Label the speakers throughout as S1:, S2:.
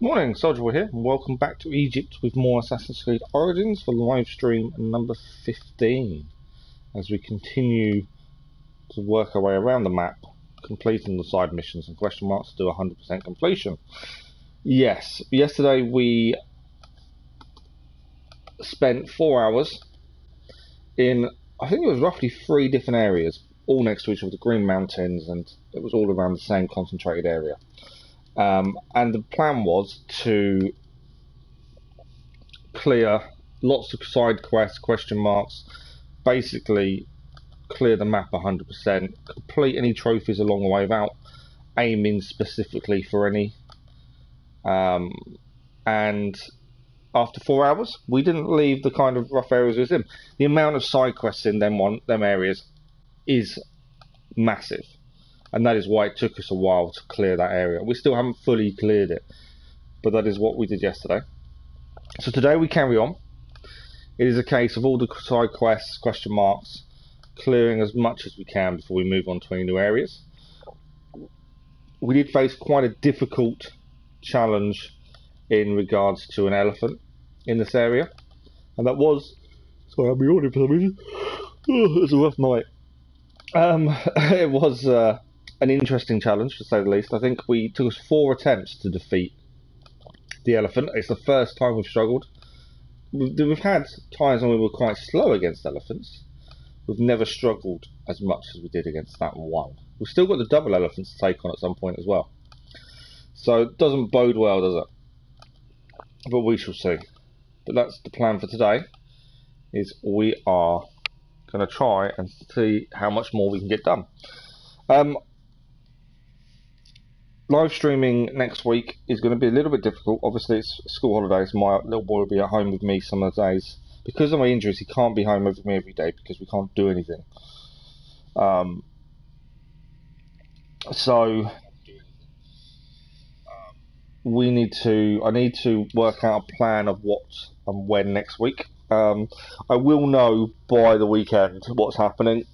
S1: Morning, Soldier here, and welcome back to Egypt with more Assassin's Creed Origins for live stream number 15. As we continue to work our way around the map, completing the side missions and question marks to do 100% completion. Yes, yesterday we spent 4 hours in, I think it was roughly 3 different areas, all next to each other, the Green Mountains, and it was all around the same concentrated area. And the plan was to clear lots of side quests, question marks, basically clear the map 100%, complete any trophies along the way without aiming specifically for any. And after 4 hours, we didn't leave the kind of rough areas we was in. The amount of side quests in them areas is massive. And that is why it took us a while to clear that area. We still haven't fully cleared it, but that is what we did yesterday. So today we carry on. It is a case of all the side quests, question marks, clearing as much as we can before we move on to any new areas. We did face quite a difficult challenge in regards to an elephant in this area. And that was... Sorry, I'm yawning for some reason. Oh, it was a rough night. It was... an interesting challenge, to say the least. I think we took us 4 attempts to defeat the elephant. It's the first time we've struggled. We've had times when we were quite slow against elephants. We've never struggled as much as we did against that one. We've still got the double elephants to take on at some point as well. So it doesn't bode well, does it? But we shall see. But that's the plan for today, is we are going to try and see how much more we can get done. Live streaming next week is going to be a little bit difficult. Obviously, it's school holidays. My little boy will be at home with me some of the days. Because of my injuries, he can't be home with me every day because we can't do anything. So I need to work out a plan of what and when next week. I will know by the weekend what's happening.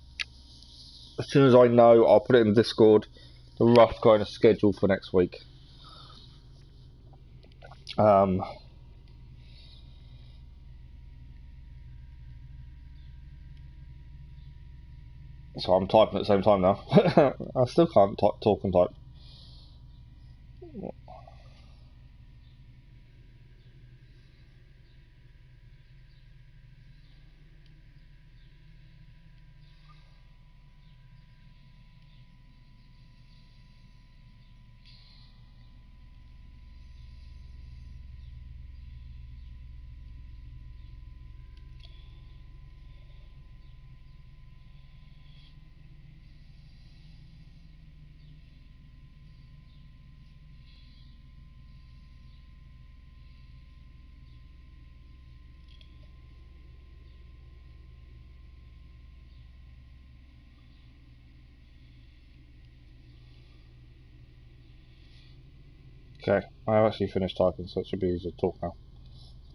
S1: As soon as I know, I'll put it in the Discord. The rough kind of schedule for next week. So I'm typing at the same time now. I still can't talk and type. Okay, I have actually finished typing, so it should be easier to talk now.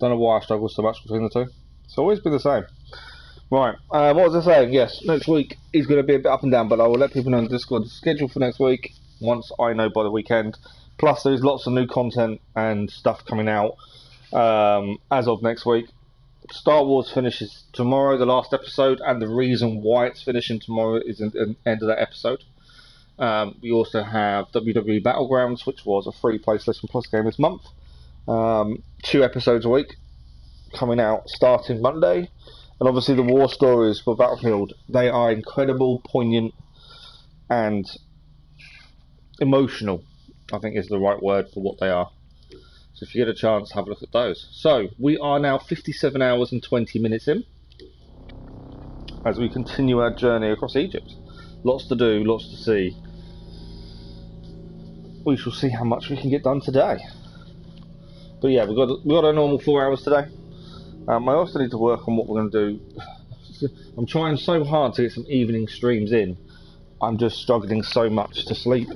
S1: Don't know why I struggle so much between the two. It's always been the same. Right, what was I saying? Yes, next week is going to be a bit up and down, but I will let people know in the Discord the schedule for next week once I know by the weekend. Plus, there's lots of new content and stuff coming out as of next week. Star Wars finishes tomorrow, the last episode, and the reason why it's finishing tomorrow is at the end of that episode. We also have WWE Battlegrounds, which was a free PlayStation Plus game this month. 2 episodes a week coming out starting Monday. And obviously the war stories for Battlefield, they are incredible, poignant, and emotional, I think is the right word for what they are. So if you get a chance, have a look at those. So we are now 57 hours and 20 minutes in as we continue our journey across Egypt. Lots to do, lots to see. We shall see how much we can get done today. But yeah, we got our normal 4 hours today. I also need to work on what we're going to do. I'm trying so hard to get some evening streams in. I'm just struggling so much to sleep.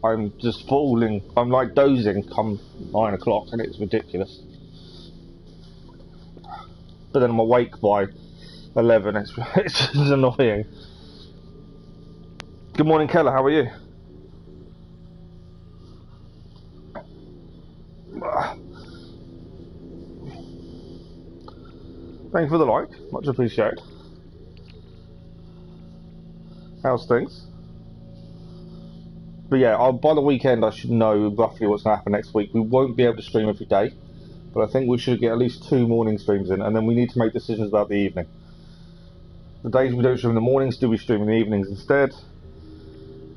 S1: I'm just falling. I'm like dozing come 9 o'clock, and it's ridiculous. But then I'm awake by 11. It's just annoying. Good morning, Keller. How are you? Thank you for the like, much appreciated. How's things? But yeah, by the weekend I should know roughly what's going to happen next week. We won't be able to stream every day, but I think we should get at least 2 morning streams in, and then we need to make decisions about the evening. The days we don't stream in the mornings, do we stream in the evenings instead?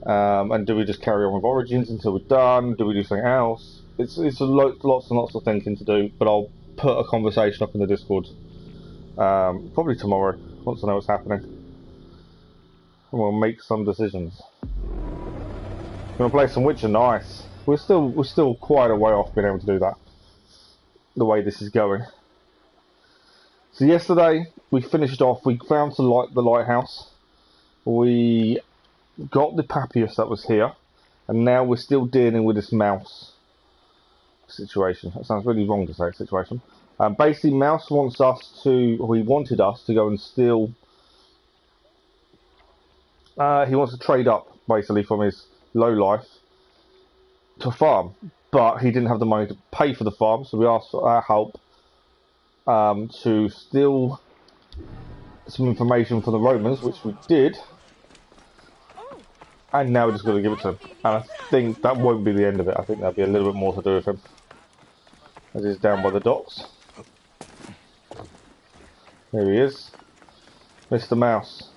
S1: And do we just carry on with Origins until we're done? Do we do something else? It's lots and lots of thinking to do, but I'll put a conversation up in the Discord probably tomorrow, once I know what's happening. And we'll make some decisions. We're gonna play some Witcher, nice. We're still quite a way off being able to do that, the way this is going. So yesterday we finished off. We found the lighthouse. We got the Papias that was here, and now we're still dealing with this mouse situation. That sounds really wrong to say situation. Basically, Mouse wants us to, or he wanted us to go and steal. He wants to trade up basically from his low life to a farm, but he didn't have the money to pay for the farm, so we asked for our help to steal some information from the Romans, which we did, and now we're just going to give it to him. And I think that won't be the end of it. I think there'll be a little bit more to do with him, as he's down by the docks. There he is, Mr. Mouse.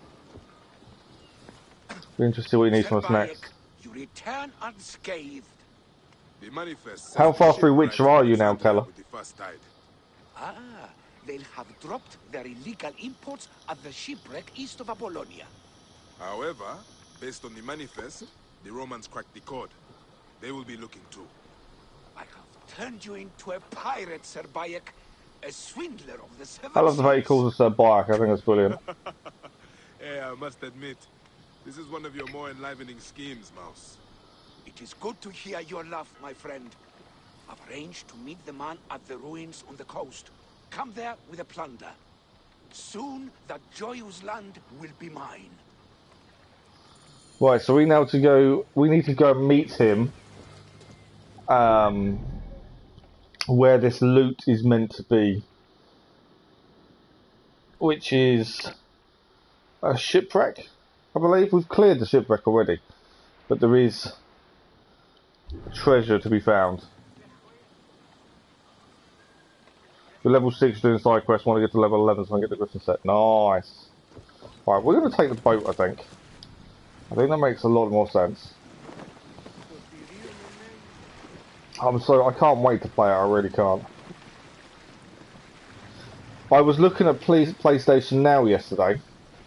S1: Be interested to see what he needs from us next.
S2: You return unscathed.
S1: How far through Witcher are you now, Keller?
S2: Ah, they'll have dropped their illegal imports at the shipwreck east of Apollonia.
S3: However, based on the manifest, the Romans cracked the code. They will be looking too.
S2: I have turned you into a pirate, Sir Bayek. A swindler of the seven
S1: I love the way he calls us Sir Bayek. I think that's brilliant.
S3: Yeah, I must admit, this is one of your more enlivening schemes, Mouse.
S2: It is good to hear your laugh, my friend. I've arranged to meet the man at the ruins on the coast. Come there with a plunder. Soon that joyous land will be mine.
S1: Right, so we need to go and meet him where this loot is meant to be, which is a shipwreck, I believe. We've cleared the shipwreck already, but there is treasure to be found. We're level 6 doing side quests, want to get to level 11 so I can get the Griffin set. Nice. Right, we're going to take the boat, I think. I think that makes a lot more sense. I can't wait to play it, I really can't. I was looking at PlayStation Now yesterday.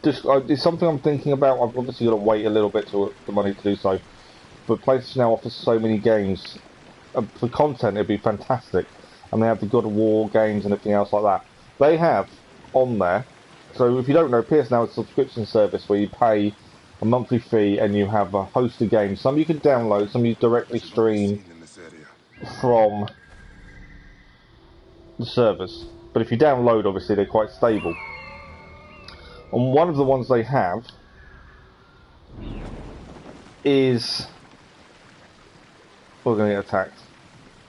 S1: It's something I'm thinking about. I've obviously got to wait a little bit to the money to do so. But PlayStation Now offers so many games. For content, it'd be fantastic. And they have the God of War games and everything else like that. They have on there. So if you don't know, PS Now is a subscription service where you pay a monthly fee and you have a host of games. Some you can download, some you directly stream from the servers. But if you download, obviously they're quite stable. And one of the ones they have is... We're going to get attacked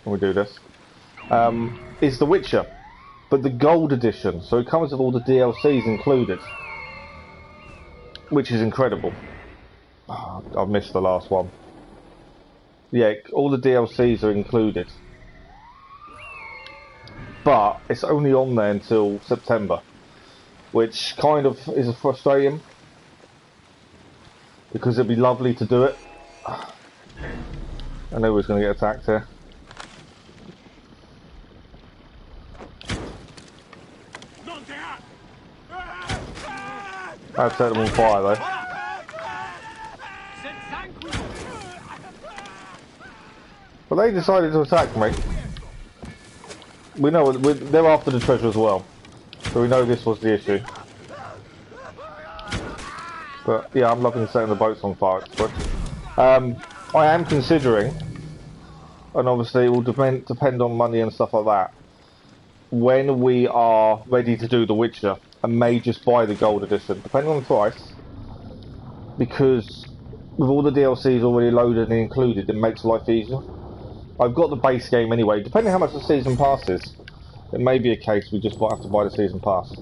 S1: when we do this. Is The Witcher, but the gold edition. So it comes with all the DLCs included, which is incredible. Oh, I've missed the last one. Yeah, all the DLCs are included, but it's only on there until September, which kind of is frustrating because it'd be lovely to do it. I know we're going to get attacked here. I've set them on fire though. But they decided to attack me. We know they're after the treasure as well, so we know this was the issue. But yeah, I'm loving setting the boats on fire. But I am considering, and obviously it will depend on money and stuff like that. When we are ready to do The Witcher, I may just buy the gold edition, depending on the price, because with all the DLCs already loaded and included, it makes life easier. I've got the base game anyway, depending how much the season pass is. It may be a case we just might have to buy the season pass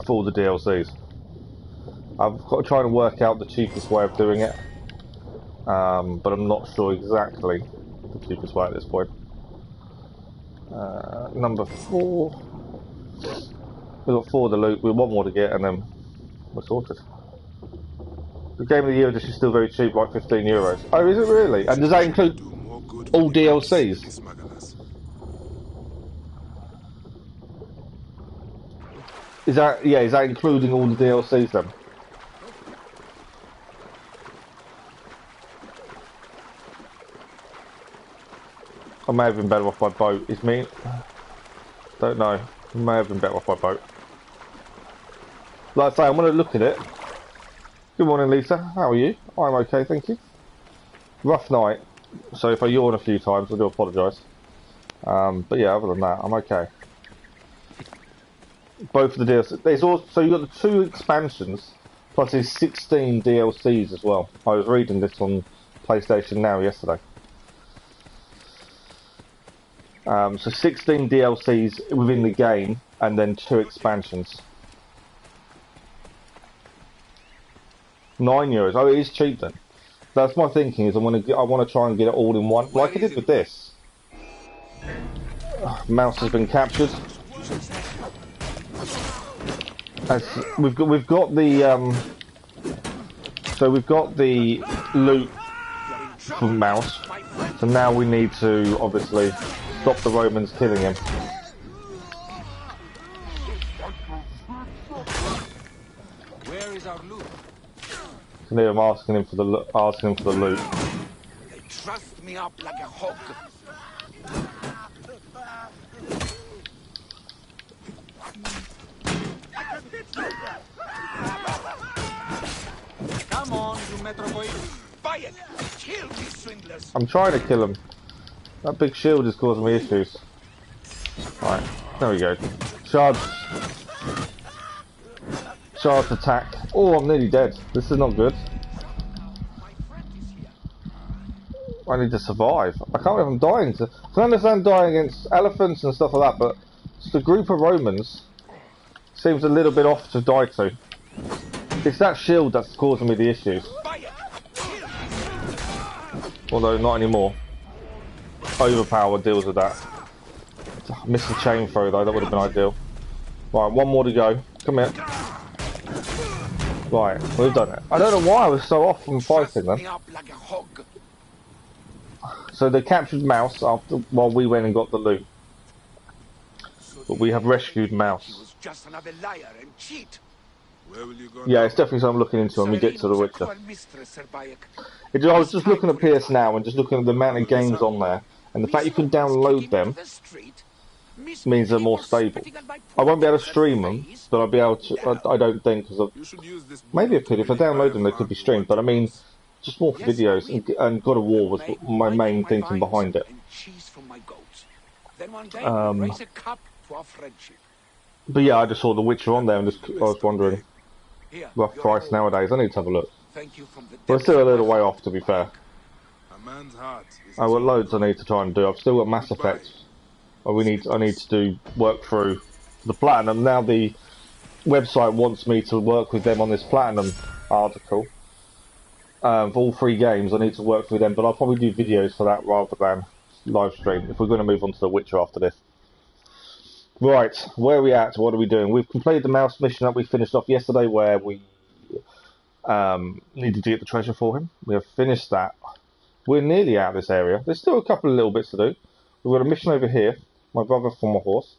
S1: for all the DLCs. I've got to try and work out the cheapest way of doing it, but I'm not sure exactly the cheapest way at this point. Number 4. We've got 4 to loot, we've 1 more to get, and then we're sorted. The Game of the Year edition is still very cheap, like €15. Oh, is it really? And does that include all DLCs? Is that including all the DLCs then? I may have been better off by boat. Is me? Don't know. I may have been better off by boat. Like I say, I'm going to look at it. Good morning, Lisa. How are you? I'm okay, thank you. Rough night, so if I yawn a few times, I do apologise. But yeah, other than that, I'm okay. Both of the DLC. There's also, so you've got the 2 expansions, plus there's 16 DLCs as well. I was reading this on PlayStation Now yesterday. So 16 DLCs within the game, and then 2 expansions. €9. Oh, it is cheap then. That's my thinking. Is I want to try and get it all in one, like I did with this. Mouse has been captured. As we've got the so we've got the loot from Mouse. So now we need to obviously stop the Romans killing him.
S2: Where is our loot?
S1: So now I'm asking him for the loot.
S2: They trussed me up like a hog. Come on, you Metro boy. Buy it! Kill these swindlers!
S1: I'm trying to kill him. That big shield is causing me issues. Right, there we go. Charge. Charge attack. Oh, I'm nearly dead. This is not good. I need to survive. I can't believe I'm dying. I can understand dying against elephants and stuff like that, but just a group of Romans seems a little bit off to die to. It's that shield that's causing me the issues. Although not anymore. Overpower deals with that. I missed the chain throw though, that would have been ideal. Right, 1 more to go. Come here. Right, we've done it. I don't know why I was so off from fighting them. So they captured Mouse after while we went and got the loot. But we have rescued Mouse. Yeah, it's definitely something I'm looking into when we get to The Witcher. I was just looking at PS Now and just looking at the amount of games on there, and the fact you can download them means they're more stable. I won't be able to stream them, but I'll be able to. I don't think, because maybe I could. If I download them, they could be streamed. But I mean, just more for videos. And God of War was my main thinking behind it. But yeah, I just saw The Witcher on there, and I was wondering rough price nowadays. I need to have a look. We're still a little way off, to be fair. I've got loads I need to try and do. I've still got Mass Effect. I need to do work through the Platinum. Now the website wants me to work with them on this Platinum article. For all 3 games, I need to work with them, but I'll probably do videos for that rather than live stream, if we're going to move on to The Witcher after this. Right, where are we at? What are we doing? We've completed the Mouse mission that we finished off yesterday, where we needed to get the treasure for him. We have finished that. We're nearly out of this area. There's still a couple of little bits to do. We've got a mission over here, my brother from a horse.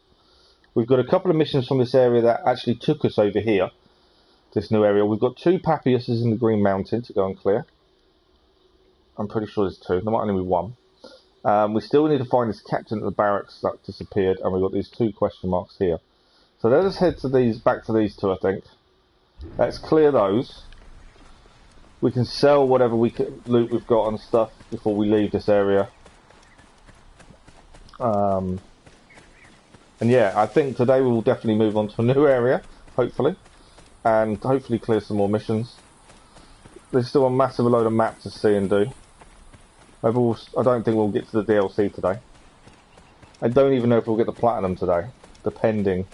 S1: We've got a couple of missions from this area that actually took us over here, this new area. We've got 2 Papyruses in the Green Mountain to go and clear. I'm pretty sure there's 2. There might only be 1. We still need to find this captain at the barracks that disappeared, and we've got these 2 question marks here. So let us head to back to these 2, I think. Let's clear those. We can sell whatever loot we've got and stuff before we leave this area. And yeah, I think today we will definitely move on to a new area, hopefully, and hopefully clear some more missions. There's still a massive load of maps to see and do. I don't think we'll get to the DLC today. I don't even know if we'll get the platinum today, depending.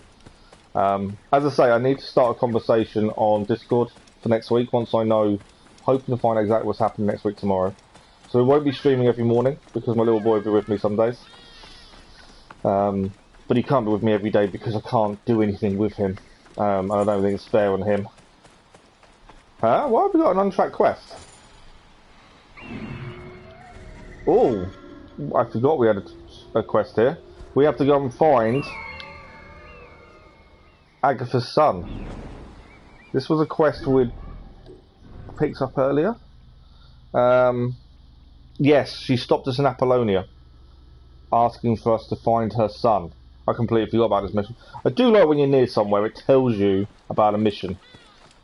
S1: As I say, I need to start a conversation on Discord for next week once I know, hoping to find out exactly what's happening next week tomorrow. So we won't be streaming every morning because my little boy will be with me some days. But he can't be with me every day because I can't do anything with him. And I don't think it's fair on him. Huh? Why have we got an untracked quest? Oh, I forgot we had a quest here. We have to go and find Agatha's son. This was a quest we picked up earlier. Yes, she stopped us in Apollonia, asking for us to find her son. I completely forgot about this mission. I do like when you're near somewhere, it tells you about a mission.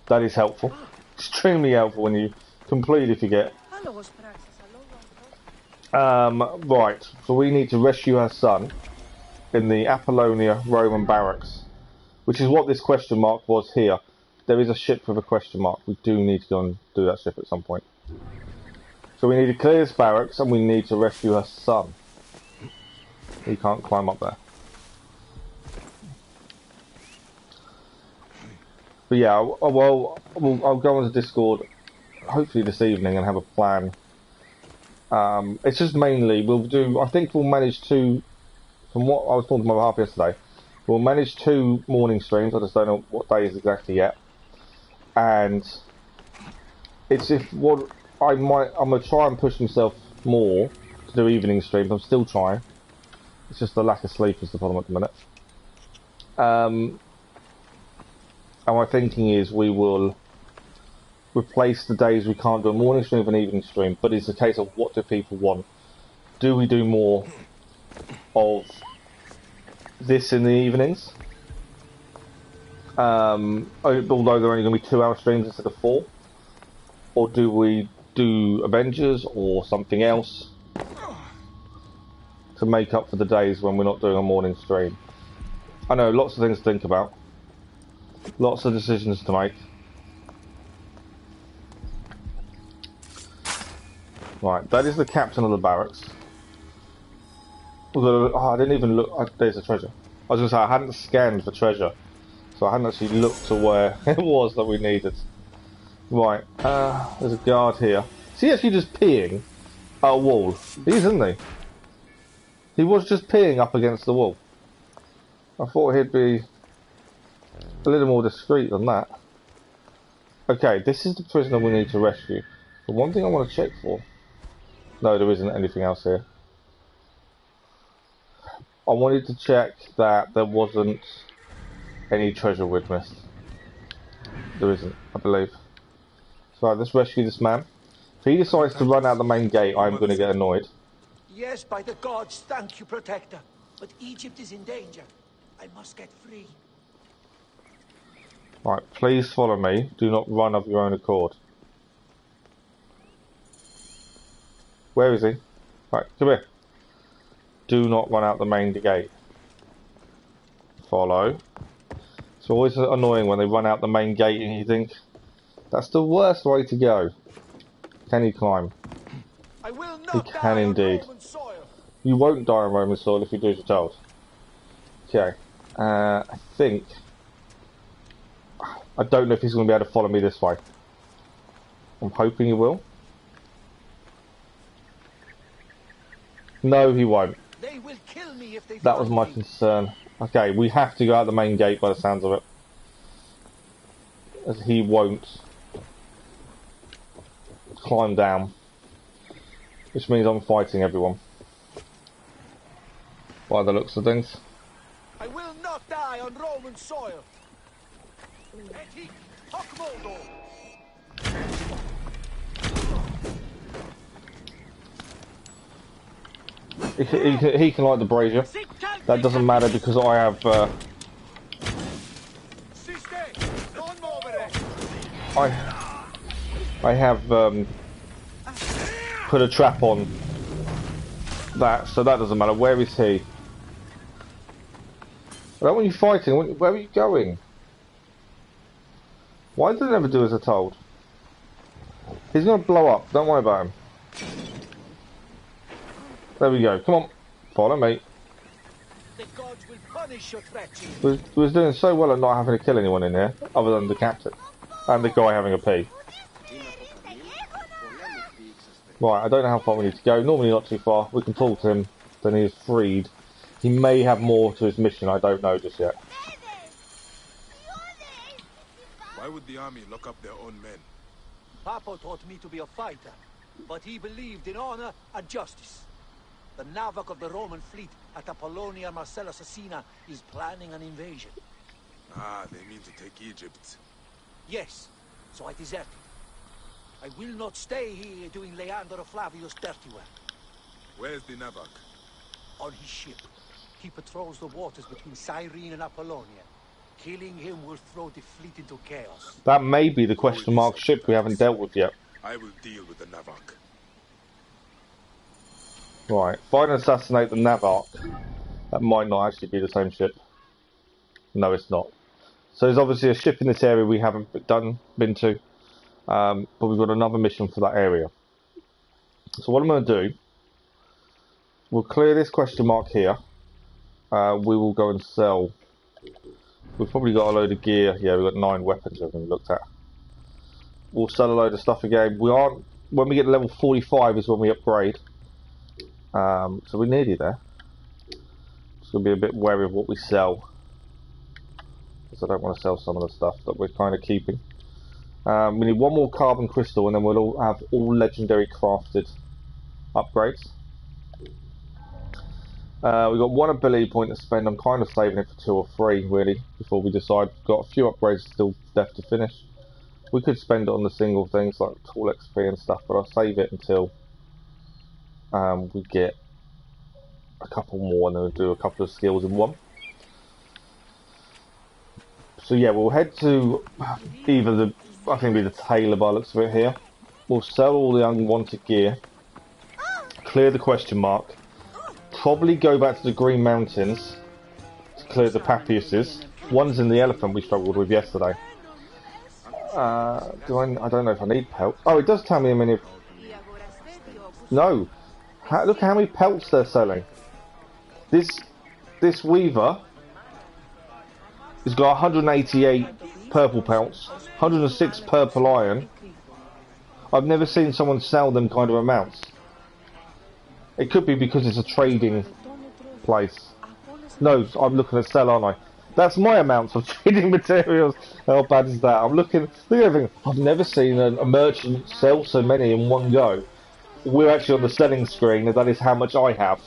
S1: That is helpful. Extremely helpful when you completely forget. Right, so we need to rescue her son in the Apollonia Roman barracks, which is what this question mark was here. There is a ship with a question mark. We do need to go and do that ship at some point. So we need to clear this barracks and we need to rescue her son. He can't climb up there. But yeah, well, I'll go onto Discord hopefully this evening and have a plan. It's just mainly, I think we'll manage to, from what I was talking to my half yesterday, we'll manage 2 morning streams. I just don't know what days exactly yet. And it's I'm gonna try and push myself more to do evening streams. I'm still trying. It's just the lack of sleep is the problem at the minute. And my thinking is we will replace the days we can't do a morning stream with an evening stream, but it's a case of what do people want. Do we do more of this in the evenings? Although they're only going to be 2-hour streams instead of 4. Or do we do Avengers or something else to make up for the days when we're not doing a morning stream? I know, lots of things to think about. Lots of decisions to make. Right, that is the captain of the barracks. I didn't even look. There's a treasure. I was going to say, I hadn't scanned for treasure. So I hadn't actually looked to where it was that we needed. Right, there's a guard here. Is he actually just peeing at a wall? He is, isn't he? He was just peeing up against the wall. I thought he'd be a little more discreet than that. Okay, this is the prisoner we need to rescue. But one thing I want to check for... No, there isn't anything else here. I wanted to check that there wasn't any treasure we'd missed. There isn't, I believe. So let's rescue this man. If he decides to run out the main gate, I'm going to get annoyed.
S2: Yes, by the gods, thank you, Protector. But Egypt is in danger. I must get free.
S1: Right, please follow me. Do not run of your own accord. Where is he? Right, come here. Do not run out the main gate. Follow. It's always annoying when they run out the main gate and you think, that's the worst way to go. Can he climb?
S2: I will not
S1: He can indeed. You won't die on Roman soil if you do as you're told. Okay. I think... I don't know if he's going to be able to follow me this way. I'm hoping he will. No, he won't.
S2: They will kill me if they
S1: That was my concern. Okay, we have to go out the main gate by the sounds of it. As he won't climb down. Which means I'm fighting everyone. By the looks of things.
S2: I will not die on Roman soil.
S1: He can light the brazier. That doesn't matter because I have I have put a trap on that, so that doesn't matter. Where is he? I don't want you fighting. Where are you going? Why did they never do as I told? He's gonna blow up. Don't worry about him. There we go. Come on. Follow me.
S4: punish your treachery.
S1: We was doing so well at not having to kill anyone in here, other than the captain. And the guy having a pee. Right, I don't know how far we need to go. Normally not too far. We can talk to him. Then he is freed. He may have more to his mission. I don't know just yet.
S3: Why would the army lock up their own men?
S4: Papa taught me to be a fighter, but he believed in honor and justice. The Navak of the Roman fleet at Apollonia Marcella Assassina is planning an invasion.
S3: Ah, they mean to take Egypt.
S4: Yes, so I deserted. I will not stay here doing Leander Flavius' dirty work.
S3: Where's the Navak?
S4: On his ship, he patrols the waters between Ceyrene and Apollonia. Killing him will throw the fleet into chaos.
S1: That may be the question mark ship we haven't dealt with yet.
S3: I will deal with the Navak.
S1: Right, find and assassinate the Navak. That might not actually be the same ship. No, it's not. So there's obviously a ship in this area we haven't been to. But we've got another mission for that area. So what I'm going to do, we'll clear this question mark here. We will go and sell. We've probably got a load of gear. Yeah, we've got 9 weapons we haven't looked at. We'll sell a load of stuff again. When we get to level 45 is when we upgrade. So we're nearly there. It's going to be a bit wary of what we sell, because I don't want to sell some of the stuff that we're kind of keeping. We need 1 more carbon crystal, and then we'll have all legendary crafted upgrades. We've got 1 ability point to spend. I'm kind of saving it for 2 or 3 really before we decide. We've got a few upgrades still left to finish. We could spend it on the single things like tall XP and stuff, but I'll save it until we get a couple more, and then we'll do a couple of skills in one. So yeah, we'll head to either I think it'll be the tailor by the looks of it here. We'll sell all the unwanted gear, clear the question mark, probably go back to the Green Mountains to clear the Papiuses. One's in the elephant we struggled with yesterday. I don't know if I need pelts. Oh, it does tell me how many. No, look how many pelts they're selling. This weaver has got 188 purple pelts, 106 purple iron. I've never seen someone sell them kind of amounts. It could be because it's a trading place. No, I'm looking at sell, aren't I? That's my amounts of trading materials. How bad is that? Look at everything. I've never seen a merchant sell so many in one go. We're actually on the selling screen, and that is how much I have.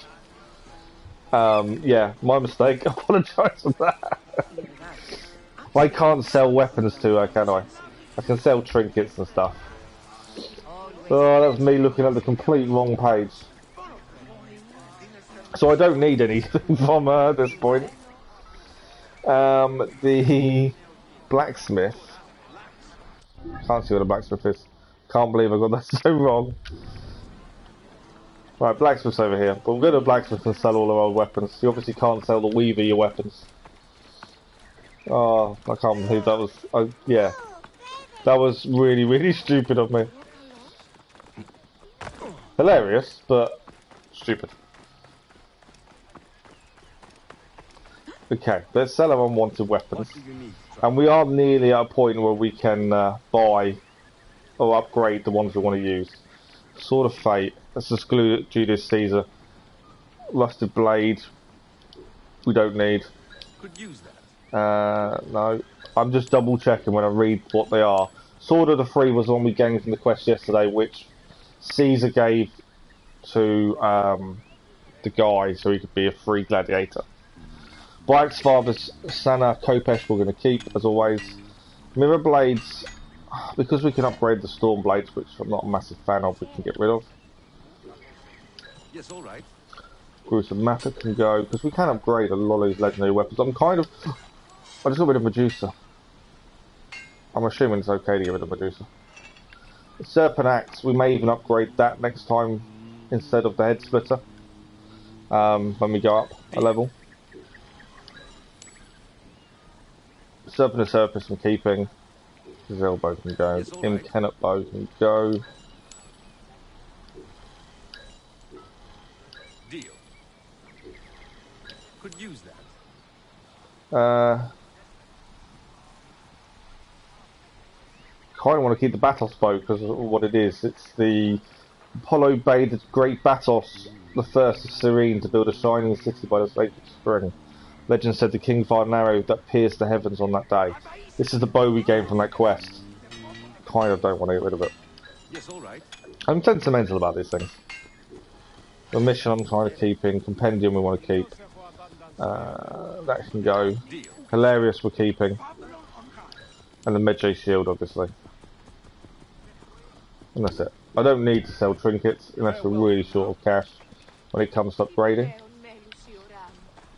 S1: Yeah, my mistake. I apologise for that. I can't sell weapons to her, can I? I can sell trinkets and stuff. Oh, that's me looking at the complete wrong page. So I don't need anything from her at this point. The blacksmith. Can't see what a blacksmith is. Can't believe I got that so wrong. Right, blacksmith's over here. But we'll go to the blacksmith and sell all our old weapons. You obviously can't sell the weaver your weapons. Oh, I can't believe that was... yeah. That was really, really stupid of me. Hilarious, but stupid. Okay, let's sell our unwanted weapons. And we are nearly at a point where we can buy or upgrade the ones we want to use. Sword of Fate. Let's exclude Julius Caesar. Lusted Blade. We don't need.
S4: Could use that.
S1: No. I'm just double checking when I read what they are. Sword of the Free was the one we gained from the quest yesterday, which Caesar gave to the guy so he could be a free gladiator. Black's Father's Sana Kopesh we're going to keep, as always. Mirror Blades, because we can upgrade the Storm Blades, which I'm not a massive fan of, we can get rid of.
S4: Yes, alright.
S1: Gruesome Matter can go, because we can upgrade a lot of these legendary weapons. I just got rid of Medusa. I'm assuming it's okay to get rid of Medusa. The Serpent Axe, we may even upgrade that next time instead of the Head Splitter. When we go up a level. Serpent of Surface I'm keeping. His elbow can go.
S4: Yes,
S1: Imkennet bow can go.
S4: Deal. Could use that.
S1: Kind of want to keep the Batos bow because of what it is. It's the Apollo bade the great Batos, the first of Ceyrene, to build a shining city by the sacred spring. Legend said the king fired an arrow that pierced the heavens on that day. This is the bow we gained from that quest. Kind of don't want to get rid of it.
S3: Yes, all right.
S1: I'm sentimental about these things. The mission I'm trying to keep in, Compendium we want to keep. That can go. Hilarious we're keeping. And the Medjay shield, obviously. And that's it. I don't need to sell trinkets unless we're really short of cash when it comes to upgrading.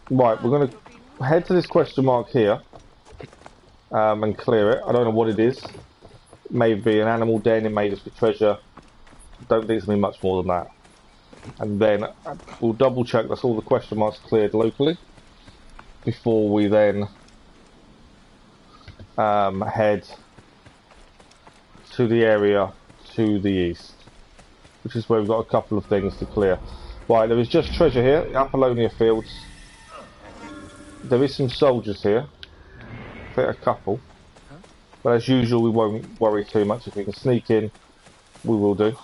S1: Right, we're going to head to this question mark here and clear it. I don't know what it is. Maybe an animal den, it may just be treasure. Don't think it's going to be much more than that. And then we'll double check that's all the question marks cleared locally before we then head to the area to the east, which is where we've got a couple of things to clear. Right, there is just treasure here, Apollonia Fields. There is some soldiers here, I think a couple, but as usual we won't worry too much. If we can sneak in, we will do.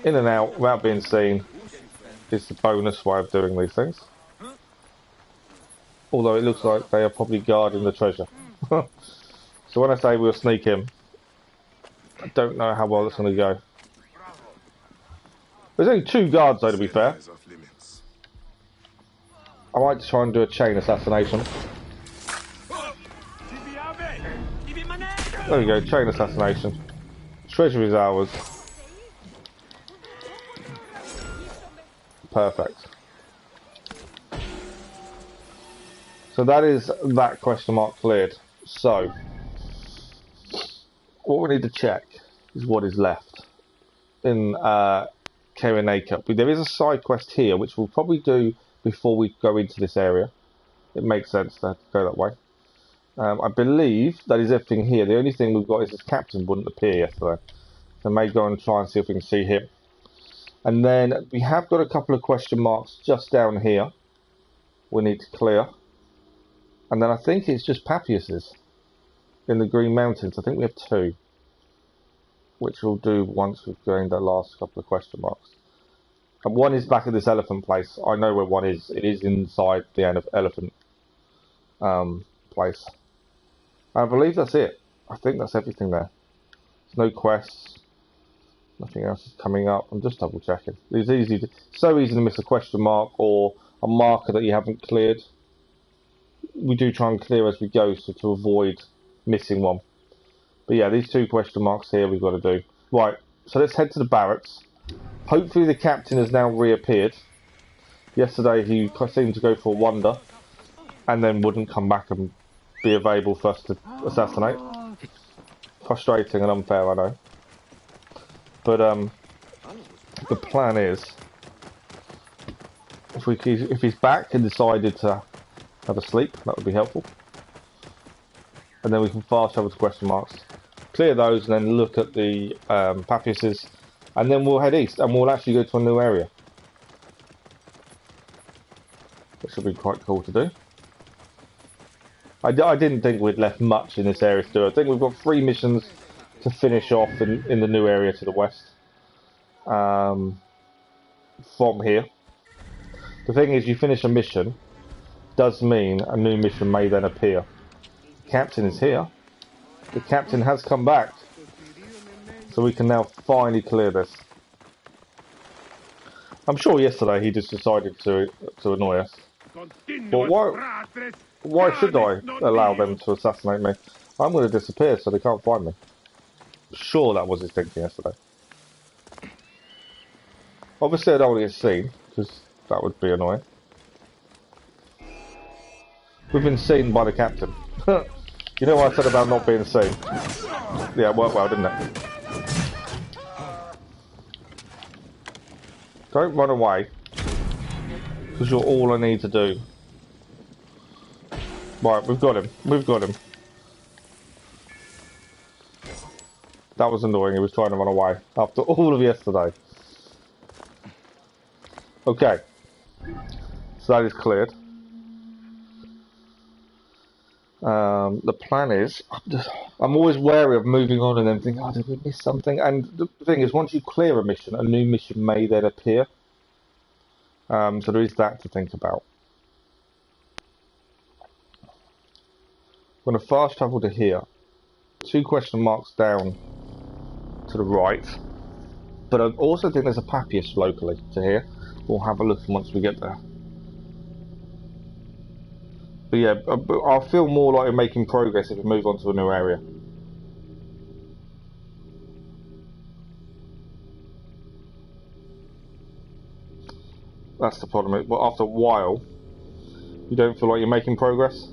S1: In and out without being seen is the bonus way of doing these things. Although it looks like they are probably guarding the treasure. So when I say we'll sneak in, I don't know how well it's going to go. There's only 2 guards though, to be fair. I might try and do a chain assassination. There we go, chain assassination. Treasure is ours. Perfect. So that is that question mark cleared. So what we need to check is what is left in Ceyrene Cup. There is a side quest here which we'll probably do before we go into this area. It makes sense to go that way. I believe that is everything here. The only thing we've got is this captain wouldn't appear yesterday. So I may go and try and see if we can see him. And then we have got a couple of question marks just down here we need to clear. And then I think it's just Papias's in the Green Mountains. I think we have 2, which we'll do once we've gained the last couple of question marks. And one is back at this elephant place. I know where one is. It is inside the elephant place. I believe that's it. I think that's everything there. There's no quests. Nothing else is coming up. I'm just double checking. It's so easy to miss a question mark or a marker that you haven't cleared. We do try and clear as we go, so to avoid missing one. But yeah, these 2 question marks here we've got to do. Right, so let's head to the barracks. Hopefully the captain has now reappeared. Yesterday he seemed to go for a wander and then wouldn't come back and be available for us to assassinate. Frustrating and unfair, I know. But the plan is, if he's back and decided to have a sleep, that would be helpful. And then we can fast travel to question marks, clear those, and then look at the Papias's, and then we'll head east, and we'll actually go to a new area, which will be quite cool to do. I didn't think we'd left much in this area to do. I think we've got 3 missions to finish off in the new area to the west. From here. The thing is, you finish a mission, does mean a new mission may then appear. The captain is here. The captain has come back. So we can now finally clear this. I'm sure yesterday he just decided to annoy us. But why should I allow them to assassinate me? I'm going to disappear so they can't find me. Sure, that was his thinking yesterday. Obviously I don't want to get seen, because that would be annoying. We've been seen by the captain. You know what I said about not being seen? Yeah, it worked well, didn't it? Don't run away, because you're all I need to do. Right, we've got him. We've got him. That was annoying. He was trying to run away after all of yesterday. Okay. So that is cleared. The plan is, I'm always wary of moving on and then thinking, oh, did we miss something? And the thing is, once you clear a mission, a new mission may then appear. So there is that to think about. I'm going to fast travel to here. 2 question marks down to the right. But I also think there's a Papias locally to here. We'll have a look once we get there. But yeah, I'll feel more like we're making progress if we move on to a new area. That's the problem. But after a while, you don't feel like you're making progress.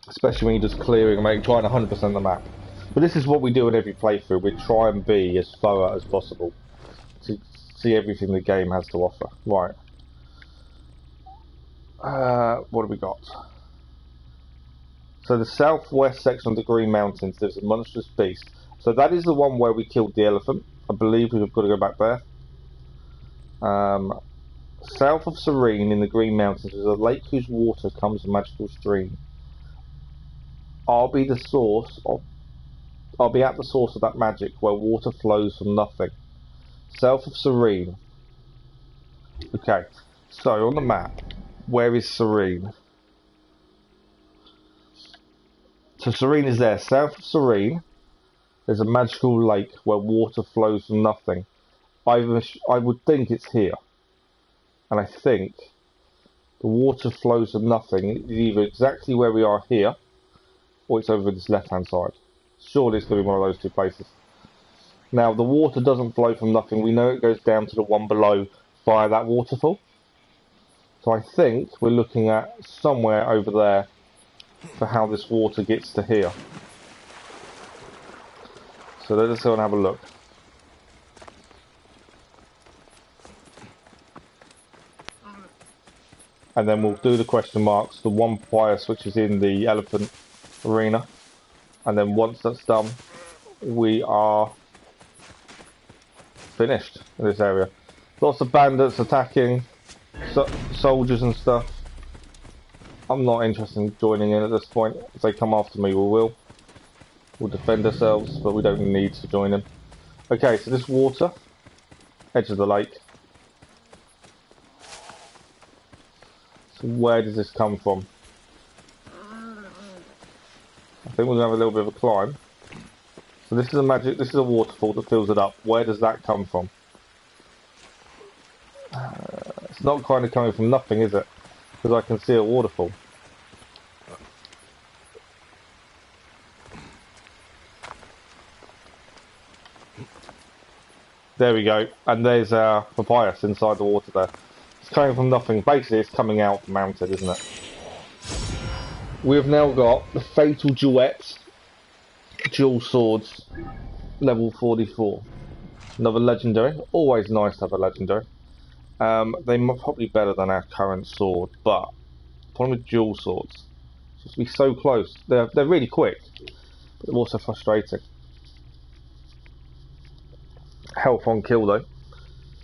S1: Especially when you're just clearing and trying 100% of the map. But this is what we do in every playthrough. We try and be as thorough as possible to see everything the game has to offer. Right. What have we got? So the southwest section of the Green Mountains, there's a monstrous beast. So that is the one where we killed the elephant. I believe we've got to go back there. South of Ceyrene in the Green Mountains is a lake whose water comes from a magical stream. I'll be at the source of that magic where water flows from nothing. South of Ceyrene. Okay, so on the map, where is Ceyrene? So Ceyrene is there. South of Ceyrene, there's a magical lake where water flows from nothing. I would think it's here. And I think the water flows from nothing. It's either exactly where we are here, or it's over this left-hand side. Surely it's going to be one of those 2 places. Now, the water doesn't flow from nothing. We know it goes down to the one below via that waterfall. So I think we're looking at somewhere over there for how this water gets to here. So let's go and have a look. And then we'll do the question marks, the one Pius which is in the elephant arena. And then once that's done, we are finished in this area. Lots of bandits attacking, soldiers and stuff. I'm not interested in joining in at this point. If they come after me, we will. We'll defend ourselves, but we don't need to join them. Okay, so this water, edge of the lake. So where does this come from? I think we're gonna have a little bit of a climb. So this is a waterfall that fills it up. Where does that come from? It's not kind of coming from nothing, is it? Because I can see a waterfall. There we go. And there's our papyrus inside the water there. It's coming from nothing. Basically, it's coming out mounted, isn't it? We've now got the Fatal Duet Dual Swords, level 44. Another legendary. Always nice to have a legendary. They're probably better than our current sword, but the problem with dual swords, it's just be so close. They're really quick, but they're also frustrating. Health on kill though.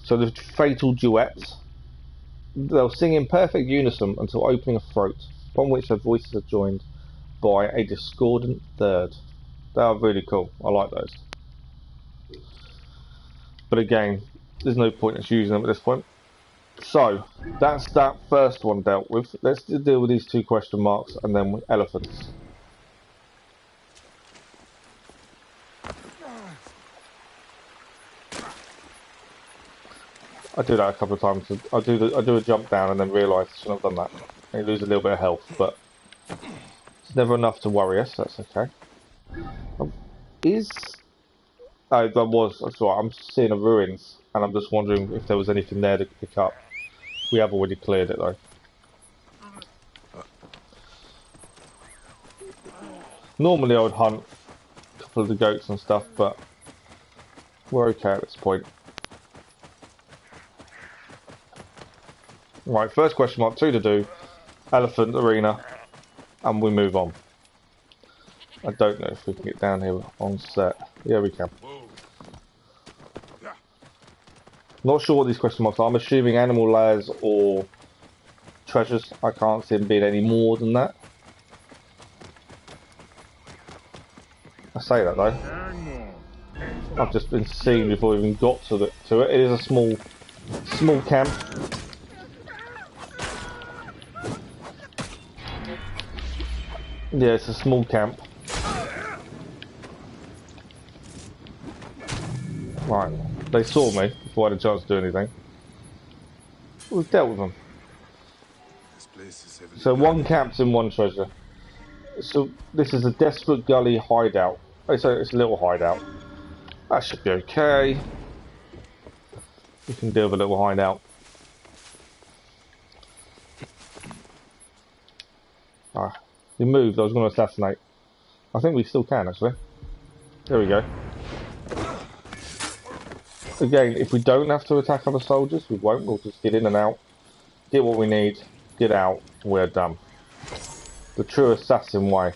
S1: So the Fatal Duets, they'll sing in perfect unison until opening a throat, upon which their voices are joined by a discordant third. They are really cool. I like those. But again, there's no point in using them at this point. So, that's that first one dealt with. Let's deal with these 2 question marks and then with elephants. I do that a couple of times. I do a jump down and then realise I shouldn't have done that. And you lose a little bit of health, but it's never enough to worry us. That's okay. Oh, that's right. I'm seeing the ruins, and I'm just wondering if there was anything there to pick up. We have already cleared it though. Normally I would hunt a couple of the goats and stuff, but we're okay at this point. Right, first question mark, 2 to do. Elephant arena, and we move on. I don't know if we can get down here on set. Yeah, we can. Not sure what these question marks are. I'm assuming animal layers or treasures. I can't see them being any more than that. I say that though. I've just been seen before we even got to it. It is a small camp. Yeah, it's a small camp. Right, they saw me before I had a chance to do anything. We've dealt with them.
S3: This place is heavily
S1: So one
S3: guarded.
S1: captain, one treasure. So this is a desperate gully hideout. It's a little hideout. That should be okay. We can deal with a little hideout. Ah, he moved. I was going to assassinate. I think we still can actually. There we go. Again, if we don't have to attack other soldiers, we won't. We'll just get in and out, get what we need, get out, we're done. The true assassin way.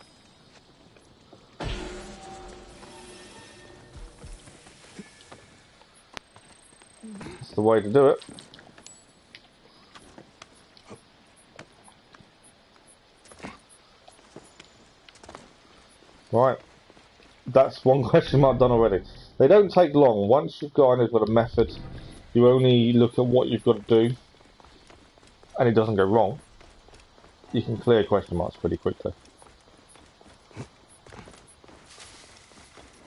S1: That's the way to do it. Right. That's one question mark done already. They don't take long. Once you've got a method, you only look at what you've got to do, and it doesn't go wrong. You can clear question marks pretty quickly.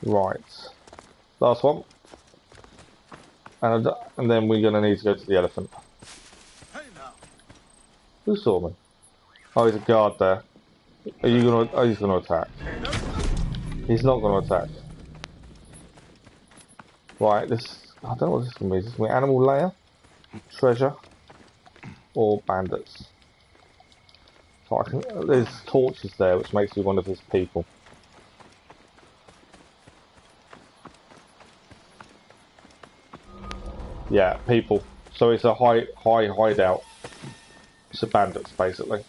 S1: Right. Last one. And then we're going to need to go to the elephant. Who saw me? Oh, he's a guard there. Are you going to... Oh, he's going to attack. He's not going to attack. Right, this... I don't know what this is going to be. Is this going to be animal layer, treasure, or bandits? So I can, there's torches there, which makes me one of his people. Yeah, people. So it's a high hideout. It's a bandits, basically.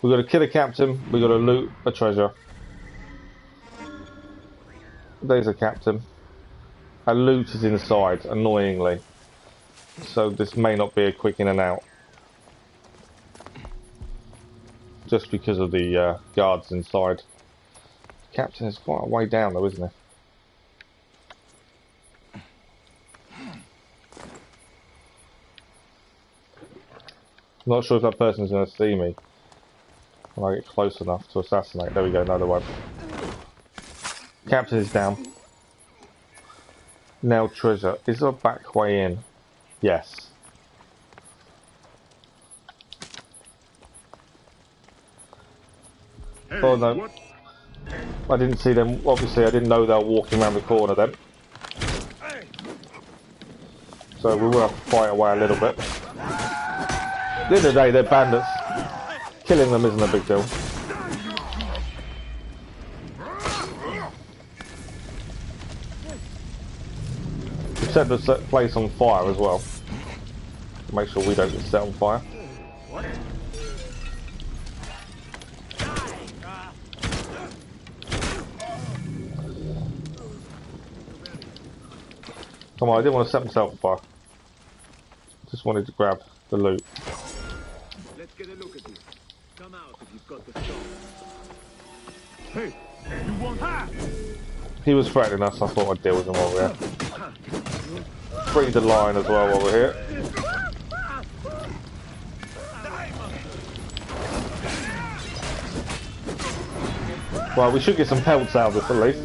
S1: We've got to kill a captain. We've got to loot a treasure. There's a captain. A loot is inside, annoyingly. So this may not be a quick in and out. Just because of the guards inside. Captain is quite a way down though, isn't he? I'm not sure if that person's going to see me when I get close enough to assassinate. There we go, no they won't. Captain is down. Now treasure. Is there a back way in? Yes. Hey, oh no. What? I didn't see them. Obviously I didn't know they were walking around the corner then. So we will have to fight away a little bit. At the end of the day, they're bandits. Killing them isn't a big deal. We set the place on fire as well. Make sure we don't get set on fire. Come on, I didn't want to set myself on fire. Just wanted to grab the loot.
S5: Let's get a look at this. Come out if you've got the stone. Hey, you want that?
S1: He was threatening us, I thought I'd deal with him while we're here. Free the lion as well while we're here. Well, we should get some pelts out of this at least.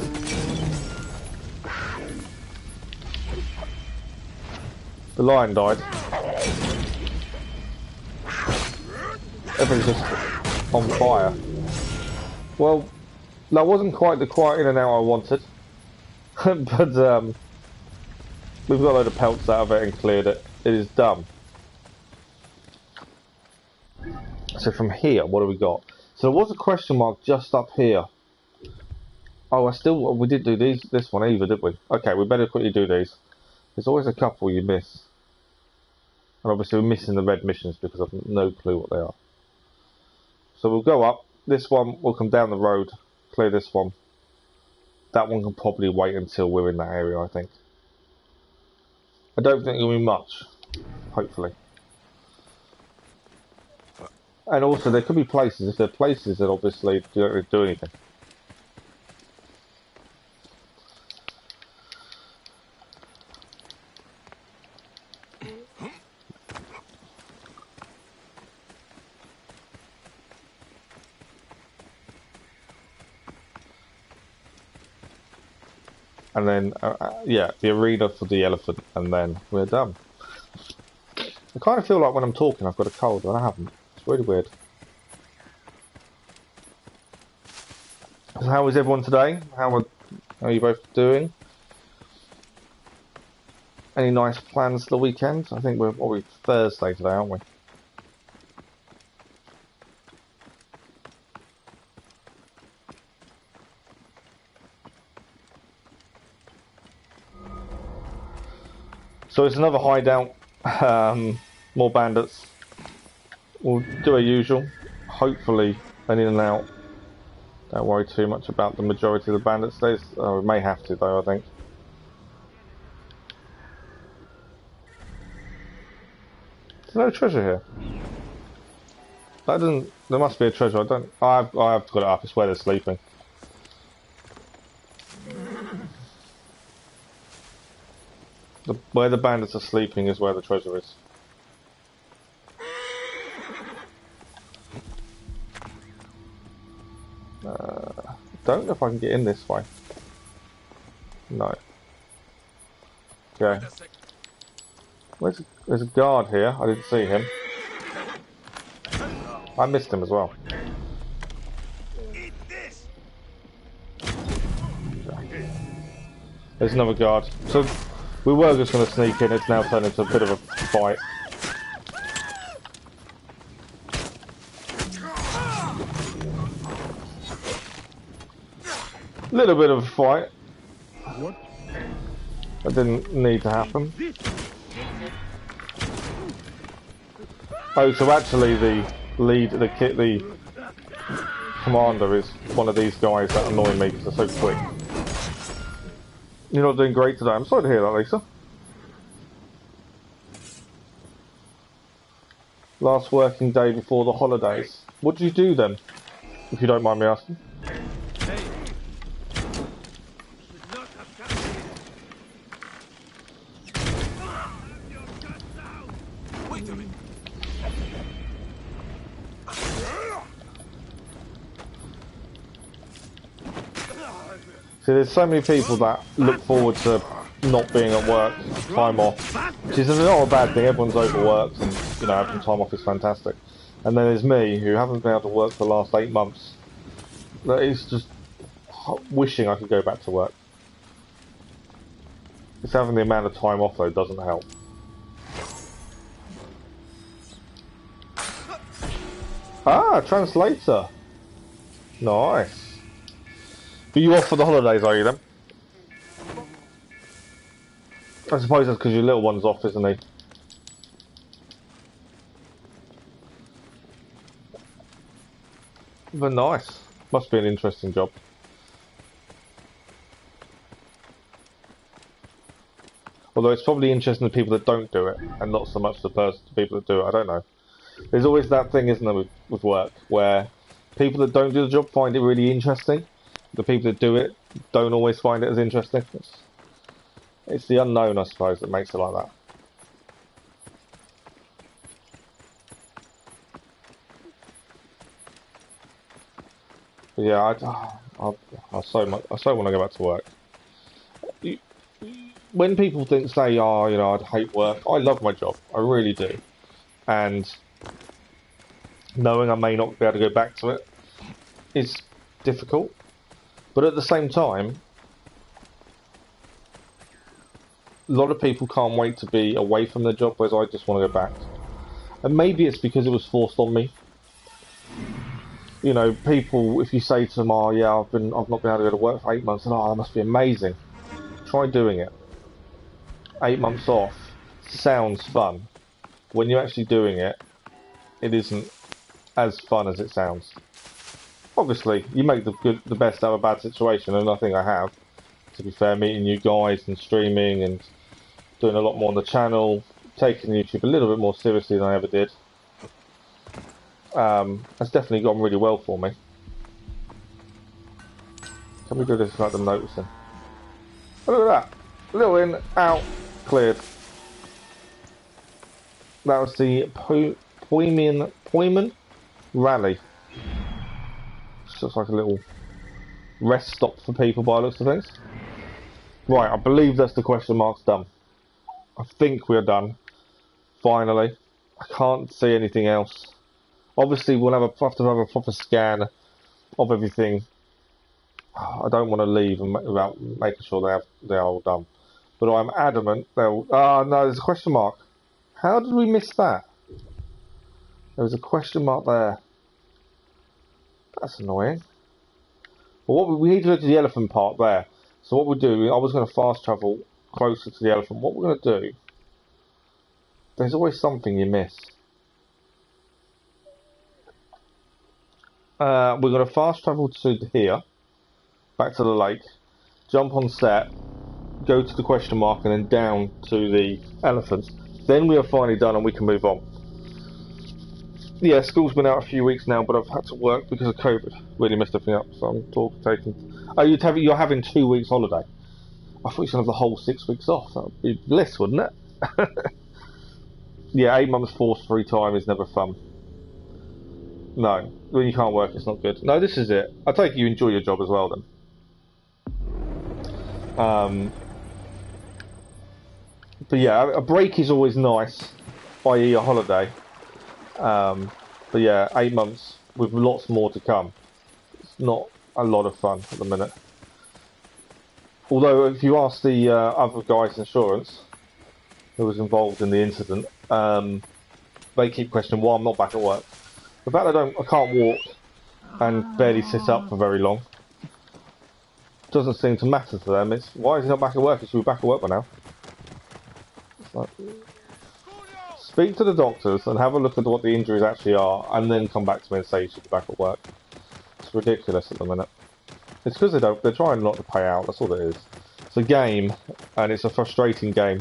S1: The lion died. Everything's just on fire. Well, that wasn't quite the quiet in and out I wanted. But we've got a load of pelts out of it and cleared it. It is done. So from here, what have we got? So there was a question mark just up here. Oh, we didn't do this one either, did we? Okay, we better quickly do these. There's always a couple you miss. And obviously we're missing the red missions because I've no clue what they are. So we'll go up. This one will come down the road, clear this one. That one can probably wait until we're in that area, I think. I don't think it'll be much, hopefully. And also, there could be places. If there are places that obviously don't really do anything. And then, yeah, the arena for the elephant, and then we're done. I kind of feel like when I'm talking I've got a cold, but I haven't. It's really weird. So how is everyone today? How are you both doing? Any nice plans for the weekend? I think we're probably Thursday today, aren't we? So it's another hideout. More bandits. We'll do our usual. Hopefully, an in and out. Don't worry too much about the majority of the bandits. We may have to, though, I think. There's no treasure here. That doesn't. There must be a treasure. I've got it up. It's where they're sleeping. Where the bandits are sleeping is where the treasure is. Don't know if I can get in this way. No. Okay. There's a guard here. I didn't see him. I missed him as well. There's another guard. So we were just going to sneak in. It's now turned into a bit of a fight. Little bit of a fight.
S5: What?
S1: That didn't need to happen. Oh, so actually the commander is one of these guys that annoy me because they're so quick. You're not doing great today. I'm sorry to hear that, Lisa. Last working day before the holidays. What did you do then, if you don't mind me asking? See, there's so many people that look forward to not being at work, time off, which is not a bad thing. Everyone's overworked, and you know, having time off is fantastic. And then there's me, who haven't been able to work for the last 8 months. That is just wishing I could go back to work. It's having the amount of time off though doesn't help. Ah, translator. Nice. But you off for the holidays, are you then? I suppose that's because your little one's off, isn't he? But nice. Must be an interesting job. Although it's probably interesting to people that don't do it, and not so much the people that do it. I don't know. There's always that thing, isn't there, with work, where people that don't do the job find it really interesting. The people that do it don't always find it as interesting. It's the unknown, I suppose, that makes it like that. But yeah, I so want to go back to work. When people say, "Oh, you know, I'd hate work," I love my job. I really do, and knowing I may not be able to go back to it is difficult. But at the same time, a lot of people can't wait to be away from their job, whereas I just want to go back. And maybe it's because it was forced on me. You know, people, if you say to them, "Oh yeah, I've not been able to go to work for 8 months," and "Oh, that must be amazing." Try doing it. 8 months off sounds fun. When you're actually doing it, it isn't as fun as it sounds. Obviously, you make the best out of a bad situation, and I think I have. To be fair, meeting you guys and streaming and doing a lot more on the channel, taking YouTube a little bit more seriously than I ever did. That's definitely gone really well for me. Can we do this without them noticing? Oh, look at that. Little in, out, cleared. That was the Poimen Rally. Just looks like a little rest stop for people by the looks of things. Right, I believe that's the question mark's done. I think we're done. Finally. I can't see anything else. Obviously, we'll have to have a proper scan of everything. I don't want to leave without making sure they're all done. But I'm adamant they'll... Ah, no, there's a question mark. How did we miss that? There was a question mark there. That's annoying. Well, we need to go to the elephant part there. So what we'll do, I was going to fast travel closer to the elephant. What we're going to do... There's always something you miss. We're going to fast travel to here. Back to the lake, jump on set, go to the question mark, and then down to the elephants. Then we are finally done and we can move on. Yeah, school's been out a few weeks now, but I've had to work because of COVID. Really messed everything up, so I'm taking... Oh, you're having 2 weeks holiday. I thought you should have the whole 6 weeks off. That would be bliss, wouldn't it? Yeah, 8 months forced free time is never fun. No, when you can't work, it's not good. No, this is it. I take it you enjoy your job as well, then. But yeah, a break is always nice, i.e. a holiday. But yeah, 8 months with lots more to come. It's not a lot of fun at the minute. Although, if you ask the other guy's insurance, who was involved in the incident, they keep questioning why I'm not back at work. The fact I can't walk and barely sit up for very long doesn't seem to matter to them. It's why is he not back at work? He should be back at work by now. Like, speak to the doctors and have a look at what the injuries actually are, and then come back to me and say you should be back at work. It's ridiculous at the minute. It's because they're trying not to pay out. That's all it is. It's a game, and it's a frustrating game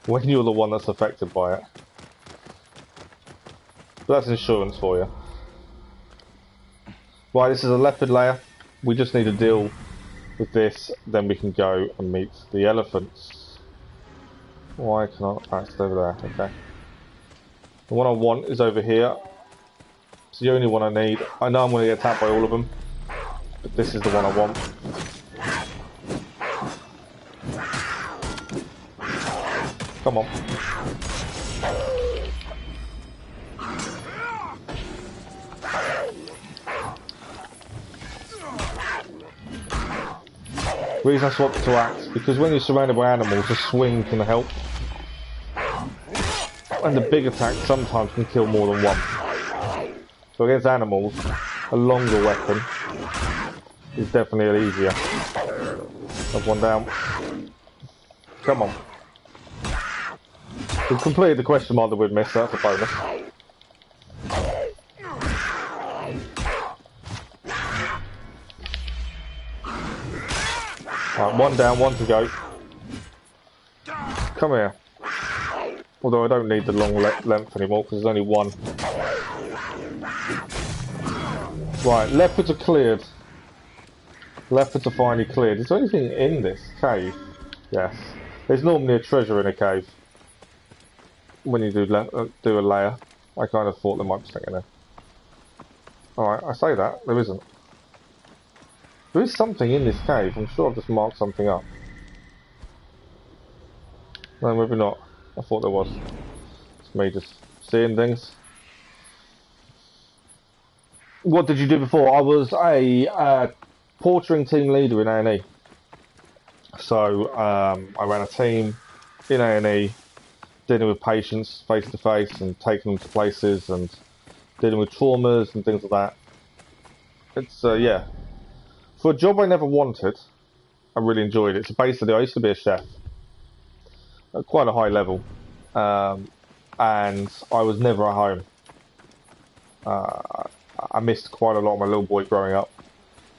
S1: when you're the one that's affected by it. But that's insurance for you. Right, this is a leopard layer. We just need to deal with this, then we can go and meet the elephants. Why can't I... It's over there, okay. The one I want is over here. It's the only one I need. I know I'm going to get attacked by all of them, but this is the one I want. Come on. The reason I swapped to axe, because when you're surrounded by animals, a swing can help. And the big attack sometimes can kill more than one. So against animals, a longer weapon is definitely easier. Have one down. Come on. We've completed the question mark that we'd missed, so that's a bonus. Right, one down, one to go. Come here. Although I don't need the long length anymore because there's only one. Right, leopards are cleared. Leopards are finally cleared. Is there anything in this cave? Yes. There's normally a treasure in a cave. When you do a layer. I kind of thought there might be something in there. Alright, I say that. There isn't. There is something in this cave. I'm sure I've just marked something up. No, maybe not. I thought there was. It's me just seeing things. What did you do before? I was a portering team leader in A&E. So I ran a team in A&E, dealing with patients face to face and taking them to places and dealing with traumas and things like that. It's yeah. For a job I never wanted, I really enjoyed it. So basically, I used to be a chef at quite a high level, and I was never at home. I missed quite a lot of my little boy growing up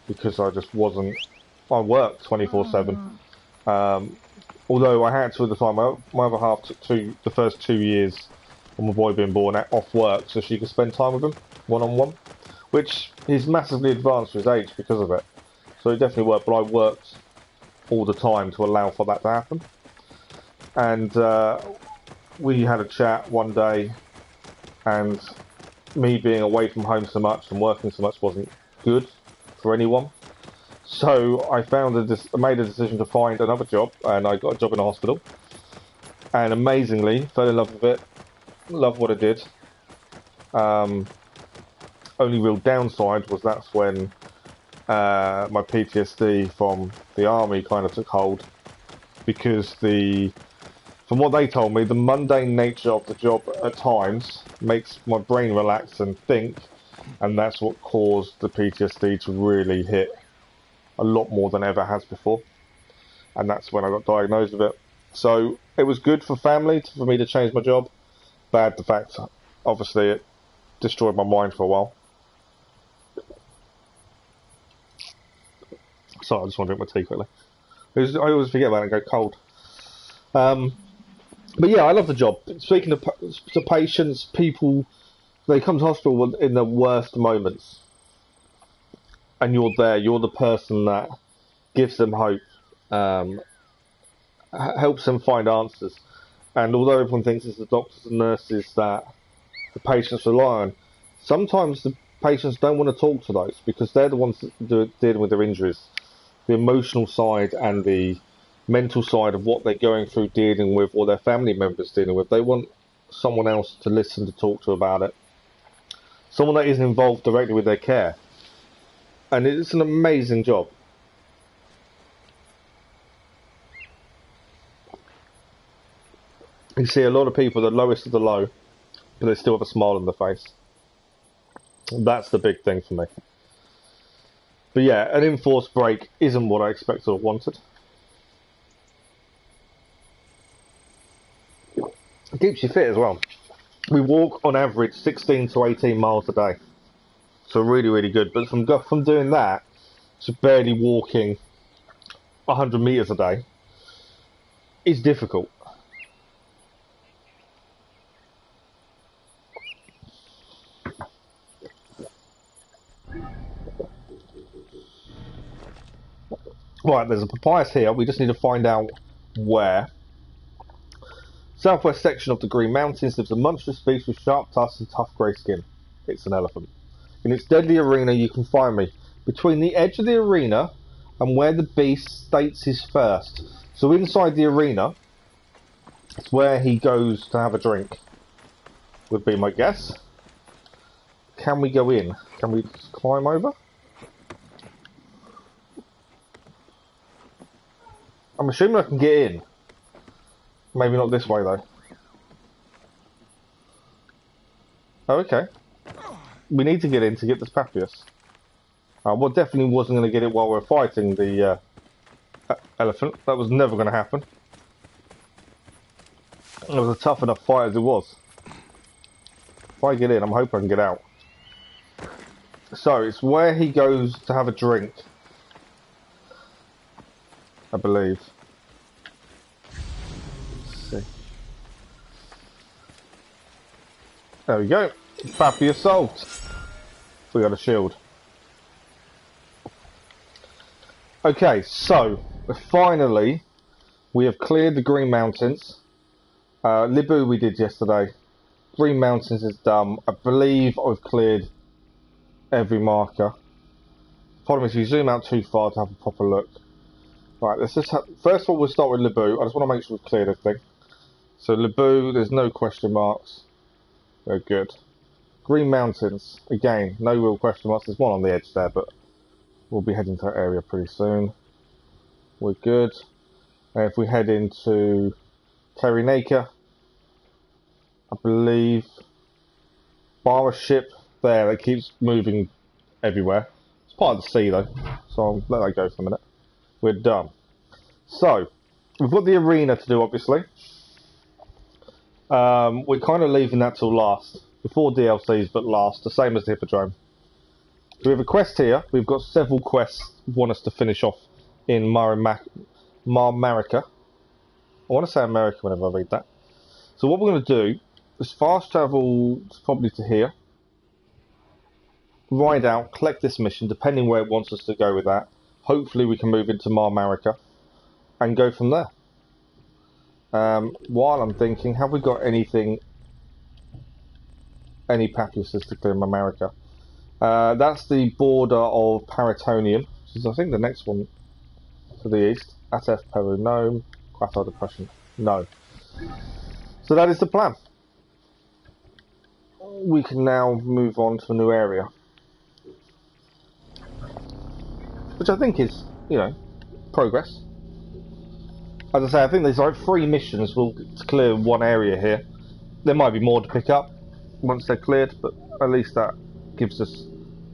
S1: because I just wasn't. I worked 24/7. Although I had to at the time, my other half took the first 2 years on my boy being born off work so she could spend time with him one-on-one, which is massively advanced for his age because of it. So it definitely worked, but I worked all the time to allow for that to happen. And we had a chat one day, and me being away from home so much and working so much wasn't good for anyone. So I made a decision to find another job, and I got a job in a hospital. And amazingly, fell in love with it. Love what I did. Only real downside was that's when my PTSD from the army kind of took hold, because from what they told me, the mundane nature of the job at times makes my brain relax and think, and that's what caused the PTSD to really hit a lot more than ever has before. And that's when I got diagnosed with it. So it was good for family, for me to change my job. Bad the fact, obviously, it destroyed my mind for a while. Sorry, I just want to drink my tea quickly. I always forget about it and go cold. But yeah, I love the job. Speaking to patients, people, they come to hospital in the worst moments. And you're there, you're the person that gives them hope, helps them find answers. And although everyone thinks it's the doctors and nurses that the patients rely on, sometimes the patients don't want to talk to those, because they're the ones that are dealing with their injuries. The emotional side and the mental side of what they're going through, dealing with, or their family members dealing with. They want someone else to listen, to talk to about it. Someone that isn't involved directly with their care. And it's an amazing job. You see a lot of people, the lowest of the low, but they still have a smile on their face. That's the big thing for me. But yeah, an enforced break isn't what I expected or wanted. It keeps you fit as well. We walk on average 16 to 18 miles a day. So really, really good. But from doing that to barely walking 100 meters a day is difficult. Right, there's a papyrus here. We just need to find out where. Southwest section of the Green Mountains lives a monstrous beast with sharp tusks and tough grey skin. It's an elephant. In its deadly arena you can find me. Between the edge of the arena and where the beast states his first. So inside the arena, it's where he goes to have a drink, would be my guess. Can we go in? Can we climb over? I'm assuming I can get in. Maybe not this way though. Oh, okay. We need to get in to get this papyrus. Well, definitely wasn't going to get it while we're fighting the elephant. That was never going to happen. It was a tough enough fight as it was. If I get in, I'm hoping I can get out. So, it's where he goes to have a drink, I believe. Let's see. There we go. Papyrus solved. We got a shield. Okay, so finally we have cleared the Green Mountains. Libu we did yesterday. Green Mountains is done. I believe I've cleared every marker. Problem is, if you zoom out too far to have a proper look. Right, let's just first of all we'll start with Libu. I just want to make sure we've cleared everything. So Libu, there's no question marks. They're good. Green Mountains, again, no real question marks. There's one on the edge there, but we'll be heading to that area pretty soon. We're good. And if we head into Ceyrene, I believe, bar a ship there that keeps moving everywhere. It's part of the sea though, so I'll let that go for a minute. We're done. So, we've got the arena to do, obviously. We're kind of leaving that till last. Before DLCs, but last. The same as the Hippodrome. So we have a quest here. We've got several quests want us to finish off in Marmarica. I want to say America whenever I read that. So what we're going to do There's fast travel probably to here. Ride out, collect this mission, depending where it wants us to go with that. Hopefully we can move into Marmarica and go from there. While I'm thinking, have we got any papuses to clear in Marmarica? That's the border of Paratonium, which is I think the next one to the east. Atef Peru, no. Quathar Depression, no. So that is the plan. We can now move on to a new area, which I think is, you know, progress. As I say, I think there's like 3 missions to clear one area here. There might be more to pick up once they're cleared, but at least that gives us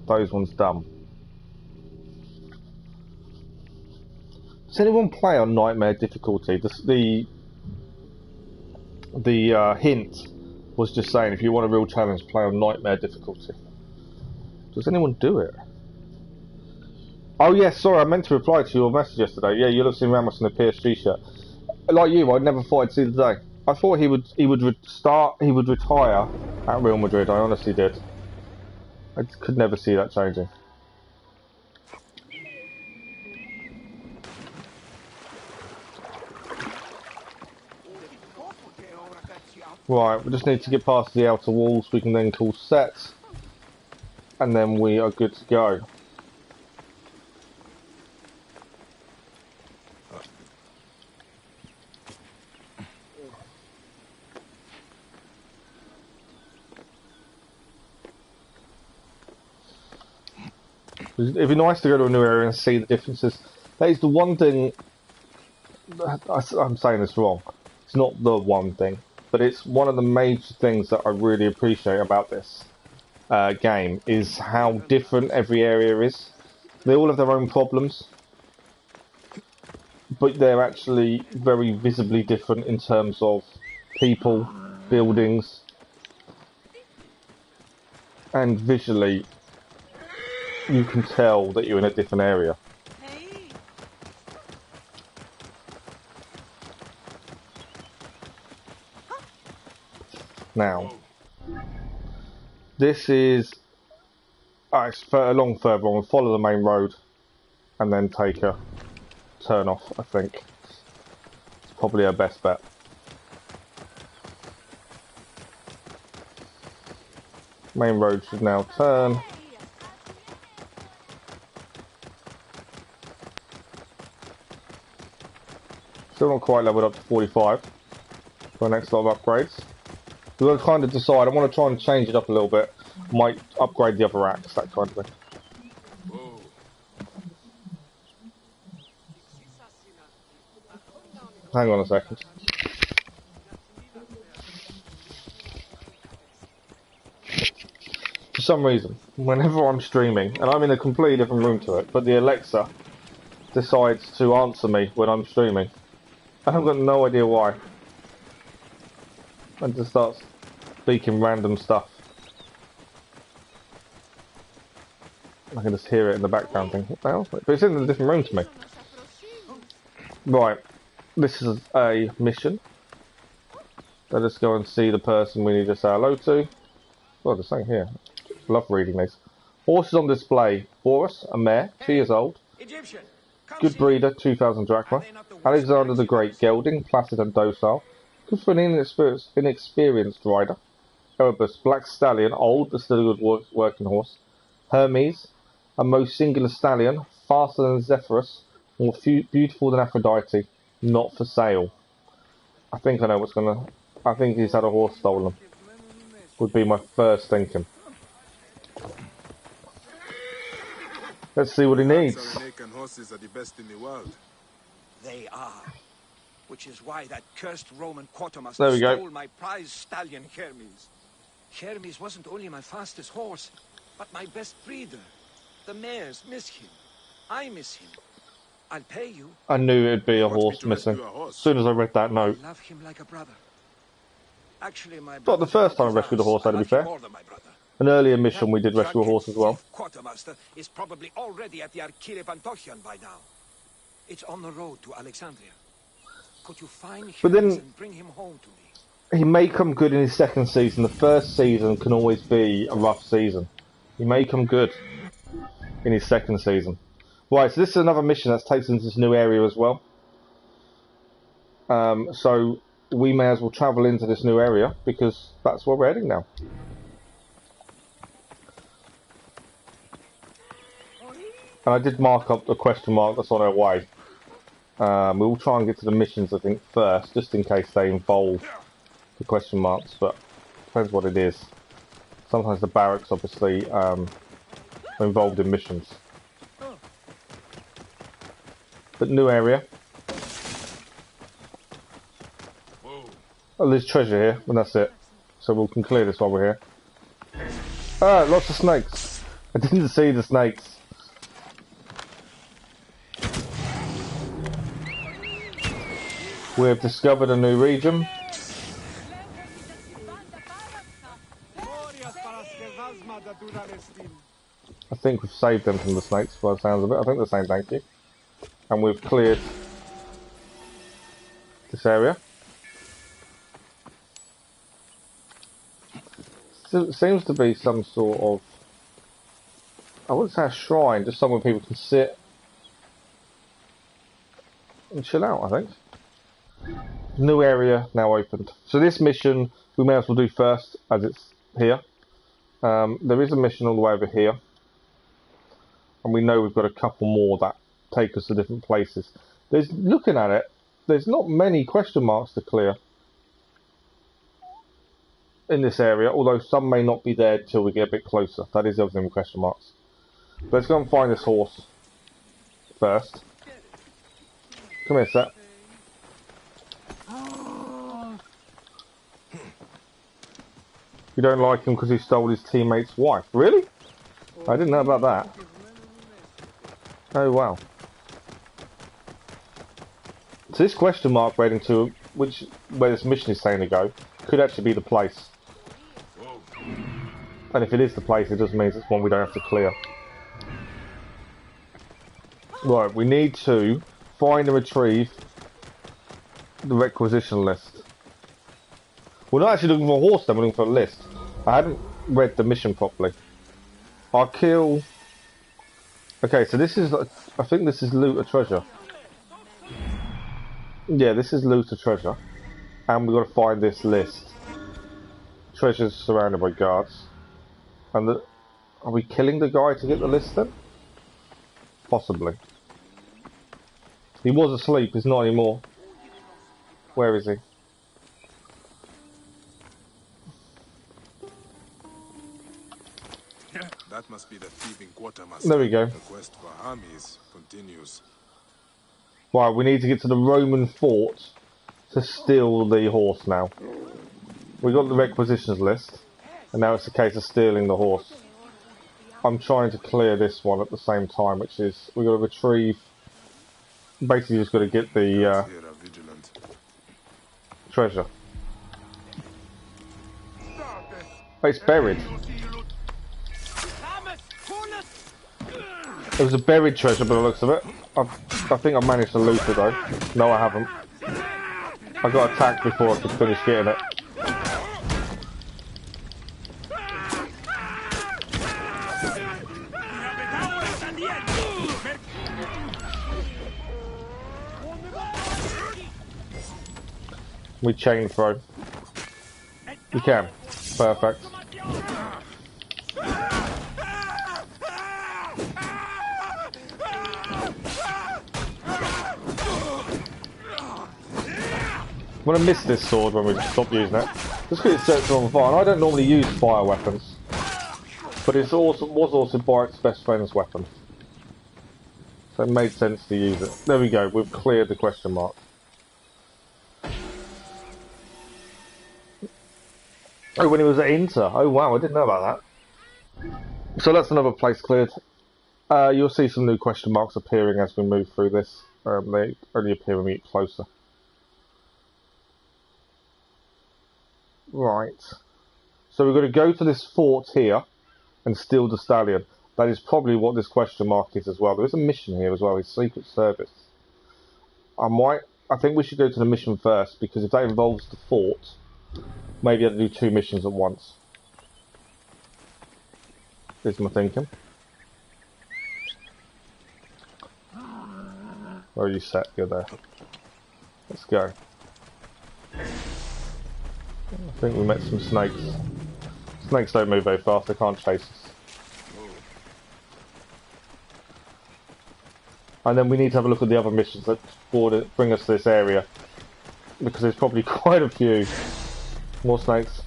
S1: those ones done. Does anyone play on Nightmare difficulty? The hint was just saying if you want a real challenge, play on Nightmare difficulty. Does anyone do it? Oh yes, sorry, I meant to reply to your message yesterday. Yeah, you'll have seen Ramos in a PSG shirt. Like you, I never thought I'd see the day. I thought he would retire at Real Madrid. I honestly did. I could never see that changing. Right, we just need to get past the outer walls. We can then call set, and then we are good to go. It'd be nice to go to a new area and see the differences. That is the one thing. I'm saying this wrong. It's not the one thing, but it's one of the major things that I really appreciate about this game is how different every area is. They all have their own problems, but they're actually very visibly different in terms of people, buildings, and visually you can tell that you're in a different area. Now, this is it's along further on. We'll follow the main road and then take a turn off, I think. It's probably our best bet. Main road should now turn. Still not quite leveled up to 45 for the next lot of upgrades. We're going to kind of decide, I want to try and change it up a little bit. Might upgrade the other axe, that kind of thing.
S3: Whoa.
S1: Hang on a second. For some reason, whenever I'm streaming, and I'm in a completely different room to it, but the Alexa decides to answer me when I'm streaming. I've got no idea why. And just starts speaking random stuff. I can just hear it in the background thing. What the hell? But it's in a different room to me. Right. This is a mission. Let us go and see the person we need to say hello to. Oh, there's something here. Love reading these. Horses on display. Boris, a mare, 2 years old. Good breeder, 2,000 drachma. Alexander the Great, gelding, placid and docile. Good for an inexperienced rider. Erebus, black stallion, old but still a good working horse. Hermes, a most singular stallion, faster than Zephyrus, more beautiful than Aphrodite, not for sale. I think I know what's gonna... I think he's had a horse stolen. Would be my first thinking. Let's see what he needs.
S3: Cyrenaican horses are the best in the world.
S2: They are. Which is why that cursed Roman quartermaster stole my prize stallion Hermes. Hermes wasn't only my fastest horse, but my best breeder. The mares miss him. I miss him. I'll pay you.
S1: I knew it'd be a horse missing. As soon as I read that note.
S2: I love him like a brother. Actually, my
S1: Not the first time I rescued a horse, though, to be fair. An earlier mission we did rescue a horse as well.
S2: Quartermaster is probably already at the Arkire Pantochian by now. It's on the road to Alexandria. Could you find him and bring him home to me?
S1: He may come good in his second season. The first season can always be a rough season. He may come good in his second season. Right, so this is another mission that takes us into this new area as well. So we may as well travel into this new area because that's where we're heading now. And I did mark up the question mark that's on our way. We'll try and get to the missions, I think, first, just in case they involve the question marks, but depends what it is. Sometimes the barracks, obviously, are involved in missions. But new area. Oh, there's treasure here, and that's it. So we can clear this while we're here. Ah, lots of snakes. I didn't see the snakes. We have discovered a new region. I think we've saved them from the snakes by the sounds of it. I think they're saying thank you. And we've cleared this area. So it seems to be some sort of, I wouldn't say a shrine, just somewhere people can sit and chill out, I think. New area now opened. So this mission we may as well do first, as it's here. There is a mission all the way over here. And we know we've got a couple more that take us to different places. Looking at it, there's not many question marks to clear in this area, although some may not be there till we get a bit closer. That is the other thing with question marks. But let's go and find this horse first. Come here, Seth. You don't like him because he stole his teammate's wife. Really? I didn't know about that. Oh wow. So this question mark rating to where this mission is saying to go could actually be the place. And if it is the place, it just means it's one we don't have to clear. Right, we need to find and retrieve the requisition list. We're not actually looking for a horse then, we're looking for a list. I haven't read the mission properly. I'll kill... Okay, so this is... I think this is loot or treasure. Yeah, this is loot or treasure. And we've got to find this list. Treasure's surrounded by guards. And are we killing the guy to get the list then? Possibly. He was asleep, he's not anymore. Where is he?
S3: That must be the thieving quartermaster.
S1: There we go.
S3: The quest for Hermes continues.
S1: Right, we need to get to the Roman fort to steal the horse now. We got the requisitions list, and now it's a case of stealing the horse. I'm trying to clear this one at the same time, which is we've got to retrieve. Basically, just got to get the treasure. Oh, it's buried. It was a buried treasure by the looks of it. I think I managed to loot it though. No, I haven't. I got attacked before I could finish getting it. We chain throw. You can. Perfect. I'm going to miss this sword when we stop using it. Just because it sets it on fire. And I don't normally use fire weapons. But it was also Borick's best friend's weapon. So it made sense to use it. There we go, we've cleared the question mark. Oh, when he was at Inter. Oh wow, I didn't know about that. So that's another place cleared. You'll see some new question marks appearing as we move through this. They only appear when we get closer. Right. So we're going to go to this fort here and steal the stallion. That is probably what this question mark is as well. There is a mission here as well, it's Secret Service. I think we should go to the mission first, because if that involves the fort, Maybe I have to do 2 missions at once. Is my thinking. Where are you set? You're there. Let's go. I think we met some snakes. Snakes don't move very fast, they can't chase us. And then we need to have a look at the other missions that bring us to this area. Because there's probably quite a few. More snakes.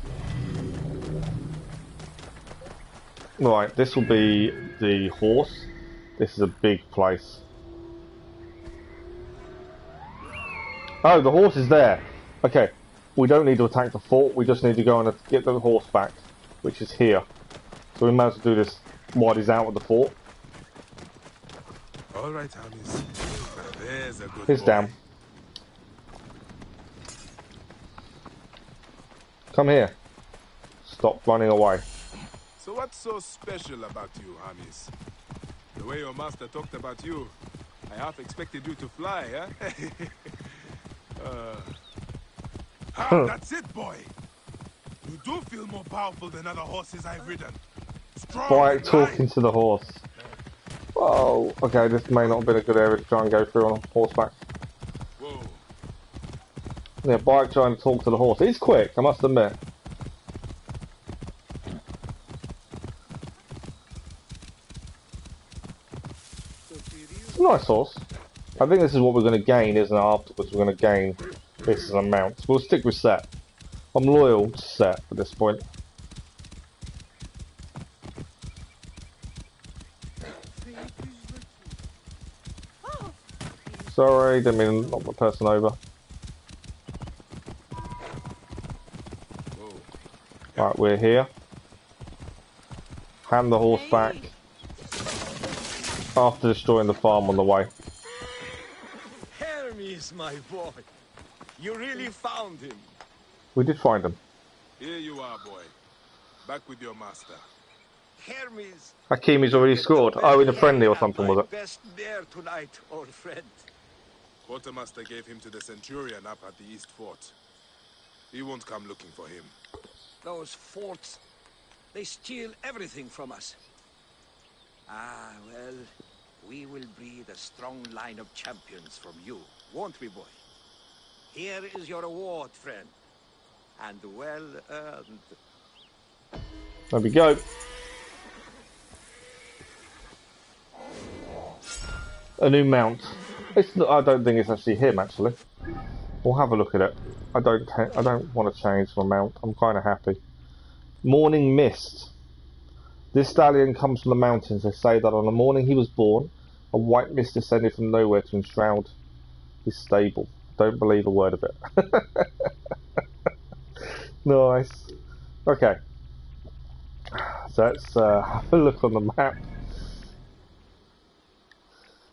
S1: Right, this will be the horse. This is a big place. Oh, the horse is there. Okay, we don't need to attack the fort, we just need to go and get the horse back, which is here. So we might as well do this while he's out of the fort.
S3: Alright, homies. Now there's a good
S1: He's
S3: boy.
S1: down. Come here. Stop running away.
S3: So what's so special about you, homies? The way your master talked about you, I half expected you to fly, huh? That's it, boy. You do feel more powerful than other horses I've ridden. Strong
S1: By
S3: and
S1: talking
S3: blind.
S1: to the horse. Oh, okay, this may not have been a good area to try and go through on horseback.
S3: Whoa.
S1: Yeah, Bike trying to talk to the horse. He's quick, I must admit. It's a nice horse. I think this is what we're going to gain, isn't it? Afterwards, we're going to gain this as a mount. We'll stick with Set. I'm loyal to Set at this point. Sorry, didn't mean to knock the person over. Right, we're here. Hand the horse back. After destroying the farm on the way.
S6: Hermes, my boy. You really found him.
S1: We did find him.
S3: Here you are, boy. Back with your master.
S6: Hermes.
S1: Hakimi's already scored. Oh, in a friendly or something, was it?
S6: Best there tonight, old friend.
S3: Quartermaster gave him to the Centurion up at the East Fort. He won't come looking for him.
S2: Those forts, they steal everything from us. Ah, well, we will breed a strong line of champions from you, won't we, boy? Here is your reward, friend. And well earned.
S1: There we go. A new mount. It's not, I don't think it's actually him, actually. We'll have a look at it. I don't want to change my mount. I'm kind of happy. Morning Mist. This stallion comes from the mountains. They say that on the morning he was born, a white mist descended from nowhere to enshroud his stable. Don't believe a word of it. Nice. Okay. So let's have a look on the map.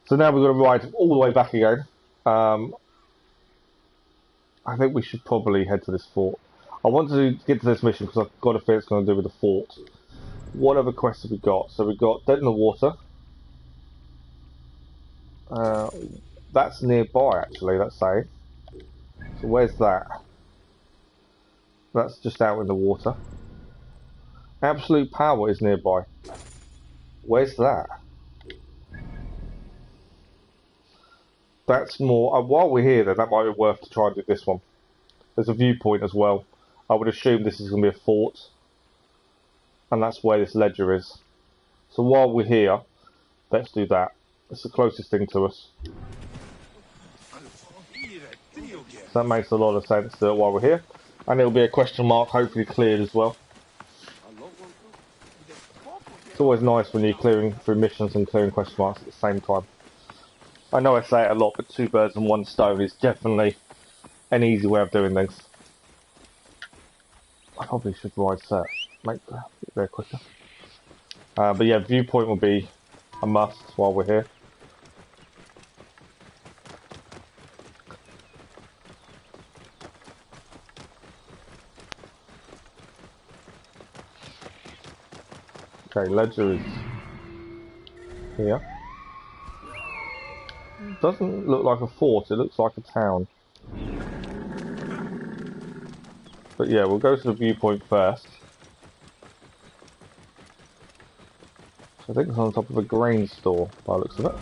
S1: So now we've got to ride all the way back again. I think we should probably head to this fort. I want to get to this mission because I've got a feeling it's going to do with the fort. What other quests have we got? So we've got Dead in the Water. That's nearby, actually, let's say. So where's that? That's just out in the water. Absolute Power is nearby. Where's that? That's more... while we're here, then, that might be worth to try and do this one. There's a viewpoint as well. I would assume this is going to be a fort. And that's where this ledger is. So while we're here, let's do that. It's the closest thing to us. So that makes a lot of sense to do it while we're here. And it'll be a question mark, hopefully cleared as well. It's always nice when you're clearing through missions and clearing question marks at the same time. I know I say it a lot, but 2 birds and 1 stone is definitely an easy way of doing things. I probably should ride Set. Make that there quicker. But yeah, viewpoint will be a must while we're here. Okay, ledger is here. Doesn't look like a fort, it looks like a town. But yeah, we'll go to the viewpoint first. So I think it's on top of a grain store, by the looks of it.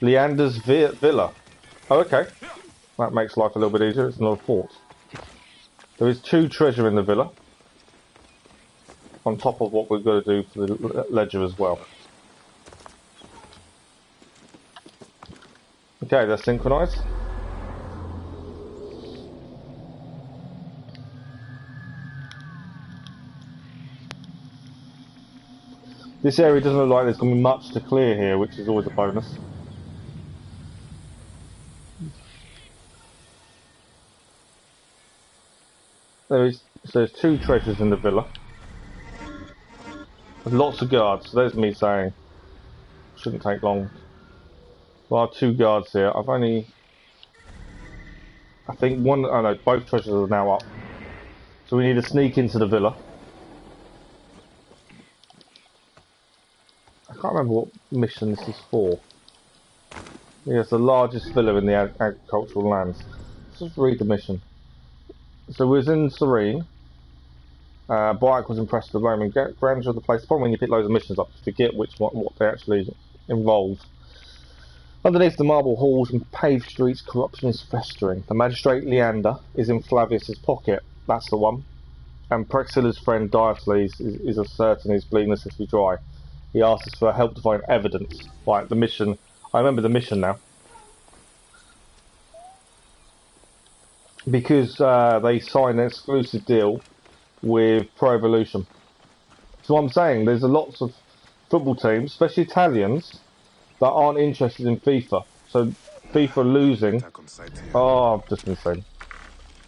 S1: Leander's Villa. Oh, okay. That makes life a little bit easier. It's another fort. There is 2 treasure in the villa, on top of what we've got to do for the ledger as well. Okay, they're synchronized. This area doesn't look like there's going to be much to clear here, which is always a bonus. There's 2 treasures in the villa. There's lots of guards, so there's me saying shouldn't take long. There are 2 guards here. I think both treasures are now up. So we need to sneak into the villa. I can't remember what mission this is for. Yeah, it's the largest villa in the agricultural lands. Let's just read the mission. So we was in Ceyrene. Bayek was impressed with the Roman grandeur of the place. The problem when you pick loads of missions up, you forget what they actually involve. Underneath the marble halls and paved streets, corruption is festering. The magistrate Leander is in Flavius's pocket. That's the one. And Praxilla's friend Diocles is asserting his bleedness if we dry. He asks us for help to find evidence. Right, the mission. I remember the mission now. Because they signed an exclusive deal with Pro Evolution. So what I'm saying, there's lots of football teams, especially Italians, that aren't interested in FIFA. So FIFA are losing. Oh, I've just been saying.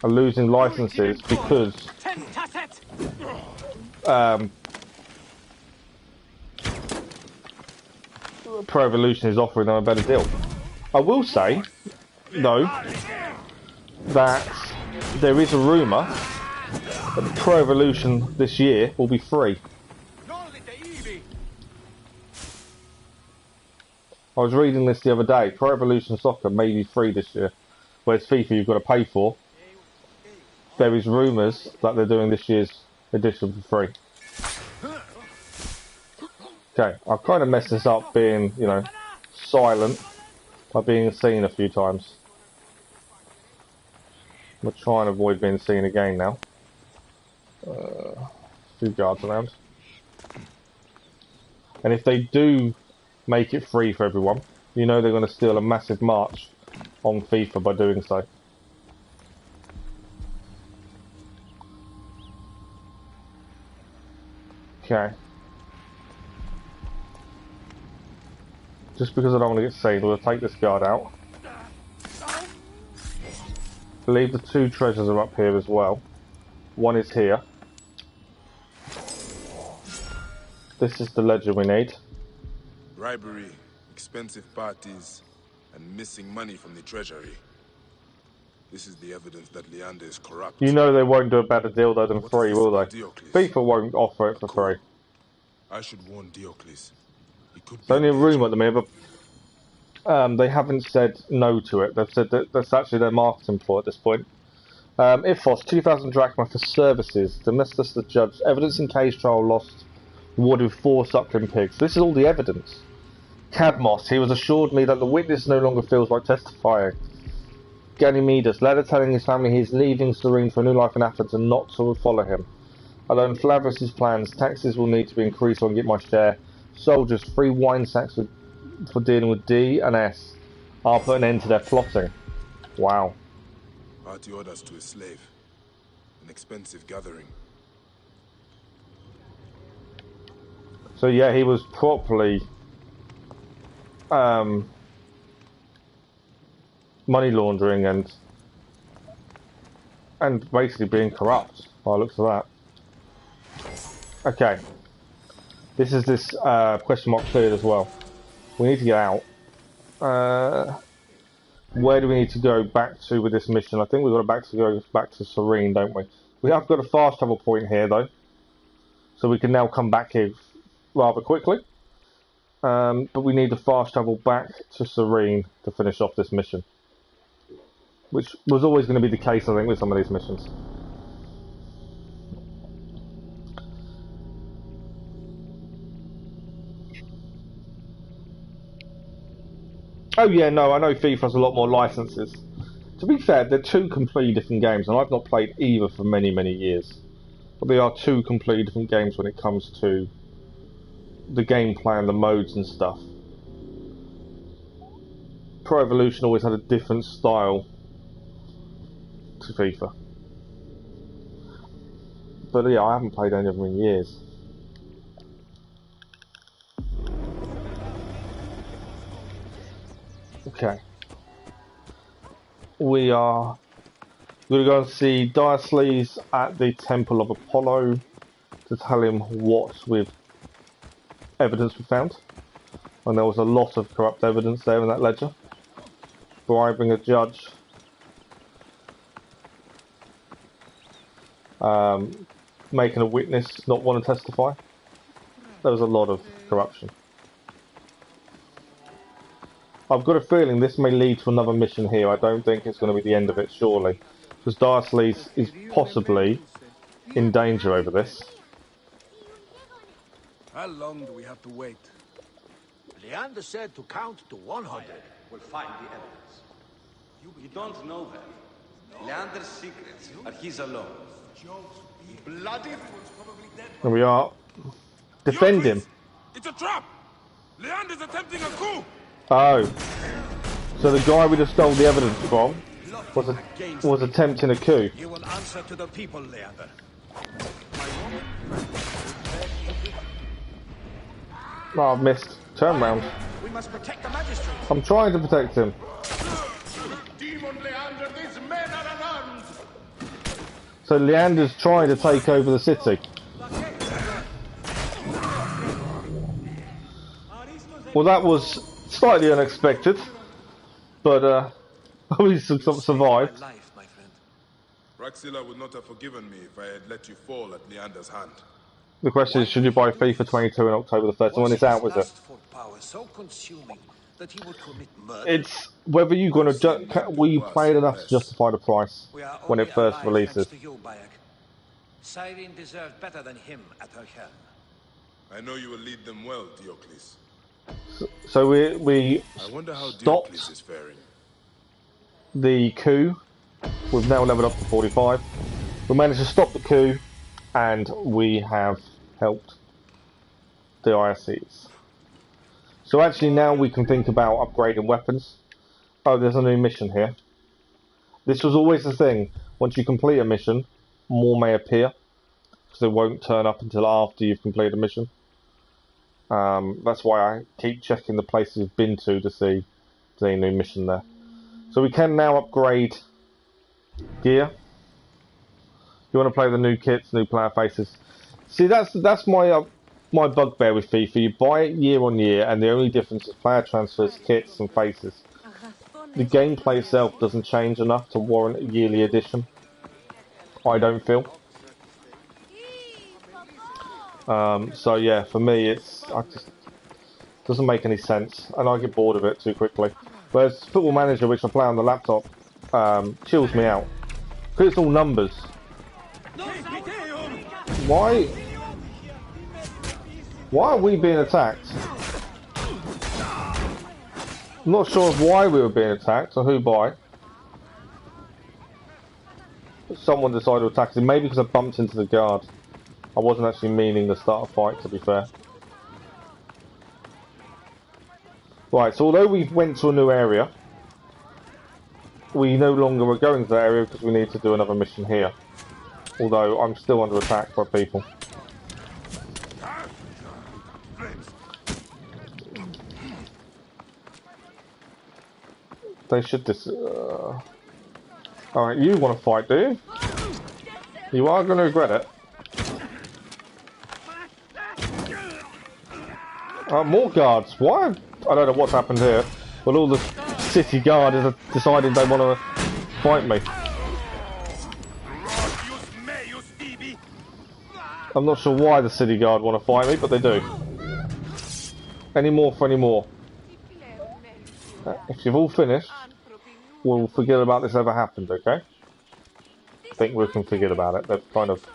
S1: Are losing licenses because Pro Evolution is offering them a better deal. I will say, though, that there is a rumour that Pro Evolution this year will be free. I was reading this the other day. Pro Evolution Soccer may be free this year, whereas FIFA you've got to pay for. There is rumours that they're doing this year's edition for free. Okay, I've kind of messed this up being, silent by being seen a few times. I'm trying to avoid being seen again now. A few guards around. And if they do make it free for everyone, they're going to steal a massive march on FIFA by doing so. Okay. Just because I don't want to get seen, we'll take this guard out. I believe the 2 treasures are up here as well. One is here. This is the ledger we need.
S3: Bribery, expensive parties, and missing money from the treasury. This is the evidence that Leander is corrupt.
S1: They won't do a better deal though than free, will they? FIFA won't offer it for free.
S3: I should warn Diocles.
S1: It's only a rumour at the minute, but they haven't said no to it. They've said that that's actually their marketing ploy at this point. Ifos, 2,000 drachma for services. Domestus the judge. Evidence in case trial lost. Rewarded with 4 suckling pigs. This is all the evidence. Cadmos, he was assured me that the witness no longer feels like testifying. Ganymedes, letter telling his family he is leaving Ceyrene for a new life in Athens and not to follow him. I learned Flavius's plans. Taxes will need to be increased so I can get my share. Soldiers, 3 wine sacks for dealing with D and S. I'll put an end to their plotting. Wow.
S3: Party orders to a slave. An expensive gathering.
S1: So yeah, he was properly money laundering and basically being corrupt by the looks of that. Okay. This is this question mark cleared as well. We need to get out. Where do we need to go back to with this mission? I think we've got to go back to Ceyrene, don't we? We have got a fast travel point here though, so we can now come back here rather quickly. But we need to fast travel back to Ceyrene to finish off this mission. which was always going to be the case, I think, with some of these missions. Oh yeah, no, I know FIFA has a lot more licenses. To be fair, they're two completely different games, and I've not played either for many, many years. But they are two completely different games when it comes to the gameplay and the modes and stuff. Pro Evolution always had a different style to FIFA. But yeah, I haven't played any of them in years. Okay. We are going to go and see Diocles at the Temple of Apollo to tell him what evidence we found. And there was a lot of corrupt evidence there in that ledger. Bribing a judge. Making a witness not want to testify. There was a lot of corruption. I've got a feeling this may lead to another mission here. I don't think it's going to be the end of it, surely. Because Diocles is possibly in danger over this.
S3: How long do we have to wait?
S4: Leander said to count to 100.
S7: We'll find the evidence. You don't know that. Leander's secrets are his alone. Bloody...
S1: Here we are. Defend him.
S3: It's a trap! Leander's attempting a coup!
S1: Oh. So the guy we just stole the evidence from was attempting a coup.
S4: You will answer to the people, Leander.
S1: Oh, I've missed. Turn round.
S4: We must protect the magistrate.
S1: I'm trying to protect him.
S3: Demon Leander, these men are unarmed!
S1: So Leander's trying to take over the city. Well, that was slightly unexpected, but at least survived.
S3: Raxilla would not have forgiven me if I had let you fall at Leander's hand.
S1: The question is, should you buy FIFA 22 in October the 1st? When it's out, was it? It's whether you're going to... We played enough to justify the price when it first releases.
S4: Ceyrene deserves better than him at her helm.
S3: I know you will lead them well, Diocles.
S1: So we
S3: I wonder how
S1: stopped
S3: Diocles is faring.
S1: the coup. We've now leveled up to 45. We managed to stop the coup, and we have helped the ISCs. So actually now we can think about upgrading weapons. Oh, there's a new mission here. This was always the thing. Once you complete a mission, more may appear, because they won't turn up until after you've completed a mission. That's why I keep checking the places we've been to see if there's any new mission there. So we can now upgrade gear. You want to play the new kits, new player faces. See, that's my bugbear with FIFA. You buy it year on year, and the only difference is player transfers, kits, and faces. The gameplay itself doesn't change enough to warrant a yearly edition. I don't feel. So yeah, for me, it just doesn't make any sense, and I get bored of it too quickly. Whereas Football Manager, which I play on the laptop, chills me out. Because it's all numbers. Why are we being attacked? I'm not sure of why we were being attacked, or who by. Someone decided to attack us, maybe because I bumped into the guard. I wasn't actually meaning to start a fight, to be fair. Right, so although we went to a new area, we no longer are going to that area because we need to do another mission here. Although I'm still under attack by people. They should Alright, you want to fight, do you? You are going to regret it. More guards. Why? I don't know what's happened here. But all the city guard has decided they want to fight me. I'm not sure why the city guard want to fight me, but they do. Any more for any more. If you've all finished, we'll forget about this ever happened, okay? I think we can forget about it. They've kind of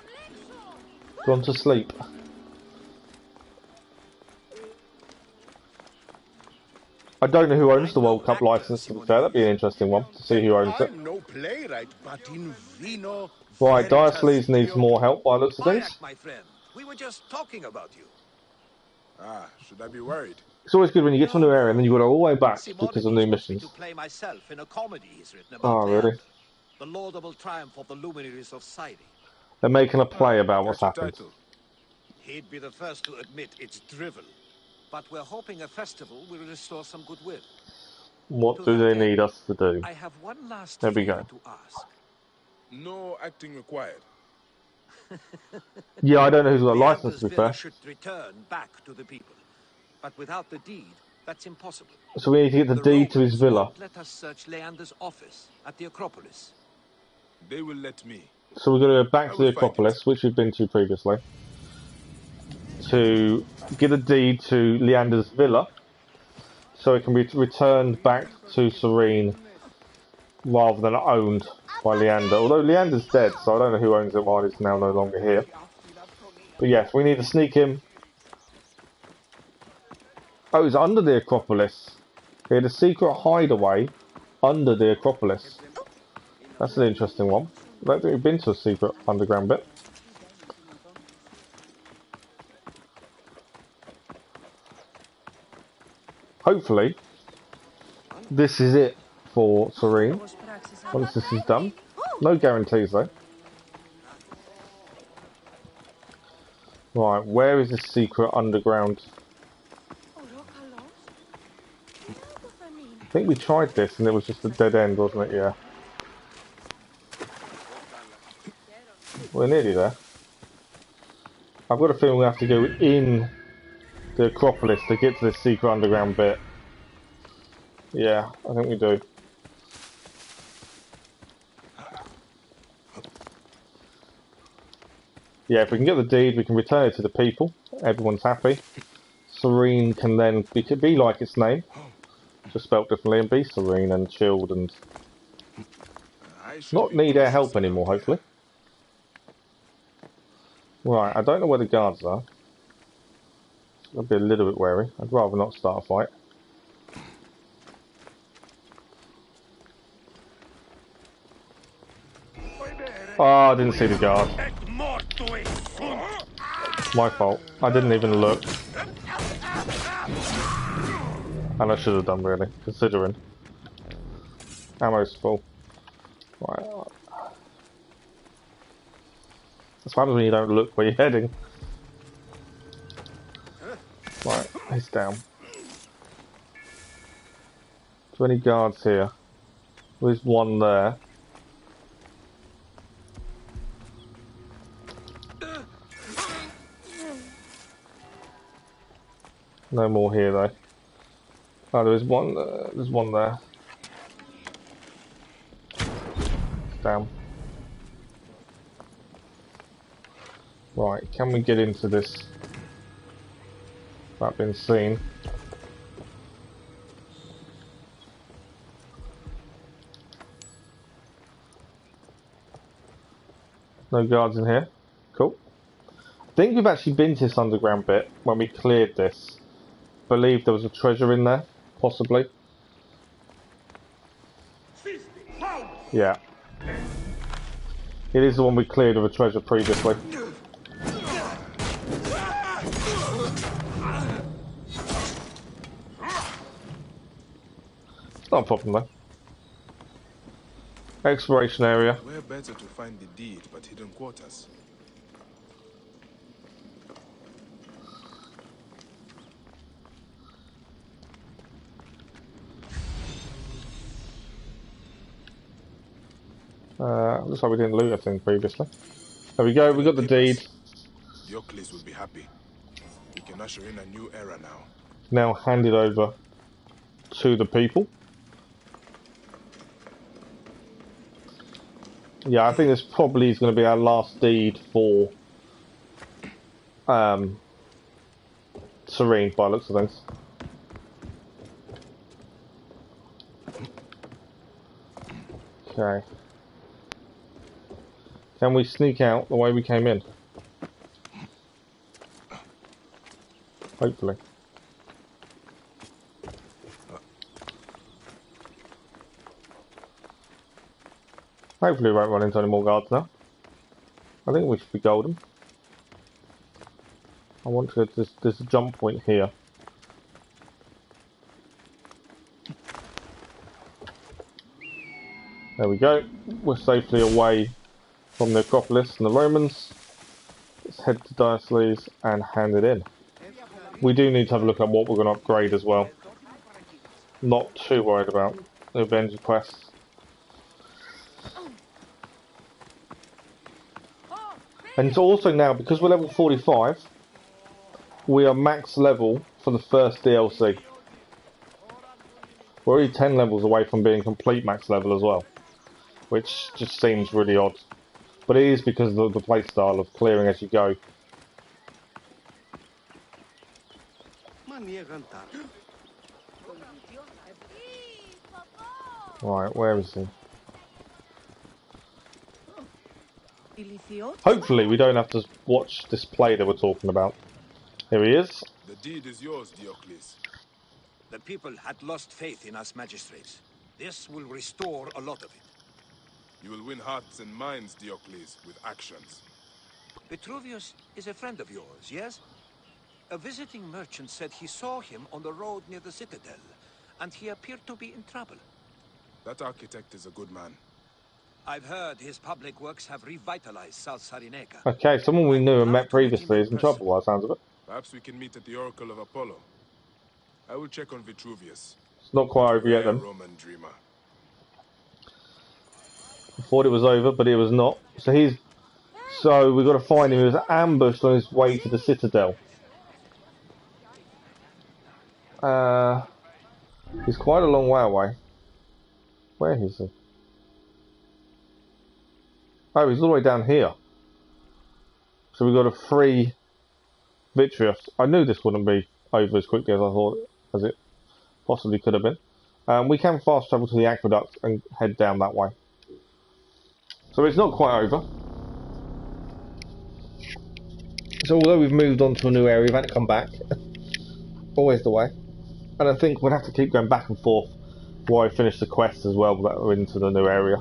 S1: gone to sleep. I don't know who owns the World Cup license, to be fair. That'd be an interesting one, to see who owns it.
S2: I'm no playwright, but in vino
S1: Right,
S2: veritas
S1: Diocles needs more help by the looks of things.
S6: Bayek, my friend. We were just talking about you.
S3: Ah, should I be worried?
S1: It's always good when you get to a new area and then you got to go all the way back because of new
S4: Simonides wants me
S1: missions.
S4: to play myself in a comedy he's written about
S1: Oh, really?
S4: Leander, the laudable triumph of the luminaries of Ceyrene.
S1: They're making a play about what's
S3: Got your
S1: happened.
S3: title.
S6: He'd be the first to admit it's drivel.
S4: But we're hoping a festival will restore some goodwill.
S1: What
S4: To
S1: do
S4: that
S1: they
S4: end,
S1: need us to do?
S4: I have one last
S1: There we
S4: favor
S1: go.
S4: to ask.
S3: No acting required.
S1: Yeah, I don't know who's got a license,
S4: Leander's
S1: to be
S4: villa
S1: fair.
S4: should return back to the people. But without the deed, that's impossible.
S1: So we need to get the deed to his
S4: Romans
S1: villa.
S4: won't let us search Leander's office at the Acropolis.
S3: They will let me.
S1: So we're going to go back
S3: I
S1: to the
S3: will find
S1: Acropolis, which we've been to previously, to get a deed to Leander's villa, so it can be returned back to Ceyrene rather than owned by Leander. Although Leander's dead, so I don't know who owns it while he's now no longer here. But yes, we need to sneak him. Oh, it's under the Acropolis. He had a secret hideaway under the Acropolis. That's an interesting one. I don't think we've been to a secret underground bit. Hopefully, this is it for Ceyrene. Once this is done. No guarantees though. Right, where is this secret underground? I think we tried this and it was just a dead end, wasn't it? Yeah. We're nearly there. I've got a feeling we have to go in the Acropolis to get to this secret underground bit. Yeah, I think we do. Yeah, if we can get the deed, we can return it to the people. Everyone's happy. Ceyrene can then be like its name, just spelt differently, and be serene and chilled and not need our help anymore, hopefully. Right, I don't know where the guards are. I'll be a little bit wary. I'd rather not start a fight. Oh, I didn't see the guard. My fault. I didn't even look. And I should have done, really, considering. Ammo's full. Right. That's what happens when you don't look where you're heading. Right, he's down. Too many guards here. There's one there. No more here though. Oh, there's one. There's one there. Down. Right, can we get into this without being seen? No guards in here. Cool. I think we've actually been to this underground bit when we cleared this. I believe there was a treasure in there, possibly. Yeah. It is the one we cleared of a treasure previously. It's not a problem though. Exploration area.
S3: Where better to find the deed but hidden quarters?
S1: Looks like we didn't loot anything previously. There we go, we got the deed.
S3: Diocles will be happy. We can usher in a new era now.
S1: Now hand it over to the people. Yeah, I think this probably is going to be our last deed for Ceyrene by the looks of things. Okay. Can we sneak out the way we came in? Hopefully. Hopefully we won't run into any more guards now. I think we should be golden. I want to go to this, there's a jump point here. There we go. We're safely away from the Acropolis and the Romans. Let's head to Diocles and hand it in. We do need to have a look at what we're going to upgrade as well. Not too worried about the Avenger quests. And so also now, because we're level 45, we are max level for the first DLC. We're already 10 levels away from being complete max level as well, which just seems really odd. But it is because of the playstyle of clearing as you go. Right, where is he? Hopefully we don't have to watch this play that we're talking about. Here he is.
S3: The deed is yours, Diocles.
S6: The people had lost faith in us magistrates. This will restore a lot of it.
S3: You will win hearts and minds, Diocles, with actions.
S6: Vitruvius is a friend of yours, yes? A visiting merchant said he saw him on the road near the citadel, and he appeared to be in trouble.
S3: That architect is a good man.
S6: I've heard his public works have revitalized South Cyrenaica.
S1: Okay, someone we knew and met previously is in trouble by the sounds of it.
S3: Perhaps we can meet at the Oracle of Apollo. I will check on Vitruvius.
S1: It's not quite over yet then.
S3: Roman dreamer.
S1: I thought it was over, but it was not. So we've got to find him. He was ambushed on his way to the citadel. He's quite a long way away. Where is he? Oh, he's all the way down here. So we've got a free Vitruvius. I knew this wouldn't be over as quickly as I thought, as it possibly could have been. We can fast travel to the aqueduct and head down that way. So it's not quite over. So although we've moved on to a new area, we've had to come back. Always the way. And I think we'll have to keep going back and forth while I finish the quests as well that are into the new area.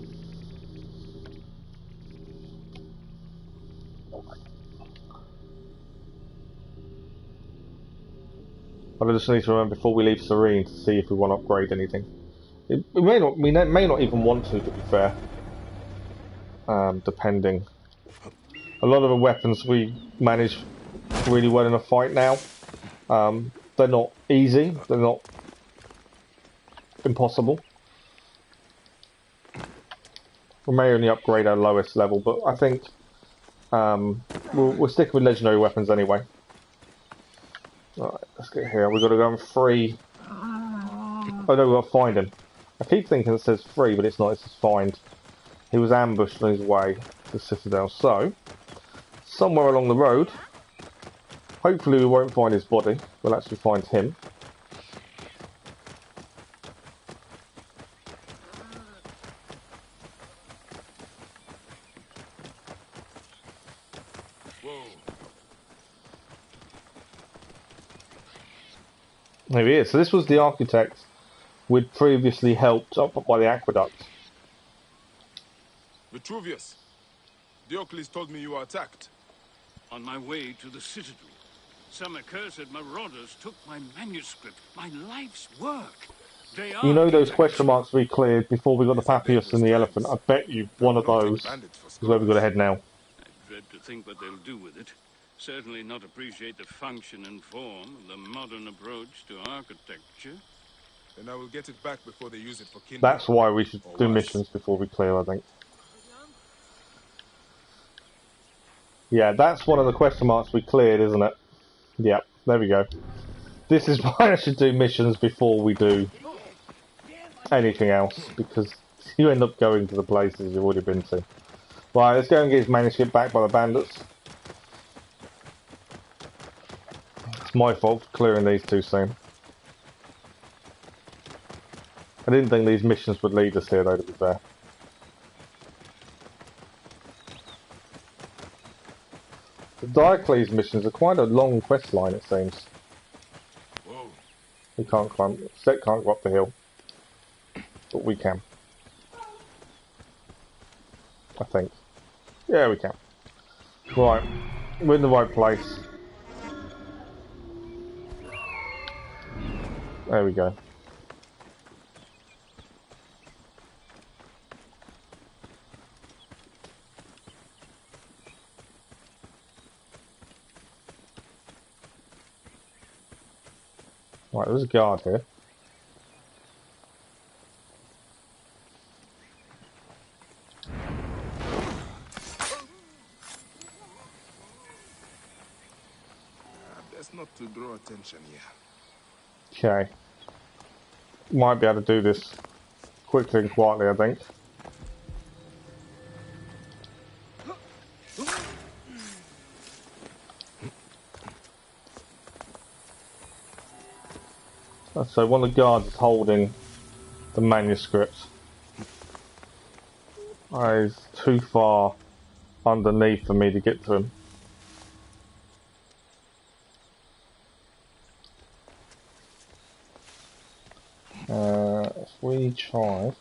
S1: But I just need to remember before we leave Ceyrene to see if we want to upgrade anything. We may not even want to be fair. Depending. A lot of the weapons we manage really well in a fight now. They're not easy, they're not impossible. We may only upgrade our lowest level, but I think we'll stick with legendary weapons anyway. Alright, let's get here. We've got to go and free. Oh no, we've got to find him. I keep thinking it says free, but it's not, it says find. He was ambushed on his way to the citadel, so somewhere along the road, hopefully we won't find his body, we'll actually find him.
S3: Whoa.
S1: There he is. So this was the architect we'd previously helped up by the aqueduct.
S3: Vitruvius, Diocles told me you were attacked.
S8: On my way to the citadel, some accursed marauders took my manuscript, my life's work.
S1: You know those question marks we cleared before we got the Papyrus and the elephant? I bet you one of those is where we've got to head now.
S8: I dread to think what they'll do with it. Certainly not appreciate the function and form of the modern approach to architecture.
S3: Then I will get it back before they use it for kindling.
S1: That's why we should do missions before we clear, I think. Yeah, that's one of the question marks we cleared, isn't it? Yeah, there we go. This is why I should do missions before we do anything else, because you end up going to the places you've already been to. Right, let's go and get his manuscript back by the bandits. It's my fault for clearing these too soon. I didn't think these missions would lead us here, though, to be fair. Diocles missions are quite a long quest line, it seems.
S3: Whoa.
S1: We can't climb. Set can't go up the hill, but we can. I think. Yeah, we can. Right, we're in the right place. There we go. Right, there's a guard here.
S3: Best not to draw attention here.
S1: Okay. Might be able to do this quickly and quietly, I think. So one of the guards is holding the manuscript. He's too far underneath for me to get to him. If we try...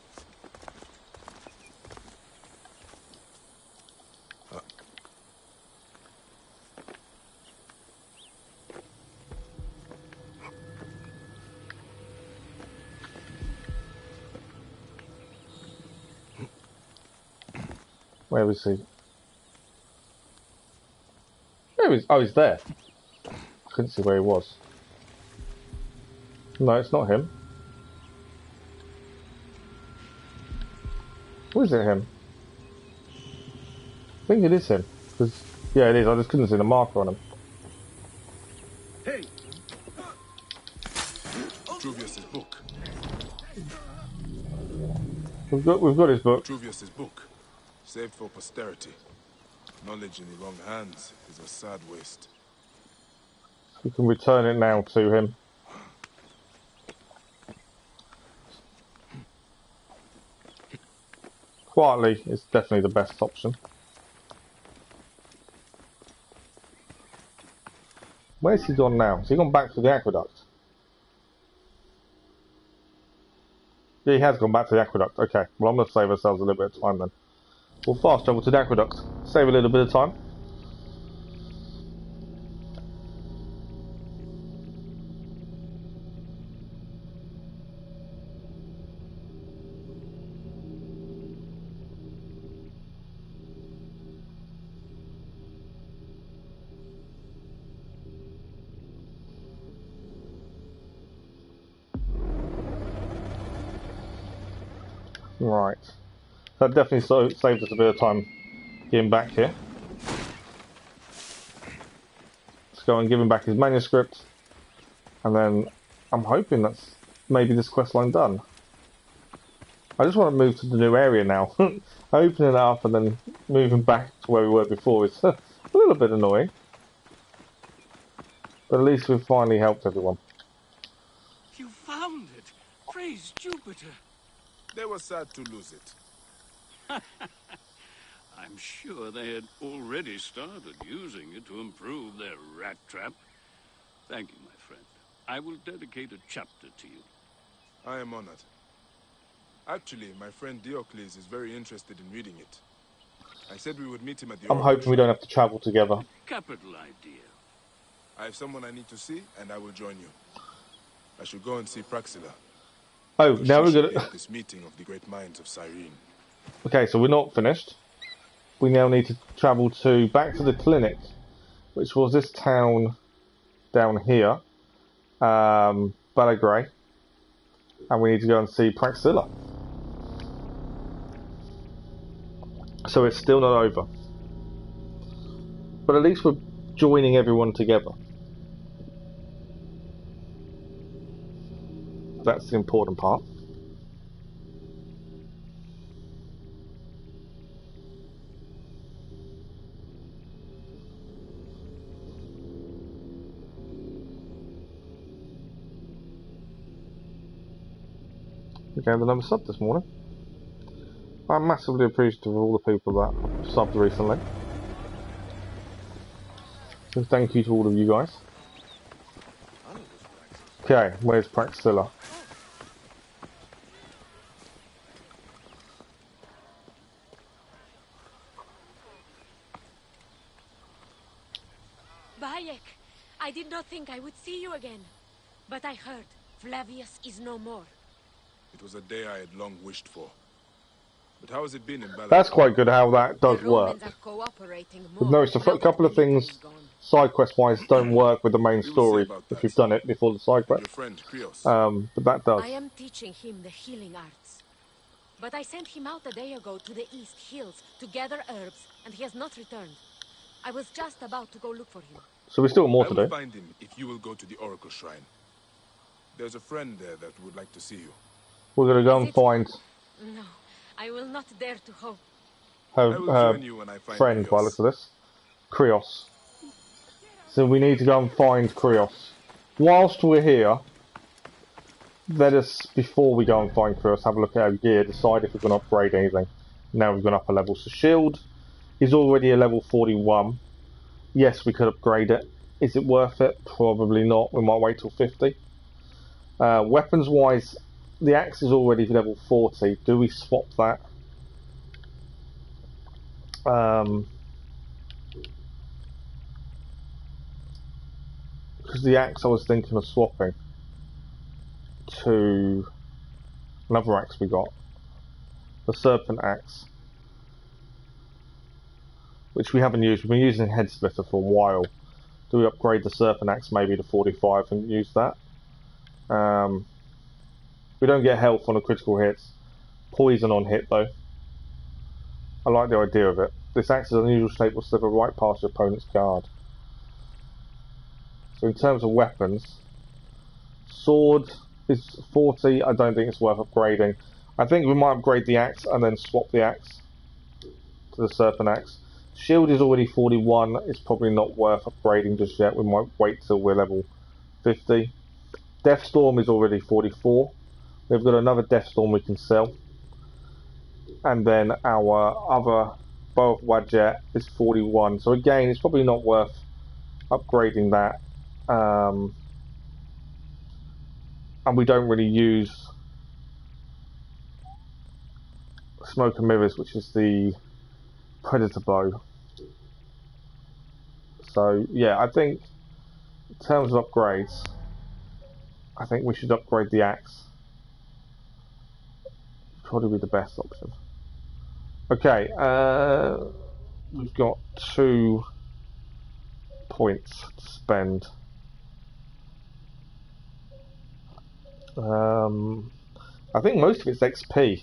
S1: Where is he? There he is. Oh, he's there. I couldn't see where he was. No, it's not him. Or is it him? I think it is him. Because, yeah, it is. I just couldn't see the marker on him.
S3: Hey! Vitruvius's book.
S1: We've got his book.
S3: Vitruvius's book. Saved for posterity. Knowledge in the wrong hands is a sad waste.
S1: We can return it now to him. Quietly is definitely the best option. Where's he gone now? Has he gone back to the aqueduct? Yeah, he has gone back to the aqueduct. Okay, well I'm going to save ourselves a little bit of time then. We'll fast travel to the aqueduct. Save a little bit of time. Right. That definitely saved us a bit of time getting back here. Let's go and give him back his manuscript. And then I'm hoping that's maybe this quest line done. I just want to move to the new area now. Opening it up and then moving back to where we were before is a little bit annoying. But at least we've finally helped everyone.
S8: You found it! Praise Jupiter!
S3: They were sad to lose it.
S8: I'm sure they had already started using it to improve their rat trap. Thank you, my friend. I will dedicate a chapter to you.
S3: I am honored. Actually, my friend Diocles is very interested in reading it. I said we would meet him at the
S1: I'm hoping we don't have to travel together.
S8: Capital idea.
S3: I have someone I need to see, and I will join you. I should go and see Praxilla.
S1: Oh, now we're gonna...
S3: This meeting of the great minds of Ceyrene.
S1: Okay, so we're not finished. We now need to travel back to the clinic, which was this town down here, Balagray, and we need to go and see Praxilla. So it's still not over, but at least we're joining everyone together. That's the important part. We gained another sub this morning. I'm massively appreciative of all the people that have subbed recently. So thank you to all of you guys. Okay, where's Praxilla?
S9: Bayek, I did not think I would see you again. But I heard Flavius is no more.
S3: It was a day I had long wished for. But how has it been in Valhalla?
S1: That's quite good how that does
S9: The
S1: work.
S9: Romans are cooperating
S1: We've
S9: more
S1: noticed
S9: now
S1: a couple of
S9: that Felipe
S1: things,
S9: is gone.
S1: side quest wise, don't work with the main
S3: We will see
S1: story
S3: about
S1: if
S3: that.
S1: you've done it before the side
S3: And
S1: quest.
S3: your friend, Krios.
S1: But that does.
S9: I am teaching him the healing arts. But I sent him out a day ago to the east hills to gather herbs, and he has not returned. I was just about to go look for him.
S1: So we still have more
S3: I
S1: to
S3: will
S1: do.
S3: find him if you will go to the Oracle Shrine. There's a friend there that would like to see you.
S1: We're going to go
S9: Is
S1: and
S9: it?
S1: find
S9: No, I will not dare to hope.
S3: I will
S1: her
S3: join you when I find
S1: friend by the
S3: Krios.
S1: looks of this. Krios. So we need to go and find Krios. Whilst we're here, let us, before we go and find Krios, have a look at our gear, decide if we're going to upgrade anything. Now we've gone up a level. So shield is already a level 41. Yes, we could upgrade it. Is it worth it? Probably not. We might wait till 50. Weapons wise, the axe is already level 40. Do we swap that? Because the axe I was thinking of swapping to another axe we got, the serpent axe, which we haven't used. We've been using head splitter for a while. Do we upgrade the serpent axe maybe to 45 and use that? We don't get health on the critical hits, poison on hit though. I like the idea of it. This axe's unusual shape will sliver right past your opponent's guard. So in terms of weapons, sword is 40. I don't think it's worth upgrading. I think we might upgrade the axe and then swap the axe to the serpent axe. Shield is already 41. It's probably not worth upgrading just yet. We might wait till we're level 50. Deathstorm is already 44. We've got another Deathstorm we can sell. And then our other Bow of Wadjet is 41. So again, it's probably not worth upgrading that. And we don't really use Smoke and Mirrors, which is the Predator Bow. So yeah, I think in terms of upgrades, I think we should upgrade the axe. Probably be the best option. Okay, we've got 2 points to spend. I think most of it's XP.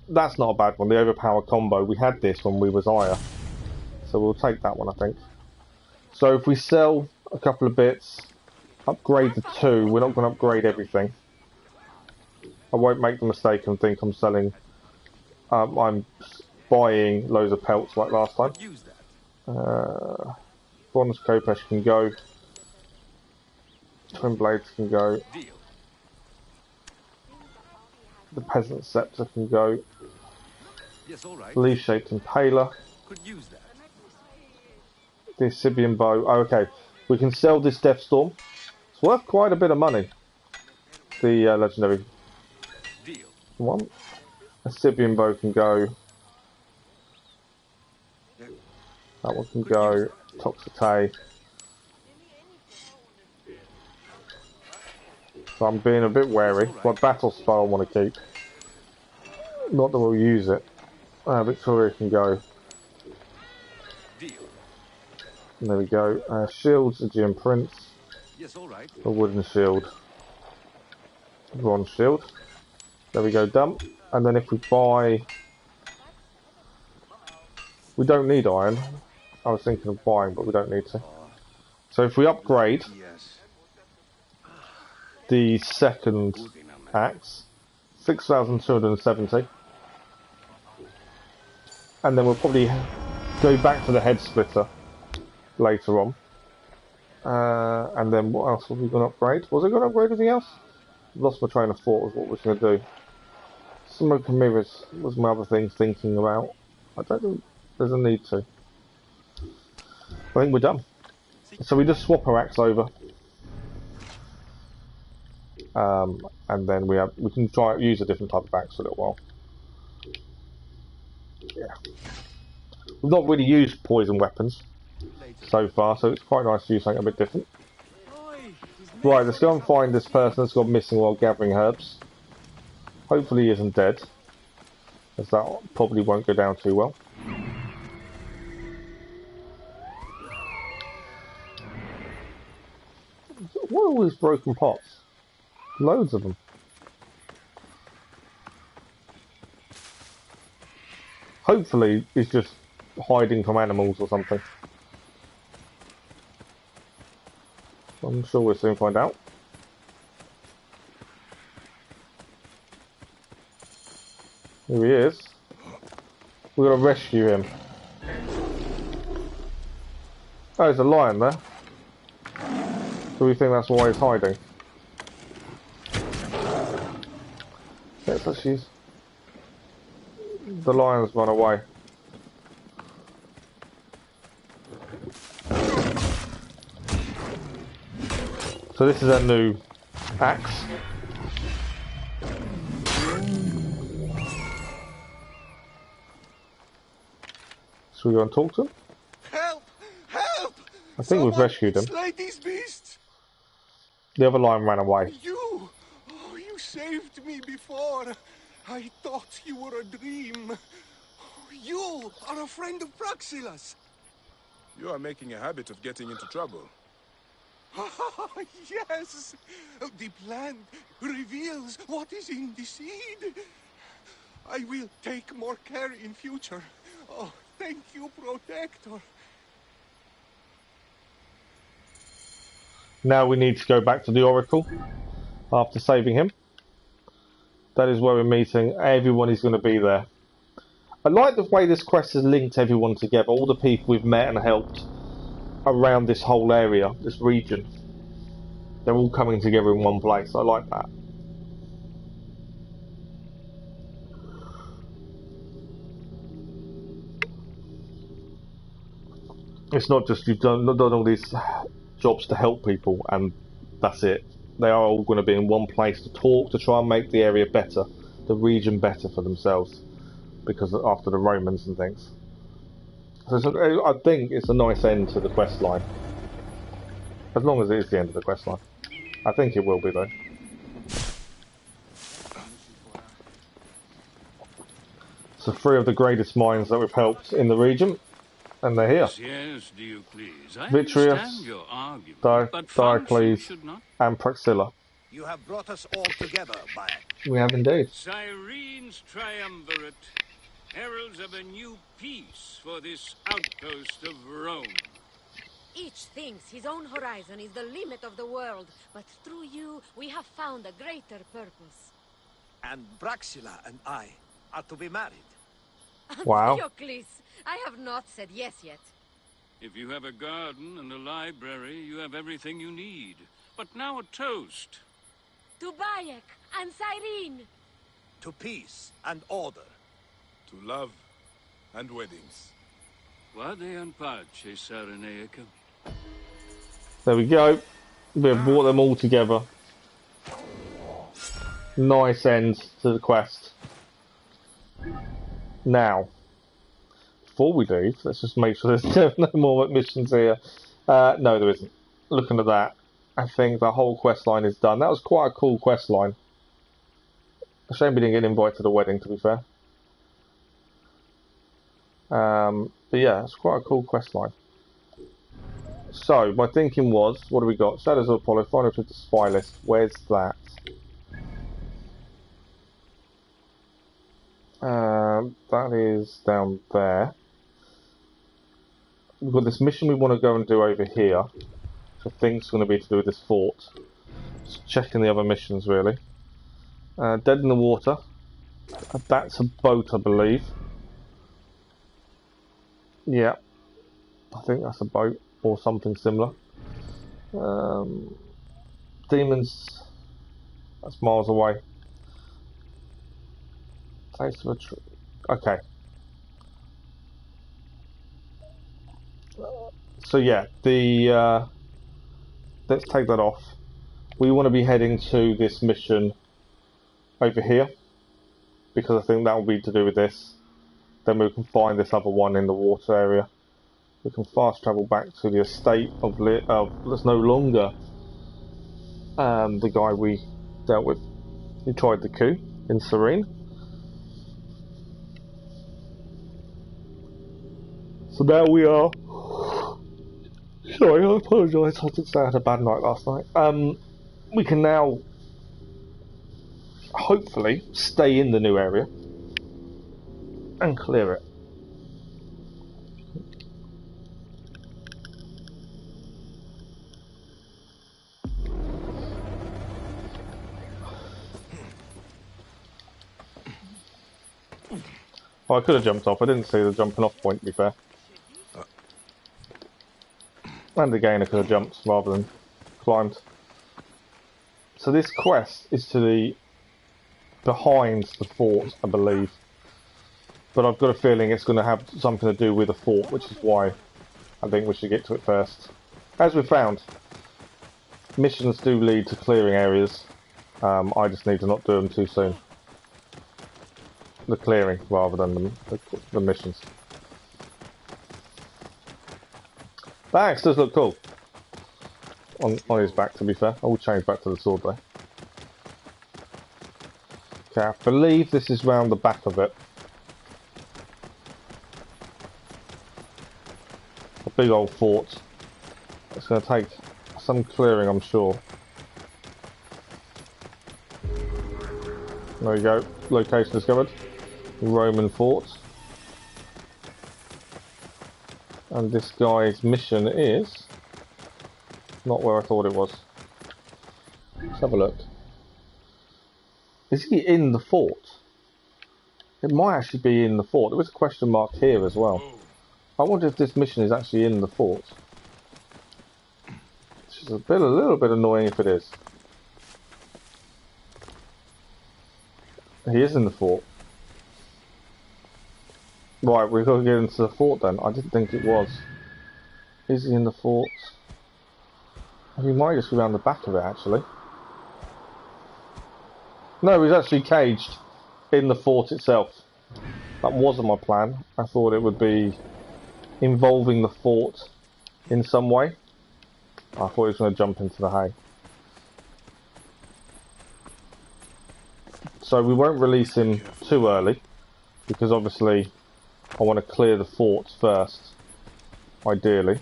S1: That's not a bad one. The overpower combo. We had this when we was higher, so we'll take that one. I think. So if we sell a couple of bits, upgrade the 2. We're not going to upgrade everything. I won't make the mistake and think I'm selling. I'm buying loads of pelts like last time. Bronze Kopesh can go. Twin Blades can go. The Peasant Scepter can go. Leaf-shaped Impaler. The Sibian Bow. Oh, okay. We can sell this Deathstorm. It's worth quite a bit of money. The legendary one. A Sibian Bow can go. That one can go. Toxite. So I'm being a bit wary. What battle spell I want to keep. Not that we'll use it. Victoria can go. And there we go. Shields, Aegean Prince. A wooden shield. Bronze shield. There we go, dump. And then if we buy... We don't need iron. I was thinking of buying, but we don't need to. So if we upgrade the second axe, 6,270. And then we'll probably go back to the head splitter later on. And then what else were we going to upgrade? Was I going to upgrade anything else? Lost my train of thought of what we was going to do. Smoke and Mirrors was my other thing thinking about. I don't think there's a need to. I think we're done. So we just swap our axe over. And then we can try use a different type of axe for a little while. Yeah. We've not really used poison weapons so far, so it's quite nice to use something a bit different. Right, let's go and find this person that's gone missing while gathering herbs. Hopefully he isn't dead, as that probably won't go down too well. What are all these broken pots? Loads of them. Hopefully he's just hiding from animals or something. I'm sure we'll soon find out. Here he is. We've got to rescue him. Oh, there's a lion there. Do we think that's why he's hiding? Yes, actually, the lion's run away. So this is our new axe. So we go and talk to him?
S2: Help! Help!
S1: I think we've rescued him.
S2: Slay these beasts!
S1: The other lion ran away.
S2: You! Oh, you saved me before. I thought you were a dream. You are a friend of Praxilas.
S3: You are making a habit of getting into trouble.
S2: Yes! The plant reveals what is in the seed. I will take more care in future. Oh, thank you, Protector.
S1: Now we need to go back to the Oracle after saving him. That is where we're meeting. Everyone is going to be there. I like the way this quest has linked everyone together. All the people we've met and helped around this whole area, this region. They're all coming together in one place. I like that. It's not just you've done all these jobs to help people and that's it. They are all going to be in one place to talk, to try and make the area better, the region better for themselves, because after the Romans and things. So I think it's a nice end to the quest line, as long as it is the end of the quest line. I think it will be though. So 3 of the greatest minds that we've helped in the region, and they're here.
S8: Yes, do you please? I
S1: Vitreous,
S8: understand your argument, but
S1: Diocles,
S8: should not.
S1: and Praxilla.
S6: You have brought us all together, Bayek.
S1: We have indeed.
S8: Cyrene's triumvirate, heralds of a new peace for this outpost of Rome.
S9: Each thinks his own horizon is the limit of the world, but through you, we have found a greater purpose.
S6: And Praxilla and I are to be married.
S1: Wow.
S9: Diocles, I have not said yes yet.
S8: If you have a garden and a library, you have everything you need. But now a toast.
S9: To Bayek and Ceyrene.
S6: To peace and order.
S3: To love and weddings.
S8: Vade and pace, Cyrenaica.
S1: There we go. We've brought them all together. Nice end to the quest. Now, before we leave, let's just make sure there's no more missions here. No, there isn't. Looking at that, I think the whole quest line is done. That was quite a cool quest line. A shame we didn't get invited to the wedding, to be fair. But yeah, it's quite a cool quest line. So, my thinking was, what do we got? Shadows of Apollo, final trip to spy list. Where's that? That is down there. We've got this mission we want to go and do over here. Which I think is going to be to do with this fort. Just checking the other missions, really. Dead in the water. That's a boat, I believe. Yeah. I think that's a boat. Or something similar. Demons. That's miles away. Taste of a tree. Okay. So yeah, let's take that off. We want to be heading to this mission over here, because I think that will be to do with this. Then we can find this other one in the water area. We can fast travel back to the estate of that's no longer the guy we dealt with who tried the coup in Ceyrene. So now we are. Sorry, I apologise. I did say I had a bad night last night. We can now hopefully stay in the new area and clear it. Well, I could have jumped off. I didn't see the jumping off point, to be fair. And again, I could have jumped rather than climbed. So this quest is to the behind the fort, I believe. But I've got a feeling it's going to have something to do with the fort, which is why I think we should get to it first. As we found, missions do lead to clearing areas. I just need to not do them too soon. The clearing rather than the missions. That axe does look cool on his back, to be fair. I will change back to the sword though. Okay, I believe this is round the back of it. A big old fort. It's going to take some clearing, I'm sure. There we go. Location discovered. Roman fort. And this guy's mission is not where I thought it was. Let's have a look. Is he in the fort? It might actually be in the fort. There was a question mark here as well. I wonder if this mission is actually in the fort. Which is a little bit annoying if it is. He is in the fort. Right, we've got to get into the fort then. I didn't think it was. Is he in the fort? He might just be around the back of it actually. No, he's actually caged in the fort itself. That wasn't my plan. I thought it would be involving the fort in some way. I thought he was going to jump into the hay. So we won't release him too early, because obviously I want to clear the fort first, ideally.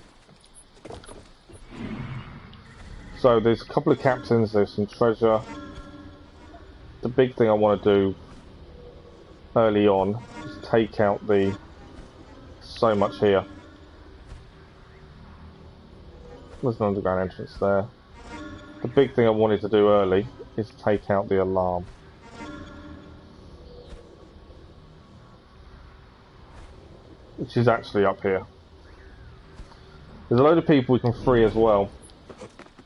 S1: So there's a couple of captains, there's some treasure. The big thing I want to do early on is take out so much here. There's an underground entrance there. The big thing I wanted to do early is take out the alarm. Which is actually up here. There's a load of people we can free as well,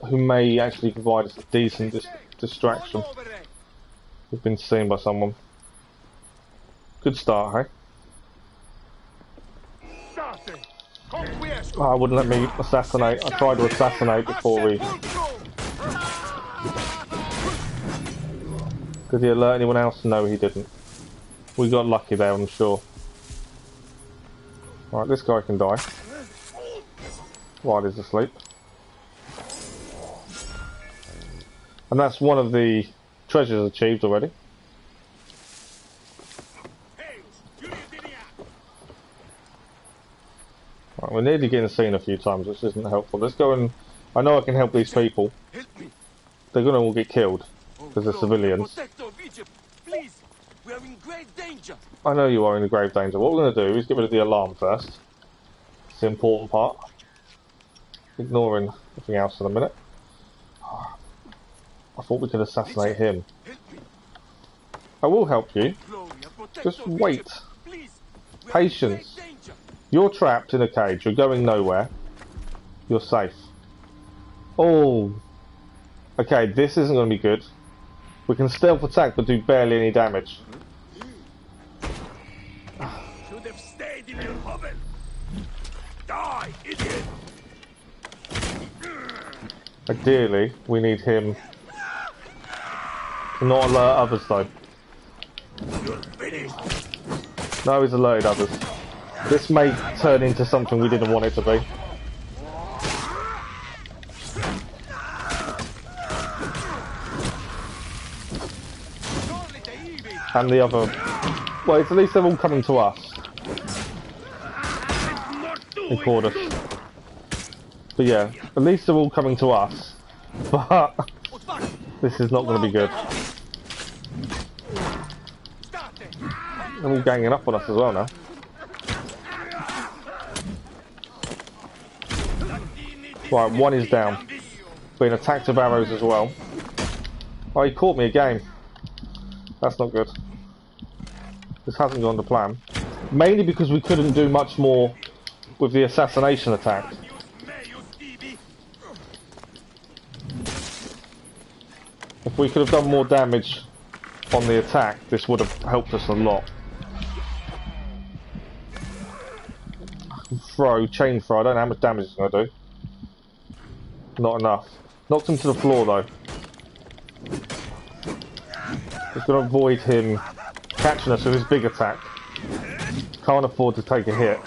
S1: who may actually provide us a decent distraction. We've been seen by someone. Good start, hey? Oh, I wouldn't let me assassinate. I tried to assassinate before we... Did he alert anyone else? No, he didn't. We got lucky there, I'm sure. Right, this guy can die while he's asleep. And that's one of the treasures achieved already. Right, we're nearly getting seen a few times, which isn't helpful. Let's go and... I know I can help these people. They're going to all get killed, because they're civilians.
S2: We are in grave danger.
S1: I know you are in grave danger. What we're going to do is get rid of the alarm first. It's the important part. Ignoring everything else in a minute. I thought we could assassinate him. I will help you. Just wait. Patience. You're trapped in a cage. You're going nowhere. You're safe. Oh. Okay, this isn't going to be good. We can stealth attack but do barely any damage.
S2: Should have stayed in your hovel. Die, idiot!
S1: Ideally, we need him to not alert others though. No, he's alerted others. This may turn into something we didn't want it to be. And the other... Well, at least they're all coming to us. Record us. But yeah, at least they're all coming to us. But this is not going to be good. They're all ganging up on us as well now. Right, one is down. Being attacked with arrows as well. Oh, he caught me again. That's not good. This hasn't gone to plan. Mainly because we couldn't do much more with the assassination attack. If we could have done more damage on the attack, this would have helped us a lot. Chain throw, I don't know how much damage it's going to do. Not enough. Knocked him to the floor though. Just going to avoid him catching us with his big attack. Can't afford to take a hit.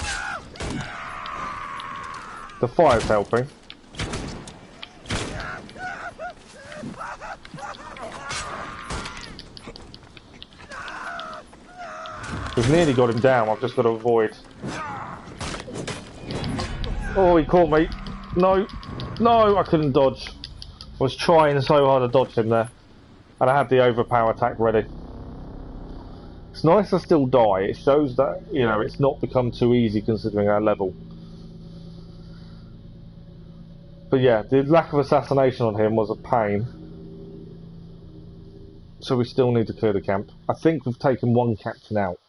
S1: The fire's helping. We've nearly got him down, I've just got to avoid. Oh, he caught me. No, no, I couldn't dodge. I was trying so hard to dodge him there. And I had the overpower attack ready. It's nice to still die. It shows that, you know, it's not become too easy considering our level. But yeah, the lack of assassination on him was a pain. So we still need to clear the camp. I think we've taken one captain out.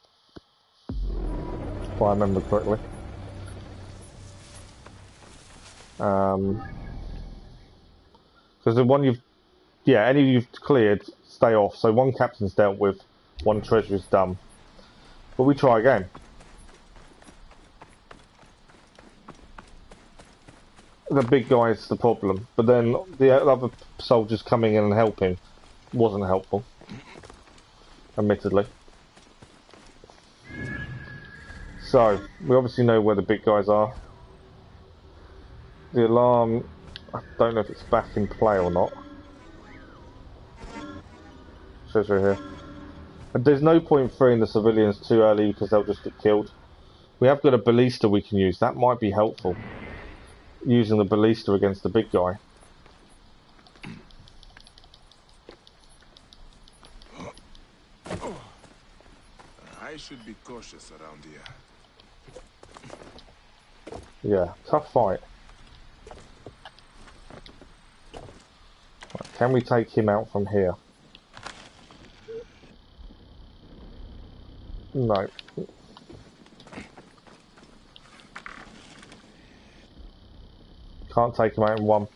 S1: If I remember correctly. Because the one you've... Yeah, any you've cleared, stay off. So one captain's dealt with, one treasury's done. But we try again. The big guy's the problem. But then the other soldiers coming in and helping wasn't helpful. Admittedly. So, we obviously know where the big guys are. The alarm, I don't know if it's back in play or not. Shows right here. And there's no point freeing the civilians too early because they'll just get killed. We have got a ballista we can use. That might be helpful. Using the ballista against the big guy.
S3: I should be cautious around here.
S1: Yeah, tough fight. Right, can we take him out from here? No. Can't take him out in one.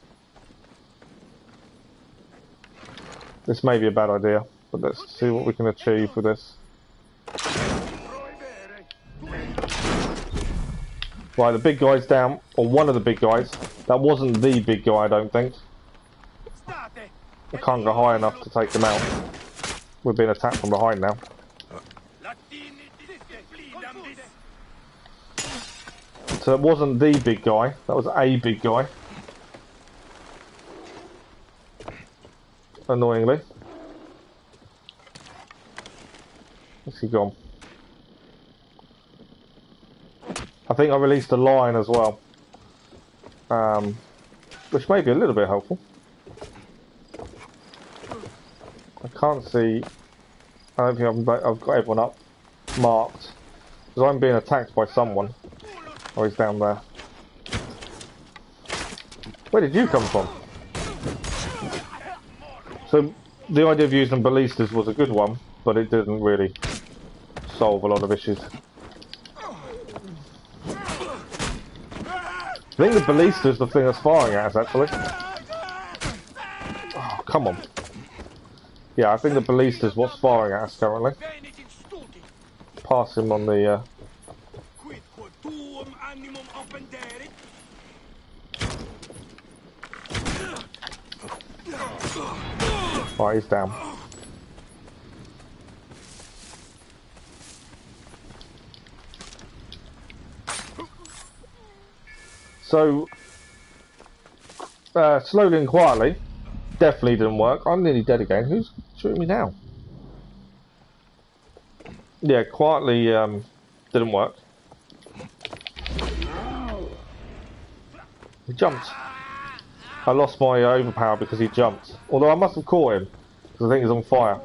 S1: This may be a bad idea, but let's see what we can achieve with this. Right, the big guy's down, or one of the big guys. That wasn't the big guy, I don't think. I can't go high enough to take him out. We're being attacked from behind now. So it wasn't the big guy, that was a big guy. Annoyingly. Where's he gone? I think I released a lion as well. Which may be a little bit helpful. I can't see... I don't think I've got everyone up marked. Because I'm being attacked by someone. Oh, he's down there. Where did you come from? So, the idea of using ballistas was a good one, but it didn't really solve a lot of issues. I think the ballista is the thing that's firing at us, actually. Oh, come on. Yeah, I think the ballista is what's firing at us currently. Pass him on the... Right, he's down. So, slowly and quietly, definitely didn't work. I'm nearly dead again. Who's shooting me now? Yeah, quietly didn't work. He jumped. I lost my overpower because he jumped. Although I must have caught him, because I think he's on fire.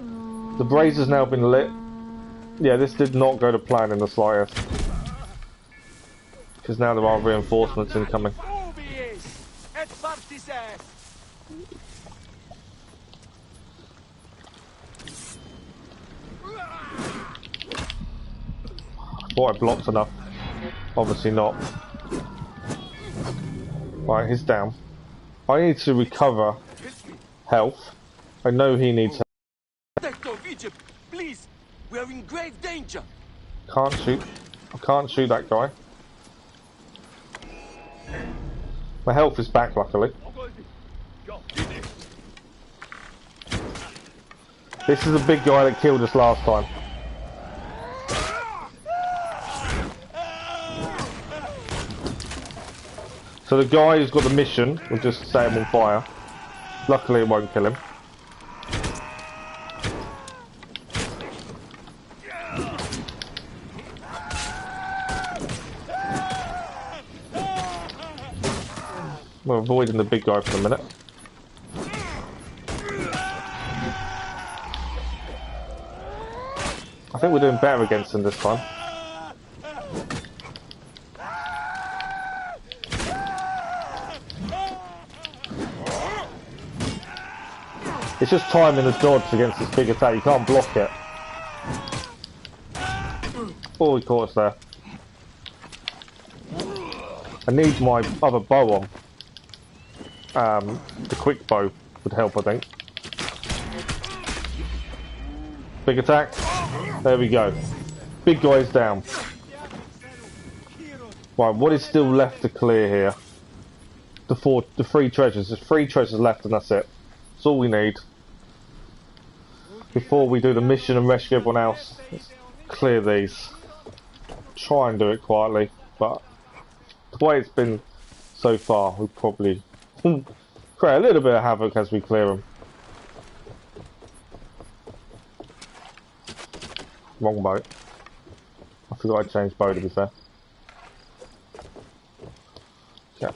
S1: The brazier has now been lit. Yeah, this did not go to plan in the slightest. Because now there are reinforcements incoming. Thought I blocked enough. Obviously not. Right, he's down. I need to recover health. I know he needs help.
S2: Protector of Egypt, please! We are in grave danger!
S1: Can't shoot. I can't shoot that guy. My health is back, luckily. This is the big guy that killed us last time. So the guy who's got the mission will just set him on fire. Luckily it won't kill him. We're avoiding the big guy for a minute. I think we're doing better against him this time. It's just timing the dodge against this big attack. You can't block it. Oh, he caught us there. I need my other bow on. The quick bow would help, I think. Big attack. There we go. Big guy's down. Right, what is still left to clear here? The 3 treasures. There's 3 treasures left, and that's it. That's all we need. Before we do the mission and rescue everyone else, let's clear these. Try and do it quietly, but the way it's been so far, we'll probably create a little bit of havoc as we clear them. Wrong boat. I forgot I changed boat, to be fair. Okay.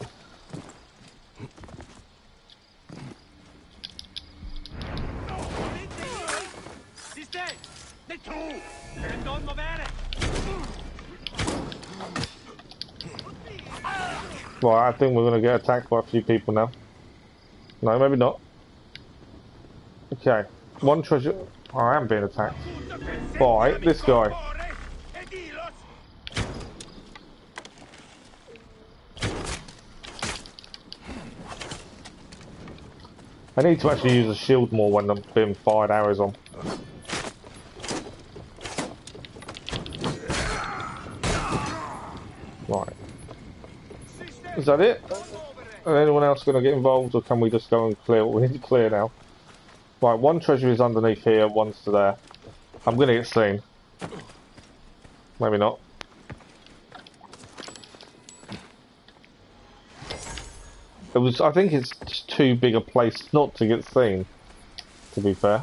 S1: Right, I think we're going to get attacked by a few people now. No, maybe not. Okay, 1 treasure. Oh, I am being attacked by this guy. I need to actually use a shield more when I'm being fired arrows on. Right. Is that it? Is anyone else going to get involved, or can we just go and clear what we need to clear now? Right, 1 treasure is underneath here, 1's to there. I'm going to get seen. Maybe not. I think it's just too big a place not to get seen, to be fair.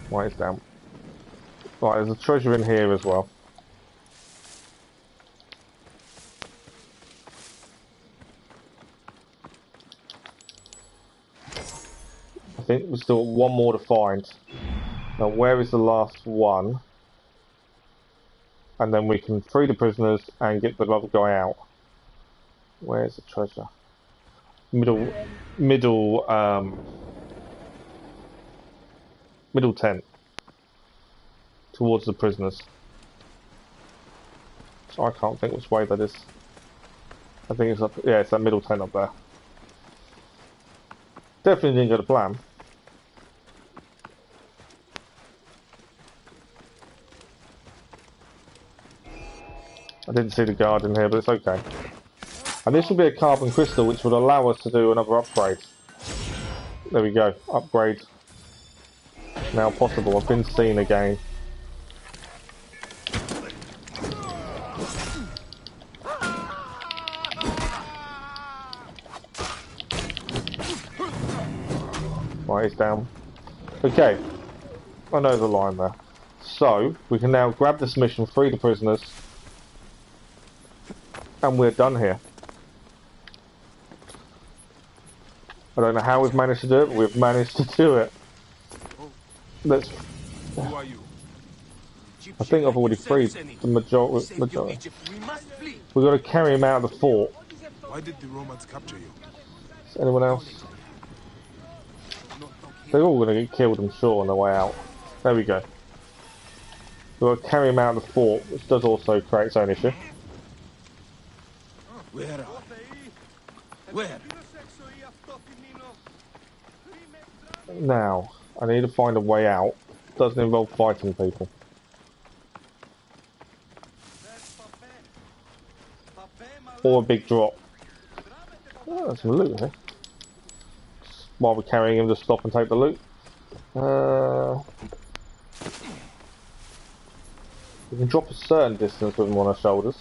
S1: Right, it's down. Right, there's a treasure in here as well. I think we've still got 1 more to find. Now, where is the last one? And then we can free the prisoners and get the other guy out. Where's the treasure? Middle tent. Towards the prisoners. So I can't think which way that is. I think it's up, yeah, it's that middle tent up there. Definitely didn't go to plan. I didn't see the guard in here, but it's okay. And this will be a carbon crystal, which would allow us to do another upgrade. There we go. Upgrade. Now possible. I've been seen again. Right, he's down. Okay. I know the line there. So, we can now grab this mission, free the prisoners, and we're done here. I don't know how we've managed to do it, but we've managed to do it. Let's...
S3: Who are you?
S1: I think I've already freed the majority. We've got to carry him out of the fort.
S3: Why did the Romans capture you?
S1: Is anyone else? They're all going to get killed, I'm sure, on their way out. There we go. We've got to carry him out of the fort, which does also create its own issue.
S3: Where? Where?
S1: Now, I need to find a way out. Doesn't involve fighting people. Or a big drop. Oh, there's some loot here. While we're carrying him, just stop and take the loot. We can drop a certain distance with him on our shoulders.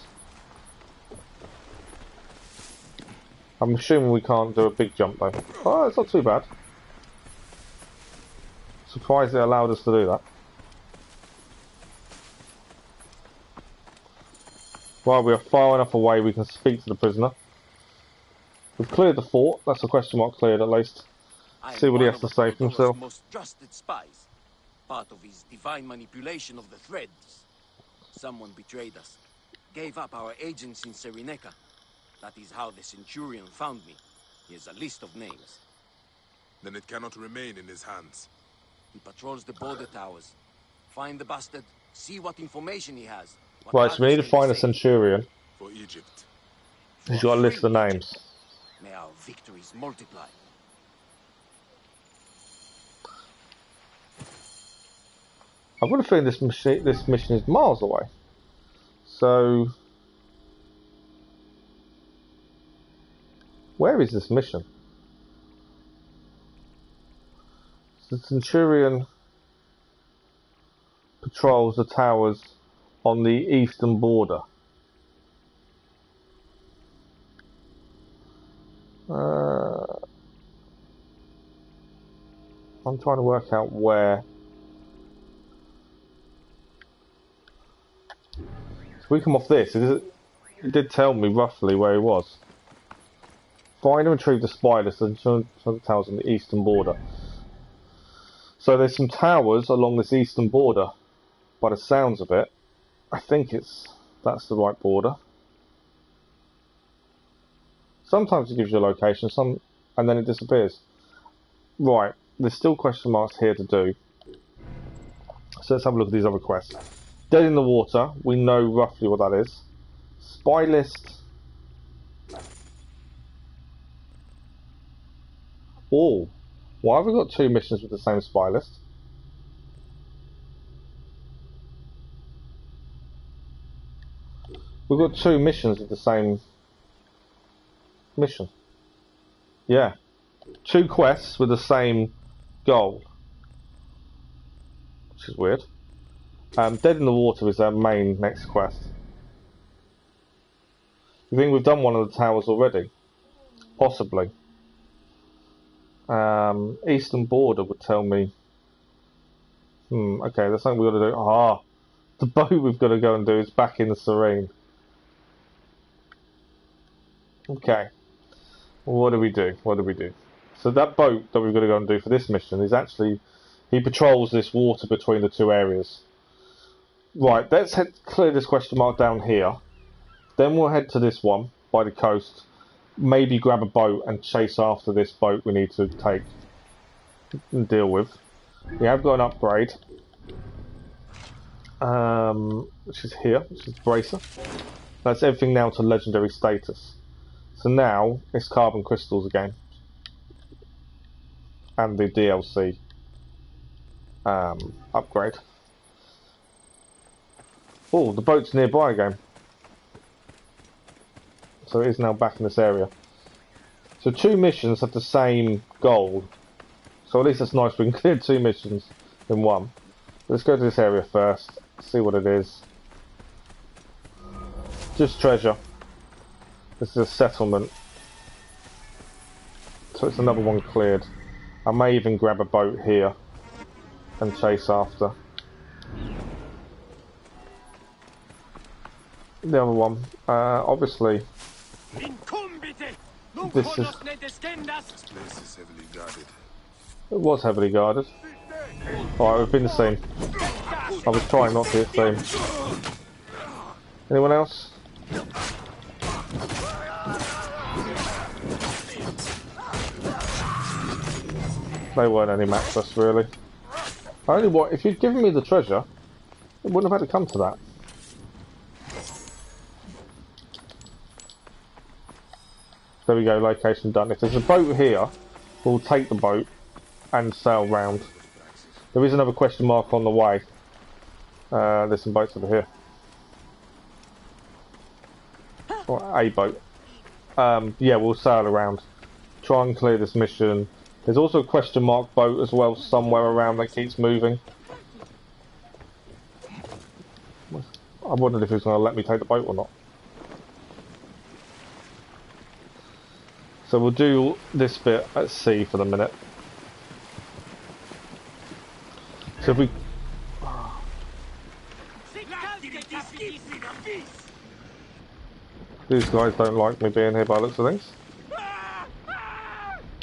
S1: I'm assuming we can't do a big jump though. Oh, it's not too bad. Surprised it allowed us to do that. While we are far enough away, we can speak to the prisoner. We've cleared the fort. That's a question mark cleared at least. See what he has to say for himself.
S10: Most trusted spies. Part of his divine manipulation of the threads. Someone betrayed us. Gave up our agents in Ceyrene. That is how the Centurion found me. He has a list of names.
S3: Then it cannot remain in his hands.
S10: He patrols the border towers. Find the bastard. See what information he has.
S1: Right, so we need to find a Centurion.
S3: For Egypt.
S1: He's got a list of names.
S10: May our victories multiply.
S1: I've got a feeling this mission is miles away. So, where is this mission? The Centurion patrols the towers on the eastern border. I'm trying to work out where. If we come off this, it did tell me roughly where he was. Find and retrieve the spy list and the towers on the eastern border. So there's some towers along this eastern border. By the sounds of it, I think that's the right border. Sometimes it gives you a location, and then it disappears. Right, there's still question marks here to do. So let's have a look at these other quests. Dead in the water, we know roughly what that is. Spy list. Oh, why have we got two missions with the same spy list? We've got two missions with the same mission. Yeah. Two quests with the same goal. Which is weird. Dead in the water is our main next quest. You think we've done one of the towers already? Possibly. Eastern border would tell me. Okay, there's something we've got to do. The boat we've got to go and do is back in the Ceyrene. Okay. What do we do? So that boat that we've got to go and do for this mission is actually, he patrols this water between the two areas. Right, let's clear this question mark down here. Then we'll head to this one by the coast. Maybe grab a boat and chase after this boat we need to take and deal with. We have got an upgrade. Which is here, which is Bracer. That's everything now to legendary status. So now it's carbon crystals again. And the DLC upgrade. Oh, the boat's nearby again. So it is now back in this area. So 2 missions have the same goal. So at least it's nice we can clear 2 missions in one. Let's go to this area first, see what it is. Just treasure. This is a settlement. So it's another one cleared. I may even grab a boat here and chase after. The other one, obviously, this is...
S3: This place is heavily guarded.
S1: It was heavily guarded. Alright, we've been seen. I was trying not to get seen. Anyone else? They weren't any match for us, really. Only what, if you'd given me the treasure, it wouldn't have had to come to that. There we go, location done. If there's a boat here, we'll take the boat and sail round. There is another question mark on the way. There's some boats over here. Or a boat. Yeah, we'll sail around. Try and clear this mission. There's also a question mark boat as well somewhere around that keeps moving. I wondered if he was going to let me take the boat or not. So we'll do this bit at sea for the minute. So if we... These guys don't like me being here by the looks of things.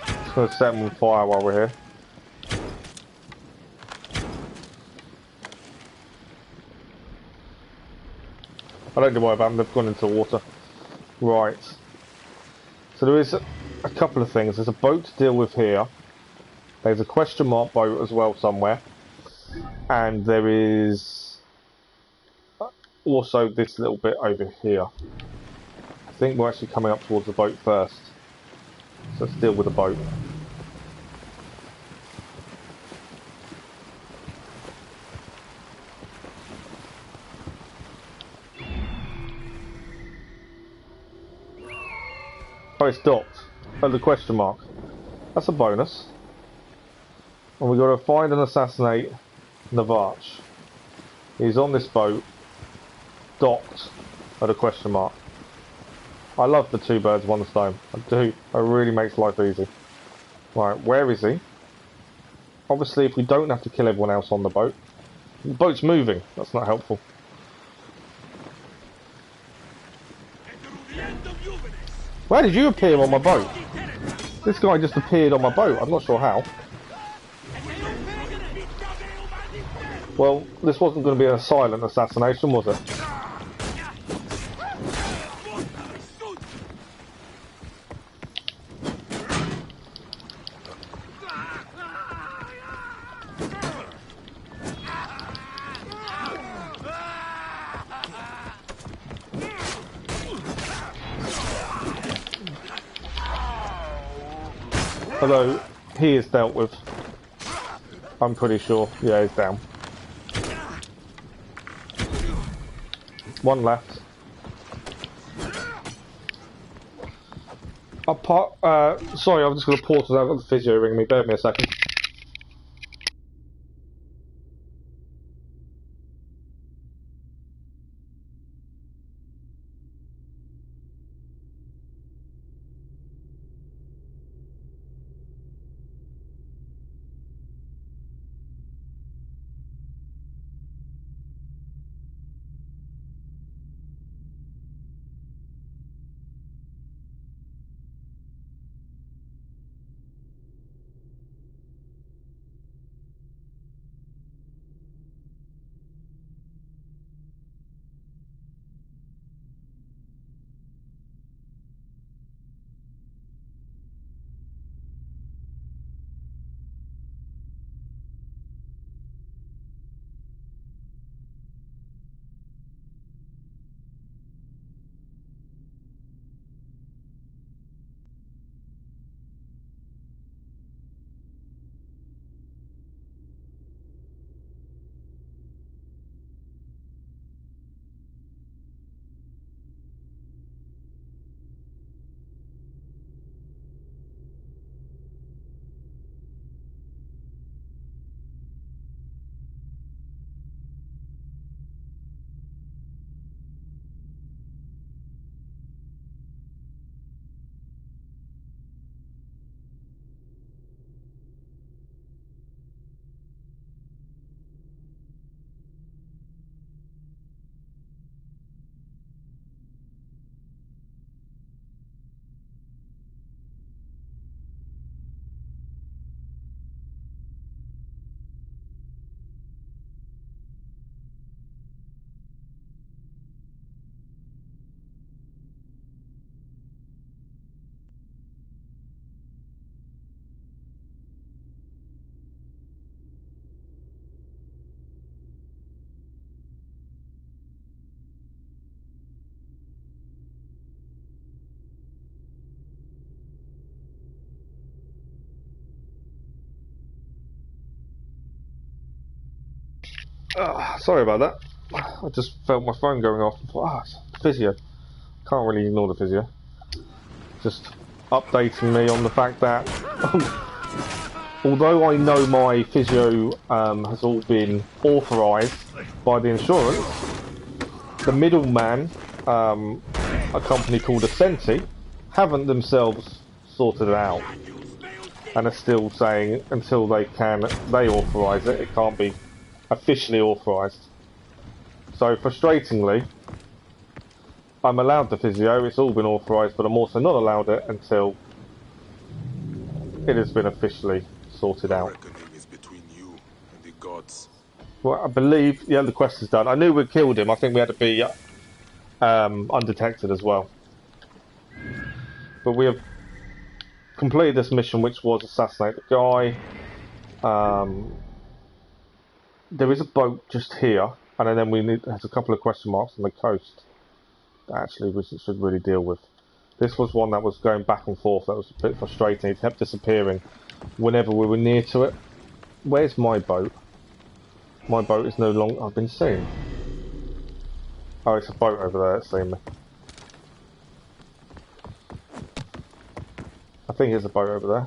S1: Just going to set them on fire while we're here. I don't know why about them, they've gone into the water. Right. So there is a couple of things. There's a boat to deal with here. There's a question mark boat as well somewhere. And there is also this little bit over here. I think we're actually coming up towards the boat first. So let's deal with the boat. Oh, it's docked. Oh, the question mark. That's a bonus. And we've got to find and assassinate Navarch. He's on this boat, docked at a question mark. I love the 2 birds, 1 stone. I do. It really makes life easy. Right, where is he? Obviously, if we don't have to kill everyone else on the boat. The boat's moving. That's not helpful. Where did you appear on my boat? This guy just appeared on my boat. I'm not sure how. Well, this wasn't going to be a silent assassination, was it? Although, he is dealt with. I'm pretty sure. Yeah, he's down. 1 left. Sorry, I'm just going to pause because I've got the physio ringing me. Bear with me a second. Sorry about that. I just felt my phone going off. I thought, it's physio. Can't really ignore the physio. Just updating me on the fact that although I know my physio has all been authorised by the insurance, the middleman, a company called Ascenti, haven't themselves sorted it out, and are still saying until they authorise it, it can't be officially authorised. So frustratingly, I'm allowed the physio, it's all been authorised, but I'm also not allowed it until it has been officially sorted out.
S3: Reckoning is between you and the gods.
S1: Well, I believe, the quest is done. I knew we'd killed him. I think we had to be undetected as well. But we have completed this mission, which was assassinate the guy. There is a boat just here, and then there's a couple of question marks on the coast that actually we should really deal with. This was one that was going back and forth. That was a bit frustrating. It kept disappearing whenever we were near to it. Where's my boat? My boat is no longer... I've been seen. Oh, it's a boat over there that's seen me. I think there's a boat over there.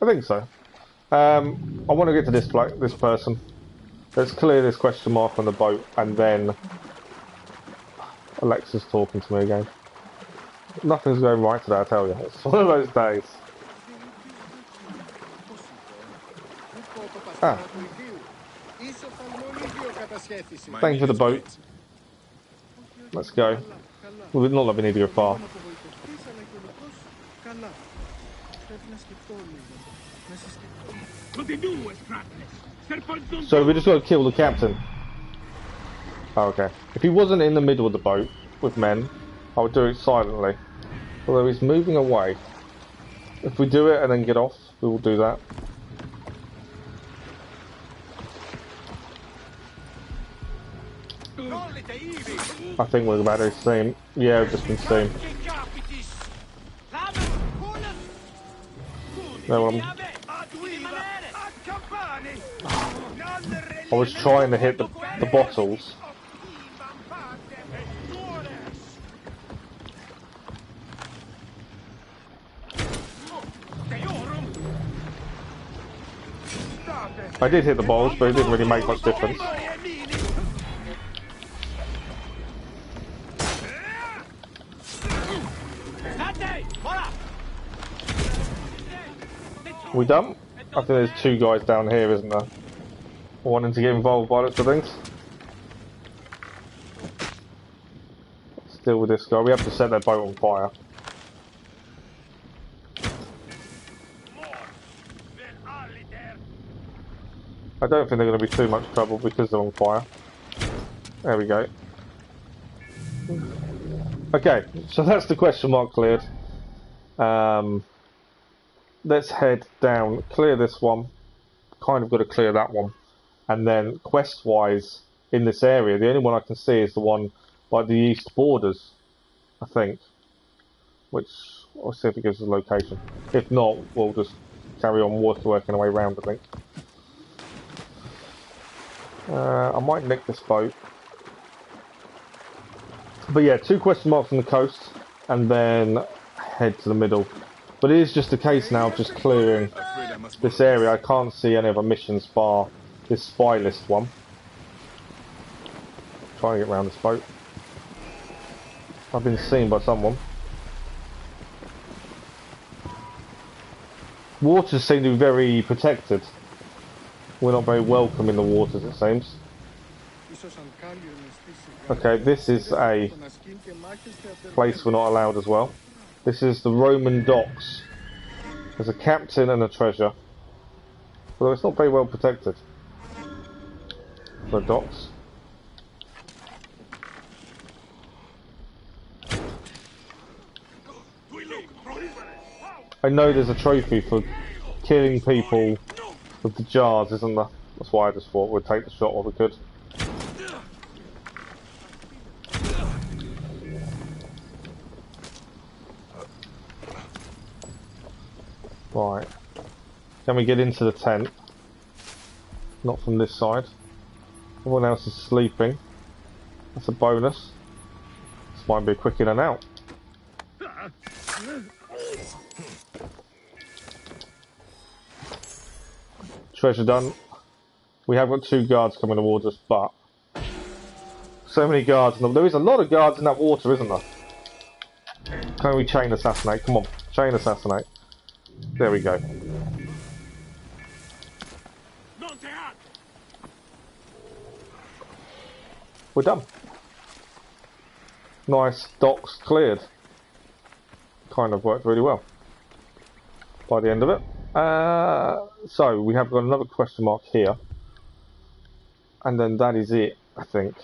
S1: I think so. I want to get to this person. Let's clear this question mark on the boat, and then... Alexa's talking to me again. Nothing's going right today, I tell you. It's one of those days. Thank you for the boat. Let's go. Well, not that we need to go far. So we just got to kill the captain. Oh, okay. If he wasn't in the middle of the boat with men, I would do it silently. Although he's moving away. If we do it and then get off, we will do that. I think we're about to see him. Yeah, we've just been seen. No, I was trying to hit the bottles. I did hit the balls, but it didn't really make much difference. Are we done? I think there's two guys down here, isn't there? Wanting to get involved by lots of things. Let's deal with this guy. We have to set that boat on fire. I don't think they're going to be too much trouble because they're on fire. There we go. Okay, so that's the question mark cleared. Let's head down, clear this one. Kind of got to clear that one. And then quest-wise, in this area, the only one I can see is the one by the east borders, I think. Which, I'll see if it gives us a location. If not, we'll just carry on working our way around, I think. I might nick this boat. But yeah, 2 question marks on the coast, and then head to the middle. But it is just a case now of just clearing this area. I can't see any other missions bar this spy list one. Trying to get around this boat. I've been seen by someone. Waters seem to be very protected. We're not very welcome in the waters, it seems. Okay, this is a place we're not allowed as well. This is the Roman docks. There's a captain and a treasure. Although it's not very well protected. The docks. I know there's a trophy for killing people with the jars, isn't there? That's why I just thought we'd take the shot while we could. Right. Can we get into the tent? Not from this side. Everyone else is sleeping. That's a bonus. This might be a quick in and out. Treasure done. We have got 2 guards coming towards us, but so many guards. There is a lot of guards in that water, isn't there? Can we chain assassinate? Come on, chain assassinate. There we go. We're done. Nice, docks cleared. Kind of worked really well by the end of it. So we have got another question mark here, and then that is it, I think,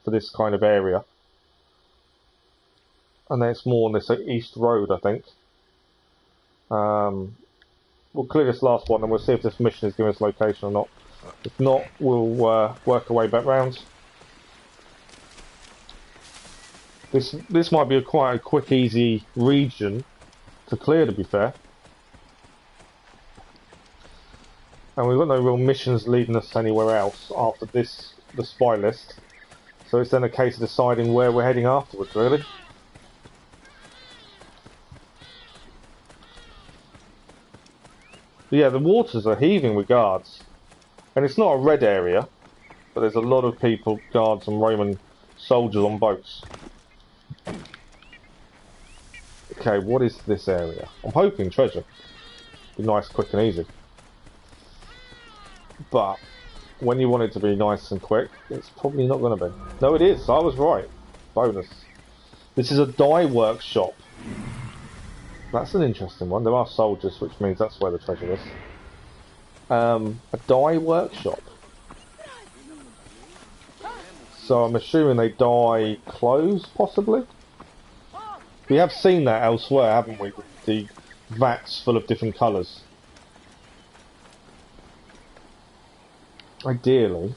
S1: for this kind of area. And then it's more on this east road, I think. We'll clear this last one and we'll see if this mission is giving us location or not. If not, we'll work our way back round. This might be quite a quick, easy region to clear, to be fair. And we've got no real missions leading us anywhere else after this, the spy list. So it's then a case of deciding where we're heading afterwards, really. But yeah, the waters are heaving with guards. And it's not a red area, but there's a lot of people, guards and Roman soldiers on boats. Okay, what is this area? I'm hoping treasure. Be nice, quick and easy. But when you want it to be nice and quick, it's probably not going to be. No, it is. I was right. Bonus. This is a dye workshop. That's an interesting one. There are soldiers, which means that's where the treasure is. A dye workshop. So I'm assuming they dye clothes, possibly? We have seen that elsewhere, haven't we? The vats full of different colours. Ideally,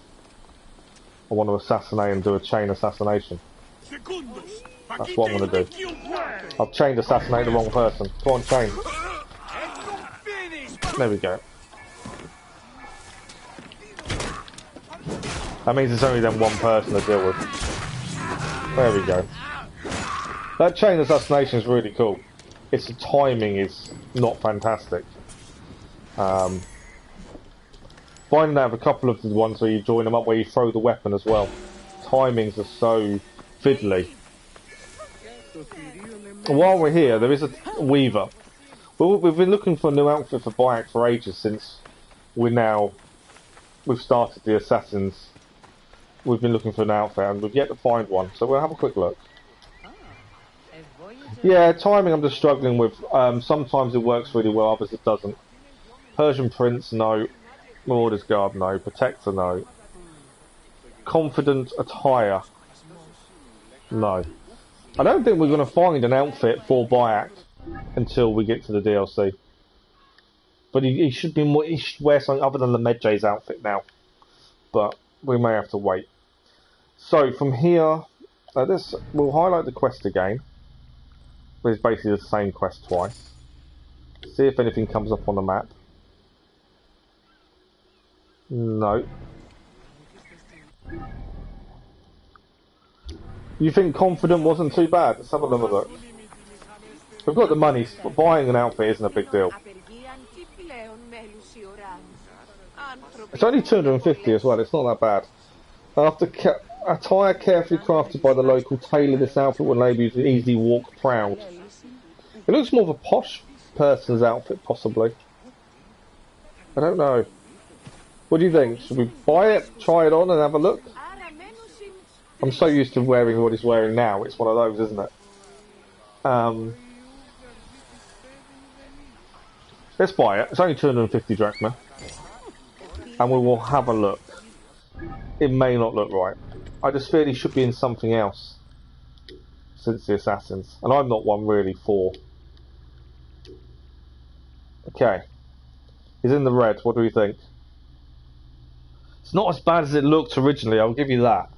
S1: I want to assassinate and do a chain assassination. That's what I'm going to do. I've chained assassinate the wrong person. Come on, chain. There we go. That means it's only then one person to deal with. There we go. That chain assassination is really cool. Its timing is not fantastic. Finding out a couple of the ones where you join them up where you throw the weapon as well. Timings are so fiddly. While we're here, there is a weaver. We've been looking for a new outfit for Bayek for ages since we've started the assassins. We've been looking for an outfit and we've yet to find one, so we'll have a quick look. Yeah, timing I'm just struggling with. Sometimes it works really well, others it doesn't. Persian Prince, no. Marauders Guard, no. Protector, no. Confident Attire, no. I don't think we're going to find an outfit for Bayek until we get to the DLC. But he should be more. He should wear something other than the Medjay's outfit now. But we may have to wait. So from here, we'll highlight the quest again. It's basically the same quest twice. See if anything comes up on the map. No. You think Confident wasn't too bad? Let's have another look. We've got the money, but buying an outfit isn't a big deal. It's only 250 as well, it's not that bad. After attire carefully crafted by the local tailor, this outfit will enable you to easily walk proud. It looks more of a posh person's outfit, possibly. I don't know. What do you think? Should we buy it, try it on and have a look? I'm so used to wearing what he's wearing now, it's one of those, isn't it? Let's buy it. It's only 250 drachma. And we will have a look. It may not look right. I just feel he should be in something else since the assassins. And I'm not one really for. Okay. He's in the red. What do we think? It's not as bad as it looked originally, I'll give you that.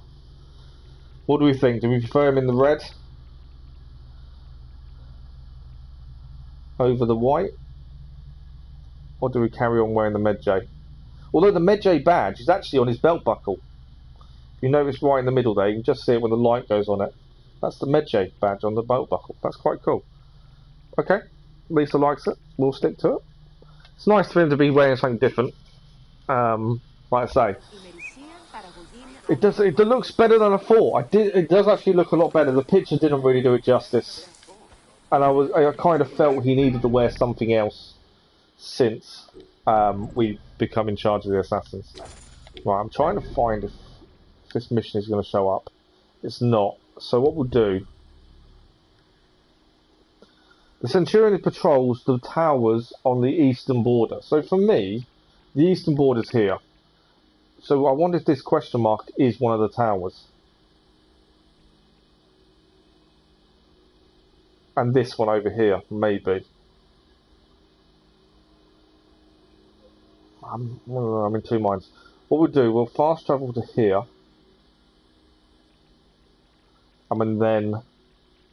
S1: What do we think? Do we prefer him in the red over the white? Or do we carry on wearing the Medjay? Although the Medjay badge is actually on his belt buckle. You notice right in the middle there, you can just see it when the light goes on it. That's the Medjay badge on the belt buckle. That's quite cool. Okay, Lisa likes it. We'll stick to it. It's nice for him to be wearing something different. Like I say, it looks better than I thought. It does actually look a lot better. The picture didn't really do it justice, and I kind of felt he needed to wear something else since we've become in charge of the assassins. Right, I'm trying to find if this mission is going to show up. It's not. So what we'll do. The Centurion patrols the towers on the eastern border. So for me, the eastern border is here. So I wonder if this question mark is one of the towers. And this one over here, maybe. I'm in two minds. What we'll do, we'll fast travel to here. And then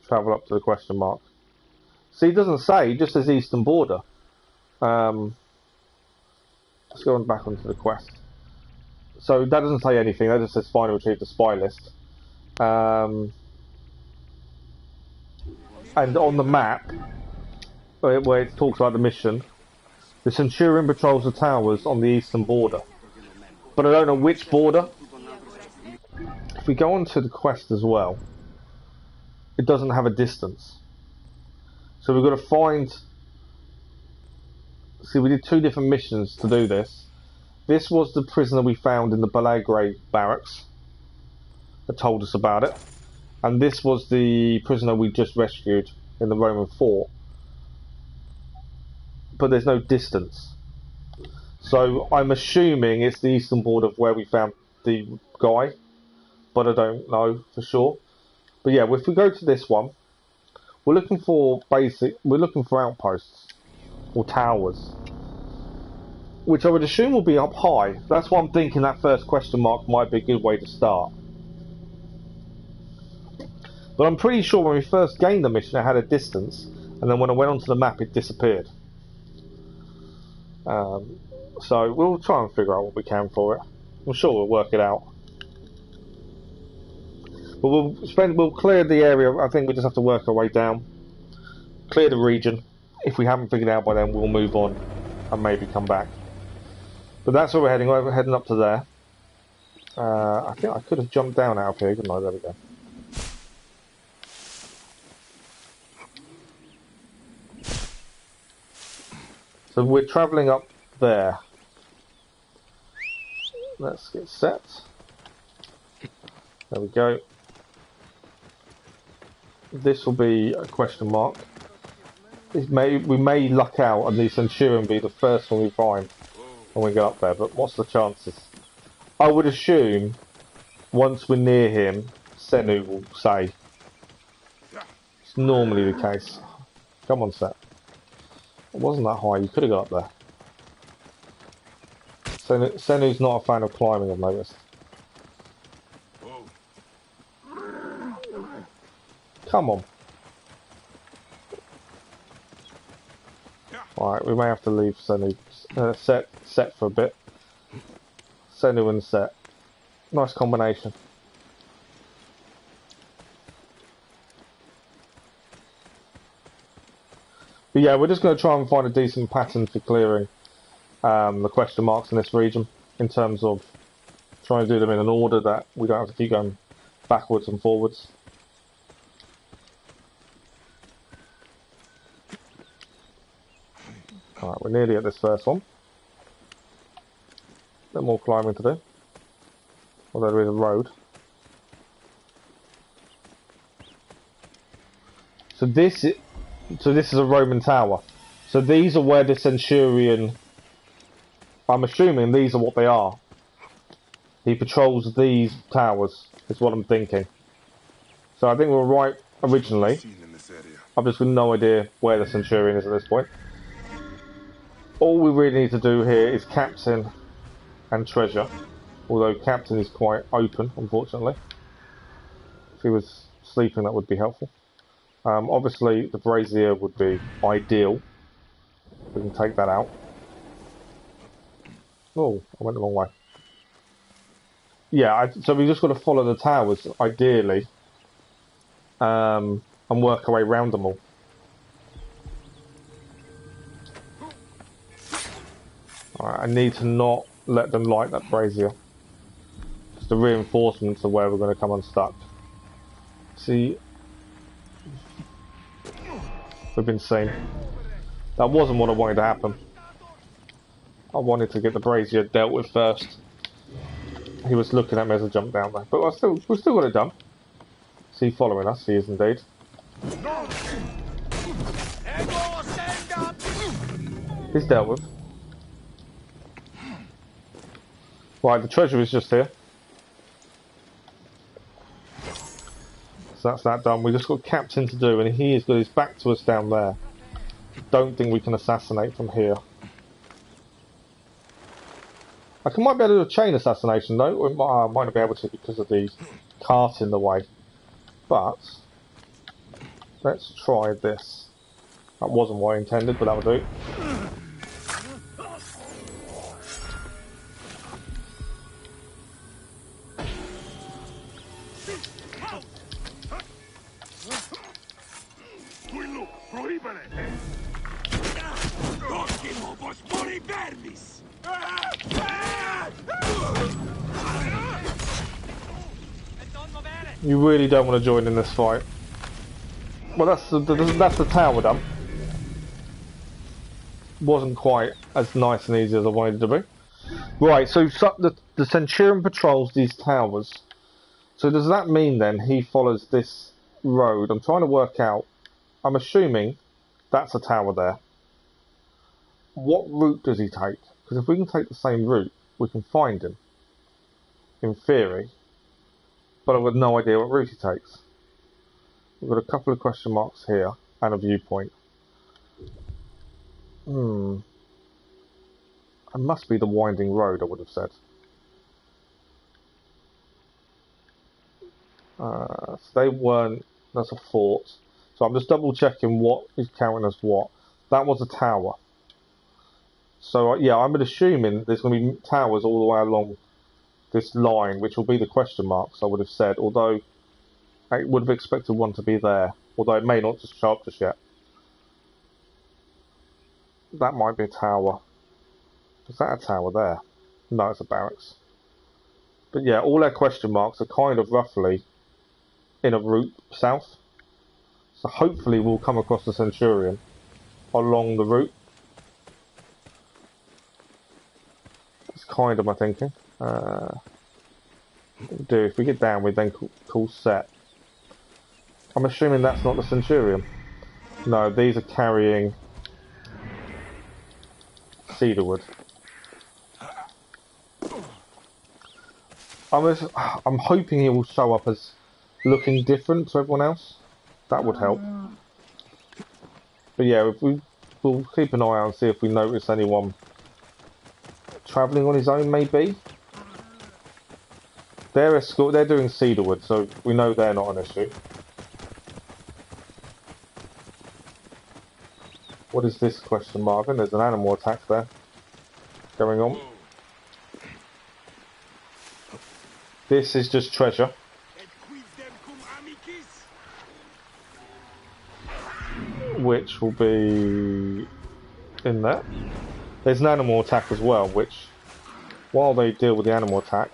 S1: travel up to the question mark. See, it doesn't say, it just says eastern border. Let's go on back onto the quest. So that doesn't say anything, that just says finally retrieve the spy list. And on the map, where it talks about the mission, the Centurion patrols the towers on the eastern border. But I don't know which border. If we go on to the quest as well, it doesn't have a distance. So we've got to find... See, we did two different missions to do this. This was the prisoner we found in the Belagre barracks that told us about it. And this was the prisoner we just rescued in the Roman fort. But there's no distance. So I'm assuming it's the eastern border of where we found the guy. But I don't know for sure. But yeah, if we go to this one, we're looking for outposts or towers, which I would assume will be up high. That's why I'm thinking that first question mark might be a good way to start. But I'm pretty sure when we first gained the mission it had a distance, and then when I went onto the map it disappeared. So we'll try and figure out what we can for it. I'm sure we'll work it out. But we'll clear the area. I think we just have to work our way down, clear the region. If we haven't figured it out by then, we'll move on and maybe come back. But that's where we're heading. We're heading up to there. I think I could have jumped down out of here, couldn't I? There we go. So we're travelling up there. Let's get set. There we go. This will be a question mark. We may luck out and the Centurion be the first one we find when we get up there, but what's the chances? I would assume once we're near him, Senu will say. It's normally the case. Come on, Set. It wasn't that high, you could have got up there. Senu's not a fan of climbing, I've noticed. Come on. Alright, we may have to leave Senu, Set for a bit. Senu and Set. Nice combination. But yeah, we're just going to try and find a decent pattern for clearing the question marks in this region, in terms of trying to do them in an order that we don't have to keep going backwards and forwards. Alright, we're nearly at this first one. A bit more climbing to do. Although there is a road. So this is a Roman tower. So these are where the Centurion... I'm assuming these are what they are. He patrols these towers, is what I'm thinking. So I think we were right originally. I've just got no idea where the Centurion is at this point. All we really need to do here is Captain and Treasure. Although Captain is quite open, unfortunately. If he was sleeping, that would be helpful. Obviously, the Brazier would be ideal. We can take that out. Oh, I went the wrong way. Yeah, so we just got to follow the towers, ideally, and work our way around them all. Alright, I need to not let them light that brazier. Because the reinforcements are where we're going to come unstuck. See, we've been seen. That wasn't what I wanted to happen. I wanted to get the brazier dealt with first. He was looking at me as I jumped down there. But we've still got it done. Is he following us? He is indeed. He's dealt with. Right, the treasure is just here. So that's that done. We just got Captain to do, and he has got his back to us down there. Don't think we can assassinate from here. I might be able to do a chain assassination though, or I might not be able to because of the cart in the way. But let's try this. That wasn't what I intended, but that'll do. You really don't want to join in this fight. Well, that's the tower done. Wasn't quite as nice and easy as I wanted it to be. Right, so the Centurion patrols these towers. So does that mean then he follows this road? I'm trying to work out. I'm assuming that's a tower there. What route does he take? Because if we can take the same route, we can find him. In theory. But I've got no idea what route he takes. We've got a couple of question marks here and a viewpoint. It must be the winding road, I would have said. So they weren't. That's a fort. So I'm just double checking what is counting as what. That was a tower. So yeah, I'm assuming there's going to be towers all the way along this line, which will be the question marks, I would have said, although I would have expected one to be there, although it may not just show up just yet. That might be a tower. Is that a tower there? No, it's a barracks. But yeah, all our question marks are kind of roughly in a route south. So hopefully we'll come across the Centurion along the route. That's kind of my thinking. If we get down, we then call set. I'm assuming that's not the Centurion. No, these are carrying cedarwood. I'm hoping he will show up as looking different to everyone else. That would help. But yeah, we'll keep an eye out and see if we notice anyone travelling on his own, maybe. They're doing cedarwood, so we know they're not an issue. What is this question mark? And there's an animal attack there going on. This is just treasure. Which will be in there. There's an animal attack as well, which, while they deal with the animal attack,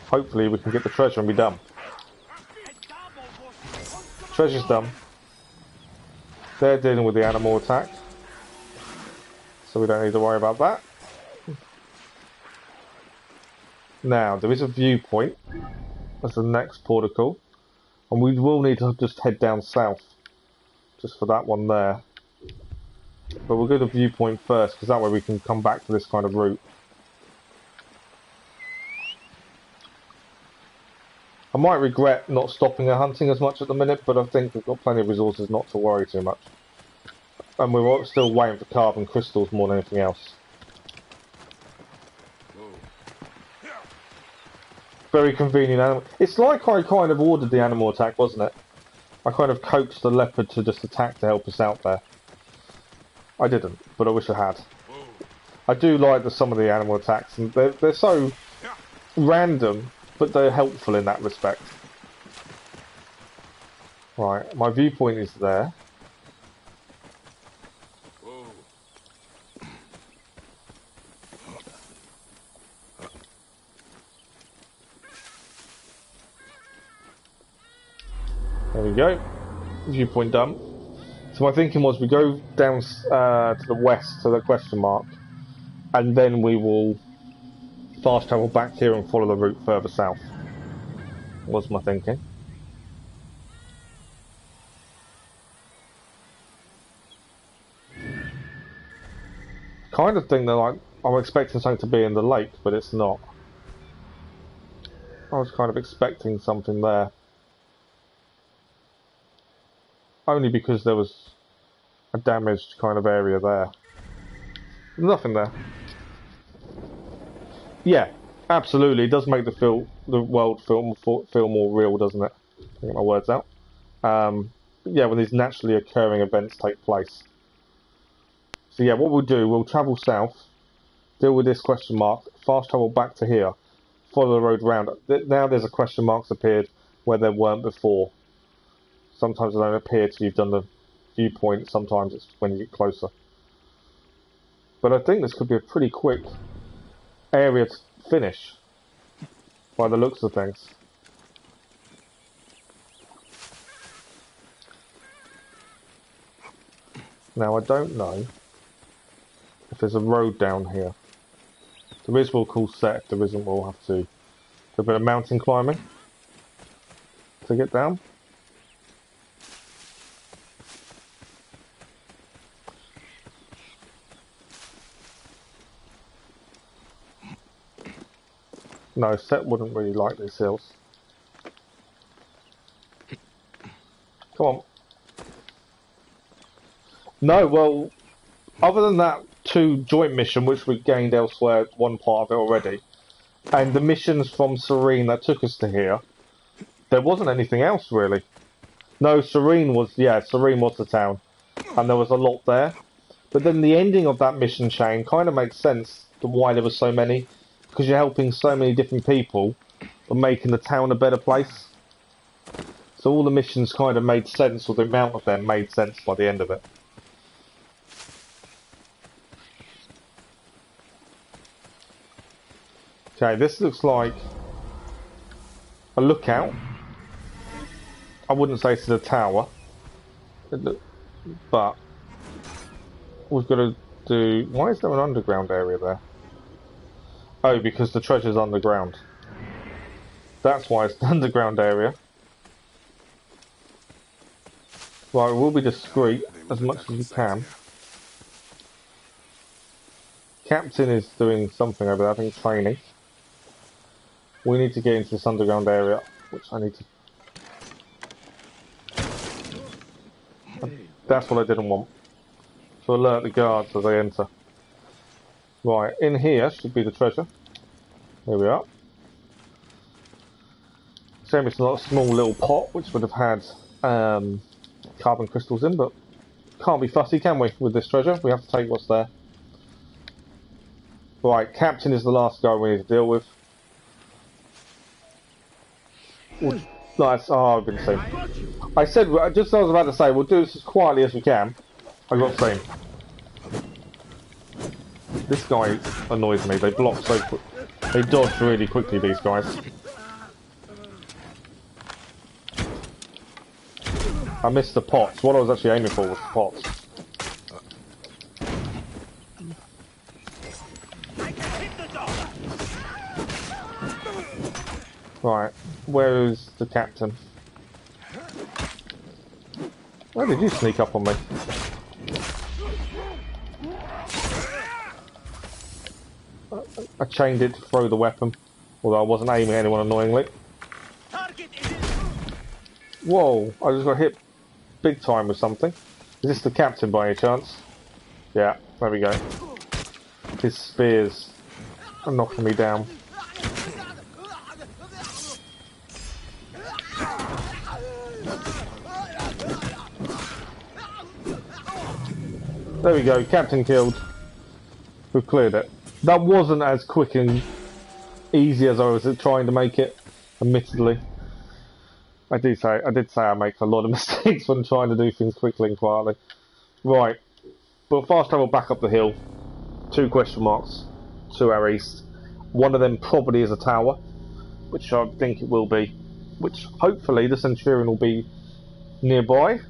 S1: hopefully we can get the treasure and be done. Treasure's done. They're dealing with the animal attack, so we don't need to worry about that. Now, there is a viewpoint as the next portico, and we will need to just head down south, just for that one there. But we'll go to viewpoint first, because that way we can come back to this kind of route. I might regret not stopping our hunting as much at the minute, but I think we've got plenty of resources not to worry too much. And we're still waiting for carbon crystals more than anything else. Very convenient animal. It's like I kind of ordered the animal attack, wasn't it? I kind of coaxed the leopard to just attack to help us out there. I didn't, but I wish I had. I do like some of the animal attacks, and they're so random, but they're helpful in that respect. Right, my viewpoint is there. There we go. Viewpoint done. So my thinking was we go down to the west to the question mark, and then we will fast travel back here and follow the route further south. Was my thinking. Kind of think that like I'm expecting something to be in the lake, but it's not. I was kind of expecting something there. Only because there was a damaged kind of area there. Nothing there. Yeah, absolutely. It does make the world feel more real, doesn't it? Get my words out. Yeah, when these naturally occurring events take place. So yeah, what we'll do, we'll travel south, deal with this question mark, fast travel back to here, follow the road round. Now there's a question mark's appeared where there weren't before. Sometimes they don't appear till you've done the viewpoint, sometimes it's when you get closer. But I think this could be a pretty quick area to finish, by the looks of things. Now I don't know if there's a road down here. If there is, we'll call set. If there isn't, we'll have to do a bit of mountain climbing to get down. No, Set wouldn't really like these hills. Come on. No, well, other than that 2 joint mission, which we gained elsewhere, one part of it already, and the missions from Ceyrene that took us to here, there wasn't anything else really. No, Ceyrene was the town, and there was a lot there. But then the ending of that mission chain kind of makes sense to why there were so many, because you're helping so many different people but making the town a better place. So all the missions kind of made sense, or the amount of them made sense by the end of it. Okay, this looks like a lookout. I wouldn't say it's a tower, but we've got to do... Why is there an underground area there? Oh, because the treasure's underground. That's why it's the underground area. Right, we'll be discreet as much as we can. Captain is doing something over there, I think training. We need to get into this underground area, which I need to... That's what I didn't want. To alert the guards as they enter. Right, in here should be the treasure. Here we are. Shame it's not a small little pot, which would have had carbon crystals in, but can't be fussy, can we, with this treasure? We have to take what's there. Right, Captain is the last guy we need to deal with. Nice. Oh, I've been seen. I said, just as I was about to say, we'll do this as quietly as we can. I got seen. This guy annoys me. They block so quick. They dodge really quickly, these guys. I missed the pots. What I was actually aiming for was the pots. Right, where is the captain? Where did you sneak up on me? I chained it to throw the weapon, although I wasn't aiming at anyone annoyingly. Whoa, I just got hit big time with something. Is this the captain by any chance? Yeah, there we go. His spears are knocking me down. There we go, captain killed. We've cleared it. That wasn't as quick and easy as I was trying to make it, admittedly. I did say I make a lot of mistakes when trying to do things quickly and quietly. Right, we'll fast travel back up the hill. 2 question marks to our east. One of them probably is a tower, which I think it will be. Which hopefully the Centurion will be nearby.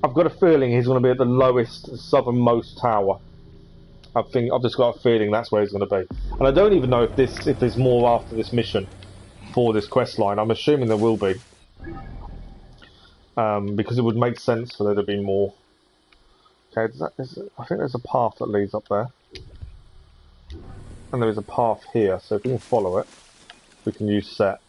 S1: I've got a feeling he's going to be at the lowest, southernmost tower. I've just got a feeling that's where he's going to be. And I don't even know if there's more after this mission for this quest line. I'm assuming there will be. Because it would make sense for there to be more. Okay, I think there's a path that leads up there. And there is a path here, so if we can follow it, we can use set.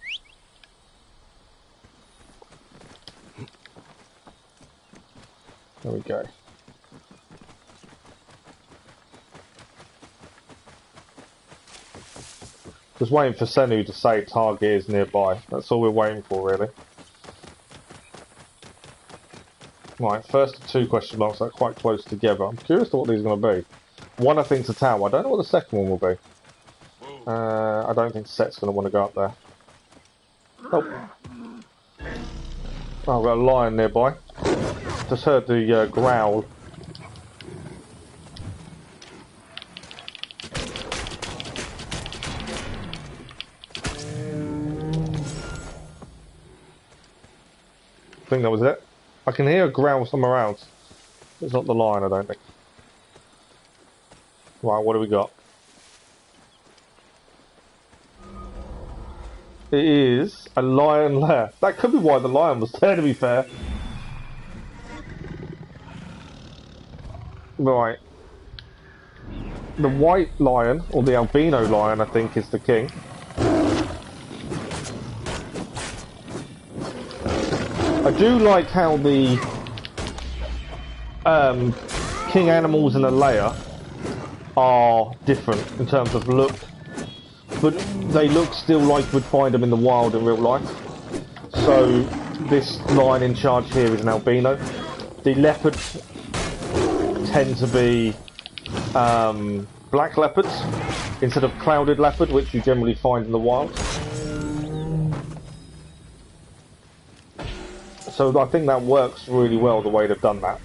S1: There we go. Just waiting for Senu to say target is nearby. That's all we're waiting for, really. Right, first 2 question marks are quite close together. I'm curious to what these are going to be. One I think is a tower. I don't know what the second one will be. I don't think Set's going to want to go up there. Oh, I've got a lion nearby. Just heard the growl. I think that was it. I can hear a growl somewhere else. It's not the lion, I don't think. Right, what do we got? It is a lion lair. That could be why the lion was there, to be fair. Right. The white lion, or the albino lion, I think, is the king. I do like how the king animals in the lair are different in terms of look, but they look still like we'd find them in the wild in real life. So this lion in charge here is an albino. The leopards tend to be black leopards instead of clouded leopard, which you generally find in the wild. So I think that works really well the way they've done that.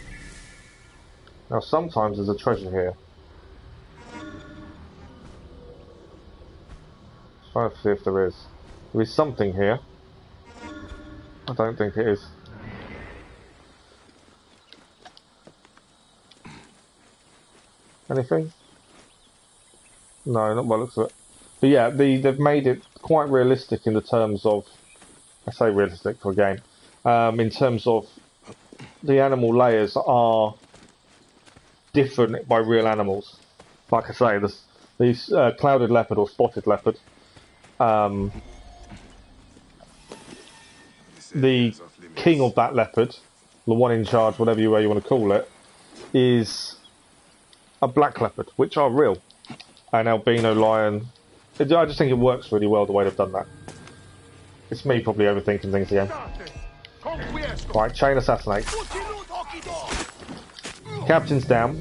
S1: Now sometimes there's a treasure here. Let's try to see if there is. There is something here. I don't think it is. Anything? No, not by the looks of it. But yeah, they've made it quite realistic in the terms of... I say realistic for a game. In terms of the animal layers are different by real animals. Like I say, these clouded leopard or spotted leopard, the king of that leopard, the one in charge, whatever way you want to call it, is a black leopard, which are real. An albino lion. I just think it works really well the way they've done that. It's me probably overthinking things again. Right, chain assassinate. Captain's down.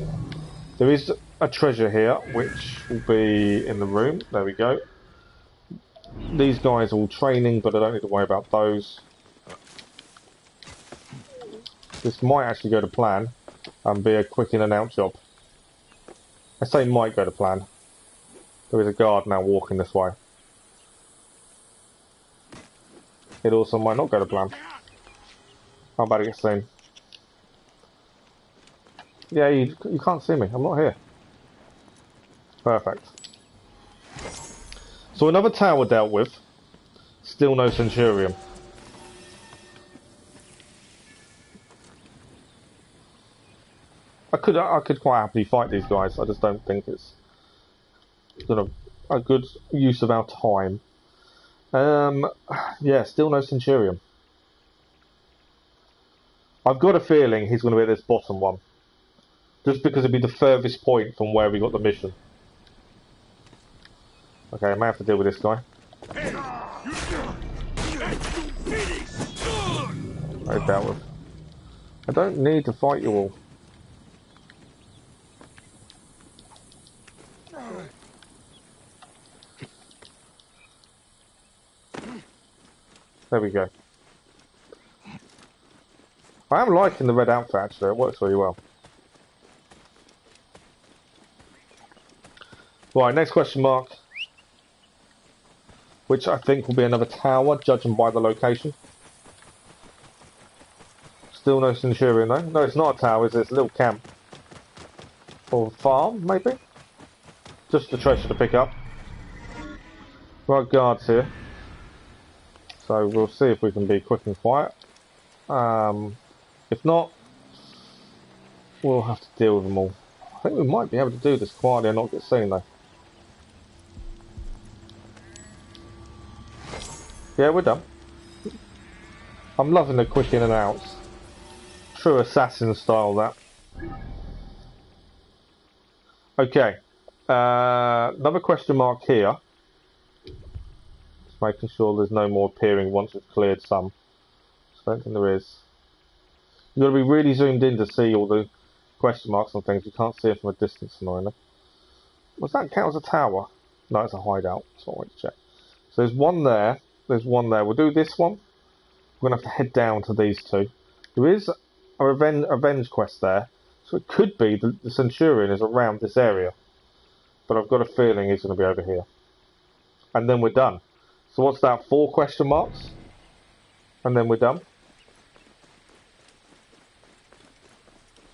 S1: There is a treasure here, which will be in the room. There we go. These guys are all training, but I don't need to worry about those. This might actually go to plan and be a quick in and out job. I say might go to plan. There is a guard now walking this way. It also might not go to plan. How about it gets seen? Yeah, you can't see me. I'm not here. Perfect. So another tower dealt with. Still no Centurion. I could quite happily fight these guys. I just don't think it's sort of a good use of our time. Yeah, still no Centurion. I've got a feeling he's going to be at this bottom one. Just because it'd be the furthest point from where we got the mission. Okay, I may have to deal with this guy. I dealt with. I don't need to fight you all. There we go. I am liking the red outfit actually, it works really well. Right, next question mark. Which I think will be another tower, judging by the location. Still no Centurion though. No, it's not a tower, it's a little camp. Or farm, maybe? Just a treasure to pick up. Right, guards here. So we'll see if we can be quick and quiet. If not, we'll have to deal with them all. I think we might be able to do this quietly and not get seen though. Yeah, we're done. I'm loving the quick in and outs. True assassin style, that. Okay. Another question mark here. Just making sure there's no more appearing once we've cleared some. I don't think there is. You've got to be really zoomed in to see all the question marks and things. You can't see it from a distance, annoyingly. Was that count as a tower? No, it's a hideout. That's what I want to check. So there's one there. There's one there. We'll do this one. We're going to have to head down to these two. There is a revenge quest there. So it could be the Centurion is around this area. But I've got a feeling he's going to be over here. And then we're done. So what's that? 4 question marks? And then we're done.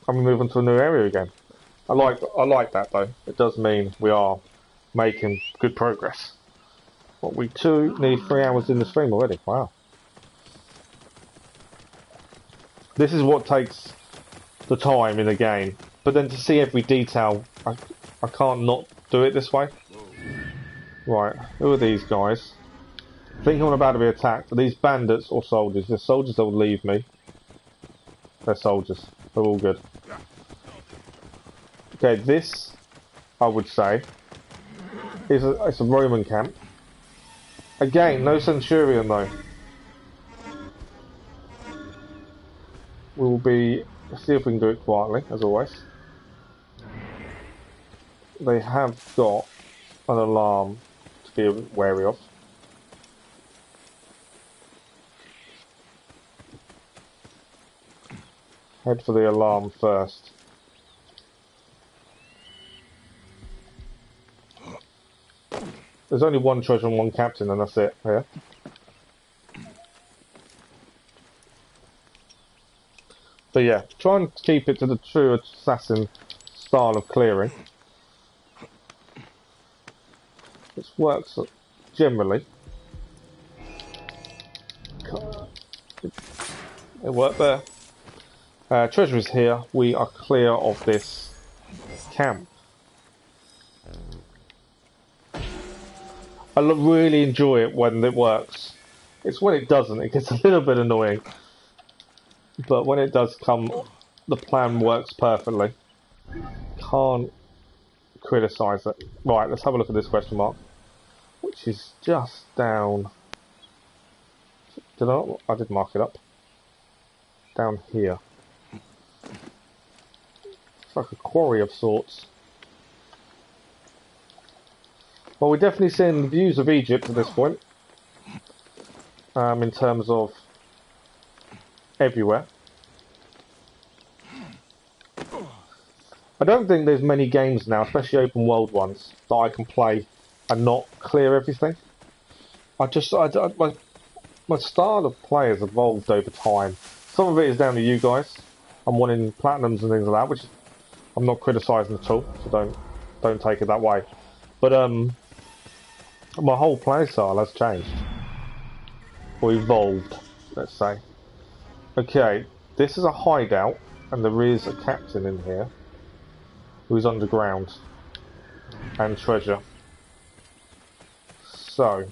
S1: And we move on to a new area again. I like that though. It does mean we are making good progress. What, we need 3 hours in the stream already. Wow. This is what takes the time in the game. But then to see every detail, I can't not do it this way. Right, who are these guys? I think I'm about to be attacked. Are these bandits or soldiers? They're soldiers that will leave me. They're soldiers. They're all good. Okay, this, I would say, it's a Roman camp. Again, no Centurion though. We'll see if we can do it quietly, as always. They have got an alarm to be wary of. Head for the alarm first. There's only one treasure and one captain, and that's it here. But yeah, try and keep it to the true assassin style of clearing. This works generally. It worked there. Treasure is here. We are clear of this camp. I really enjoy it when it works. It's when it doesn't, it gets a little bit annoying. But when it does come, the plan works perfectly. Can't criticise it. Right, let's have a look at this question mark. Which is just down... I did mark it up. Down here. It's like a quarry of sorts. Well, we're definitely seeing the views of Egypt at this point. In terms of everywhere. I don't think there's many games now, especially open world ones, that I can play and not clear everything. My style of play has evolved over time. Some of it is down to you guys. I'm wanting platinums and things like that, which I'm not criticising at all, so don't take it that way. But my whole play style has changed. Or evolved, let's say. Okay, this is a hideout, and there is a captain in here who's underground. And treasure. So,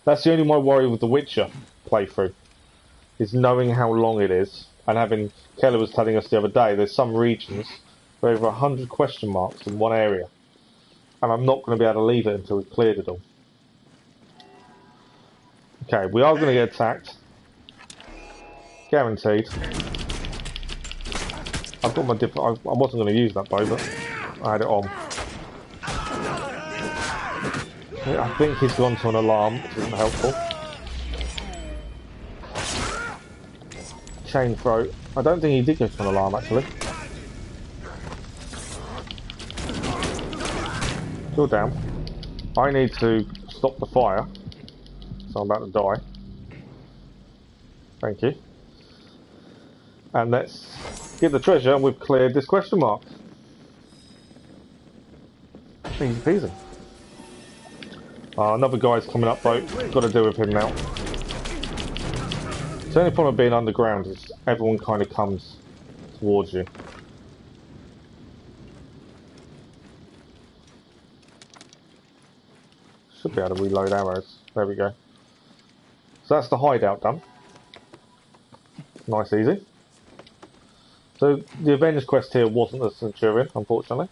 S1: that's the only my worry with the Witcher playthrough, is knowing how long it is, and having, Keller was telling us the other day, there's some regions with over 100 question marks in one area. And I'm not going to be able to leave it until we've cleared it all. Okay, we are going to get attacked. Guaranteed. I've got my I wasn't going to use that bow, but I had it on. I think he's gone to an alarm, which isn't helpful. chain throat. I don't think he did go to an alarm actually. Still down. I need to stop the fire. So I'm about to die. Thank you. And let's get the treasure, and we've cleared this question mark. Easy peasy. Another guy's coming up though. Got to deal with him now. The only problem with being underground is everyone kind of comes towards you. Should be able to reload arrows. There we go. So that's the hideout done. Nice, easy. So the Avengers quest here wasn't the Centurion, unfortunately.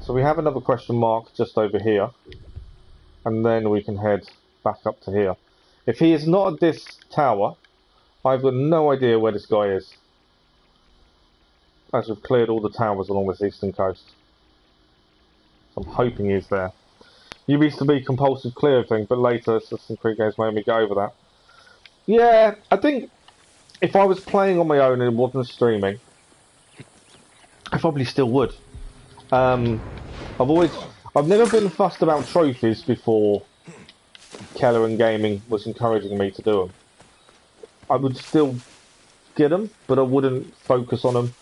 S1: So we have another question mark just over here. And then we can head back up to here. If he is not at this tower, I've got no idea where this guy is. As we've cleared all the towers along this eastern coast. So I'm hoping he's there. You used to be compulsive clear thing, but later Assassin's Creed games made me go over that. Yeah, I think if I was playing on my own and wasn't streaming, I probably still would. I've never been fussed about trophies before Keller and Gaming was encouraging me to do them. I would still get them, but I wouldn't focus on them,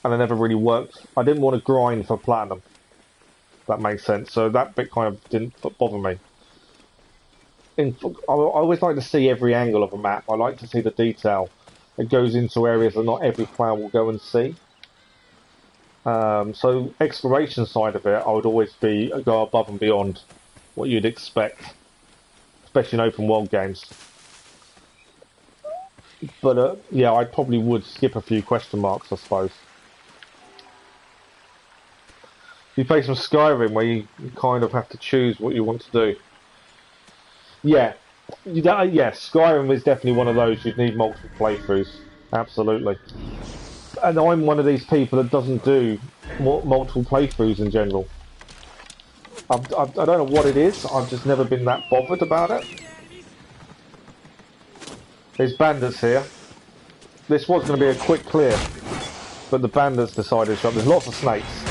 S1: and I never really worked. I didn't want to grind for platinum. If that makes sense. So that bit kind of didn't bother me. I always like to see every angle of a map. I like to see the detail that goes into areas that not every player will go and see. So exploration side of it, I would always go above and beyond what you'd expect, especially in open world games. But yeah, I probably would skip a few question marks, I suppose. You play some Skyrim where you kind of have to choose what you want to do. Yeah, Skyrim is definitely one of those you'd need multiple playthroughs. Absolutely. And I'm one of these people that doesn't do multiple playthroughs in general. I don't know what it is, I've just never been that bothered about it. There's bandits here. This was going to be a quick clear, but the bandits decided to shut. There's lots of snakes.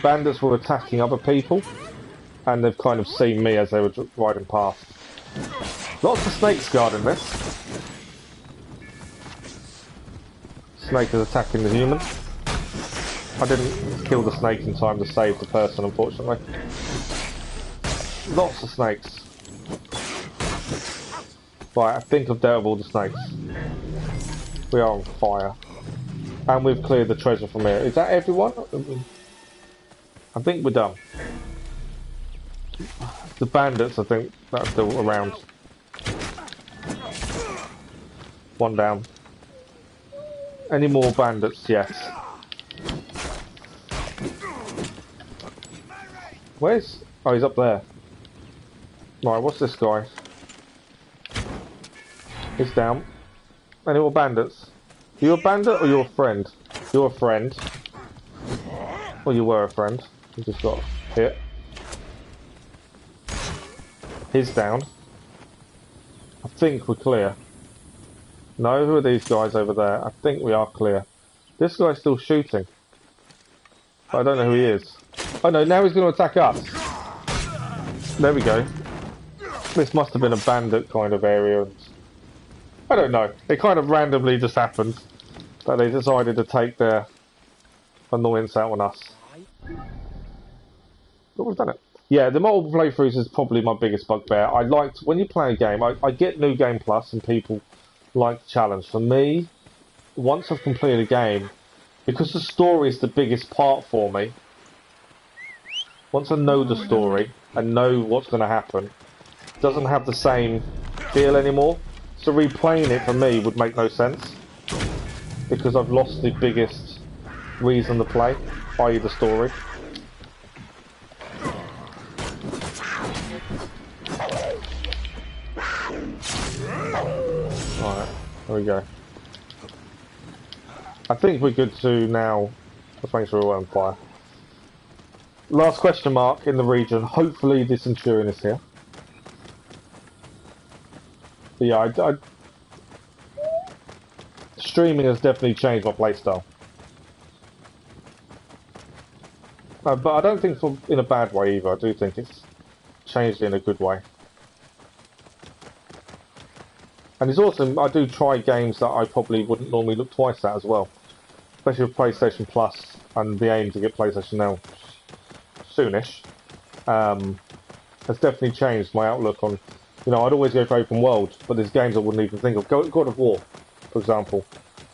S1: Bandits were attacking other people, and they've kind of seen me as they were riding past. Lots of snakes guarding this. Snake is attacking the human. I didn't kill the snake in time to save the person, unfortunately. Lots of snakes. Right, I think I've dealt with all the snakes. We are on fire. And we've cleared the treasure from here. Is that everyone? I think we're done. The bandits, I think, that's still around. One down. Any more bandits? Yes. Where's... Oh, he's up there. Right, what's this guy? He's down. Any more bandits? Are you a bandit or you're a friend? You're a friend. Well, you were a friend. You just got hit. He's down. I think we're clear. No, who are these guys over there? I think we are clear. This guy's still shooting. But I don't know who he is. Oh no, now he's going to attack us. There we go. This must have been a bandit kind of area. I don't know. It kind of randomly just happened that they decided to take their annoyance out on us. But we've done it. Yeah, the multiple playthroughs is probably my biggest bugbear. I liked when you play a game. I get New Game Plus and people like the challenge. For me, once I've completed a game, because the story is the biggest part for me. Once I know the story and know what's going to happen, it doesn't have the same feel anymore. So replaying it for me would make no sense because I've lost the biggest reason to play, i.e. the story. Alright, there we go. I think we're good to now. Let's make sure we're on fire. Last question mark in the region. Hopefully the Centurion is here. But yeah, streaming has definitely changed my playstyle. But I don't think in a bad way either. I do think it's changed in a good way. And it's awesome. I do try games that I probably wouldn't normally look twice at as well. Especially with PlayStation Plus and the aim to get PlayStation now soonish. Has definitely changed my outlook on, you know, I'd always go for open world, but there's games I wouldn't even think of. God of War, for example,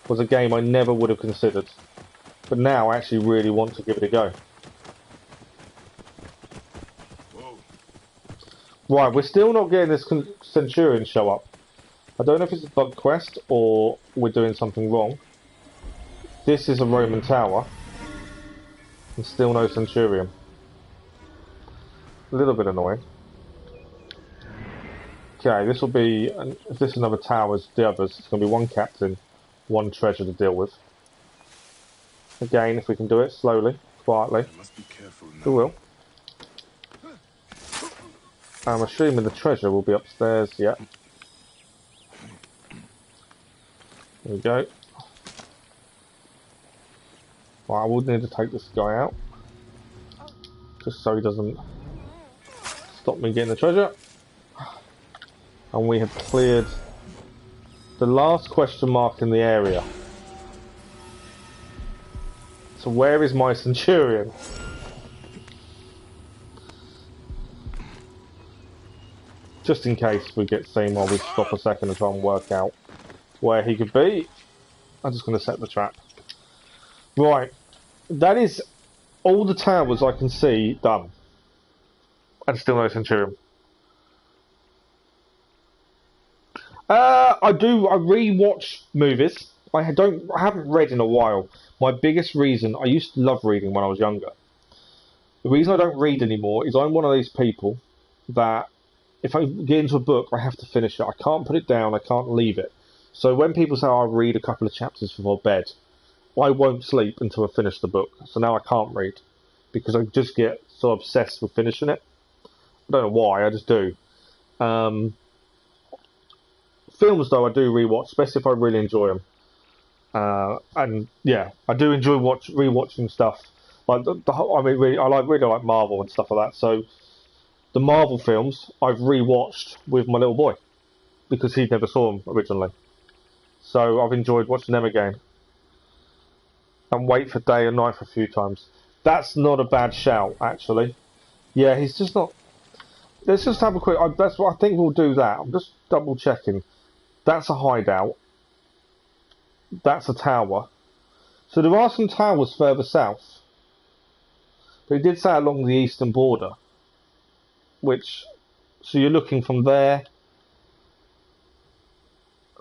S1: was a game I never would have considered. But now I actually really want to give it a go.
S3: Whoa.
S1: Right, we're still not getting this Centurion show up. I don't know if it's a bug quest or we're doing something wrong. This is a Roman tower. And still no Centurion. A little bit annoying. Okay, this will be, if this is another tower as the others, it's going to be one captain, one treasure to deal with. Again, if we can do it slowly, quietly,
S3: I must be careful now.
S1: we will. I'm assuming the treasure will be upstairs, yeah. There we go. Well, I would need to take this guy out. Just so he doesn't stop me getting the treasure. And we have cleared the last question mark in the area. So where is my Centurion? Just in case we get seen while we stop a second and try and work out where he could be. I'm just going to set the trap. Right. That is all the towers I can see done. And still no Centurion. I re-watch movies. I haven't read in a while. My biggest reason, I used to love reading when I was younger. The reason I don't read anymore is I'm one of these people that if I get into a book, I have to finish it. I can't put it down, I can't leave it. So when people say, I'll read a couple of chapters before bed, I won't sleep until I finish the book. So now I can't read because I just get so obsessed with finishing it. I don't know why, I just do. Films, though, I do rewatch, especially if I really enjoy them. And yeah, I do enjoy rewatching stuff. Like I really like Marvel and stuff like that. So the Marvel films I've rewatched with my little boy because he never saw them originally. So I've enjoyed watching them again. And wait for day and night for a few times. That's not a bad shout, actually. Yeah, he's just not. Let's just have a quick. That's what I think we'll do. That I'm just double checking. That's a hideout. That's a tower. So there are some towers further south. But he did say along the eastern border. Which, so you're looking from there.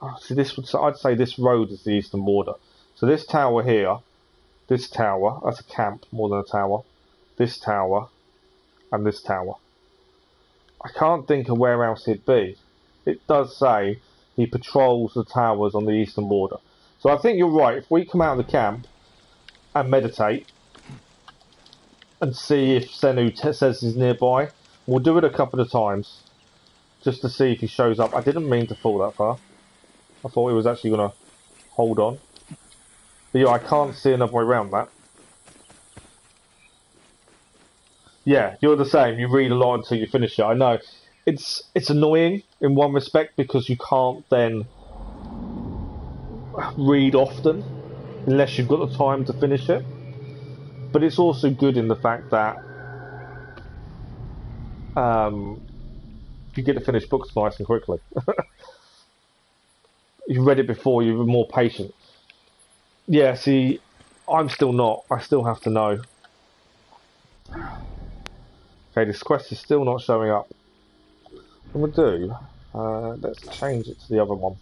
S1: Oh, see, I'd say this road is the eastern border. So this tower here, this tower, that's a camp more than a tower. This tower, and this tower. I can't think of where else he'd be. It does say he patrols the towers on the eastern border. So I think you're right. If we come out of the camp and meditate and see if Senu says he's nearby, we'll do it a couple of times just to see if he shows up. I didn't mean to fall that far. I thought he was actually going to hold on. But yeah, I can't see another way around that. Yeah, you're the same. You read a lot until you finish it. I know. It's annoying in one respect because you can't then read often unless you've got the time to finish it. But it's also good in the fact that you get to finish books nice and quickly. You've read it before, you're more patient. Yeah, see, I'm still not. I still have to know. Okay, this quest is still not showing up. What we'll do, let's change it to the other one.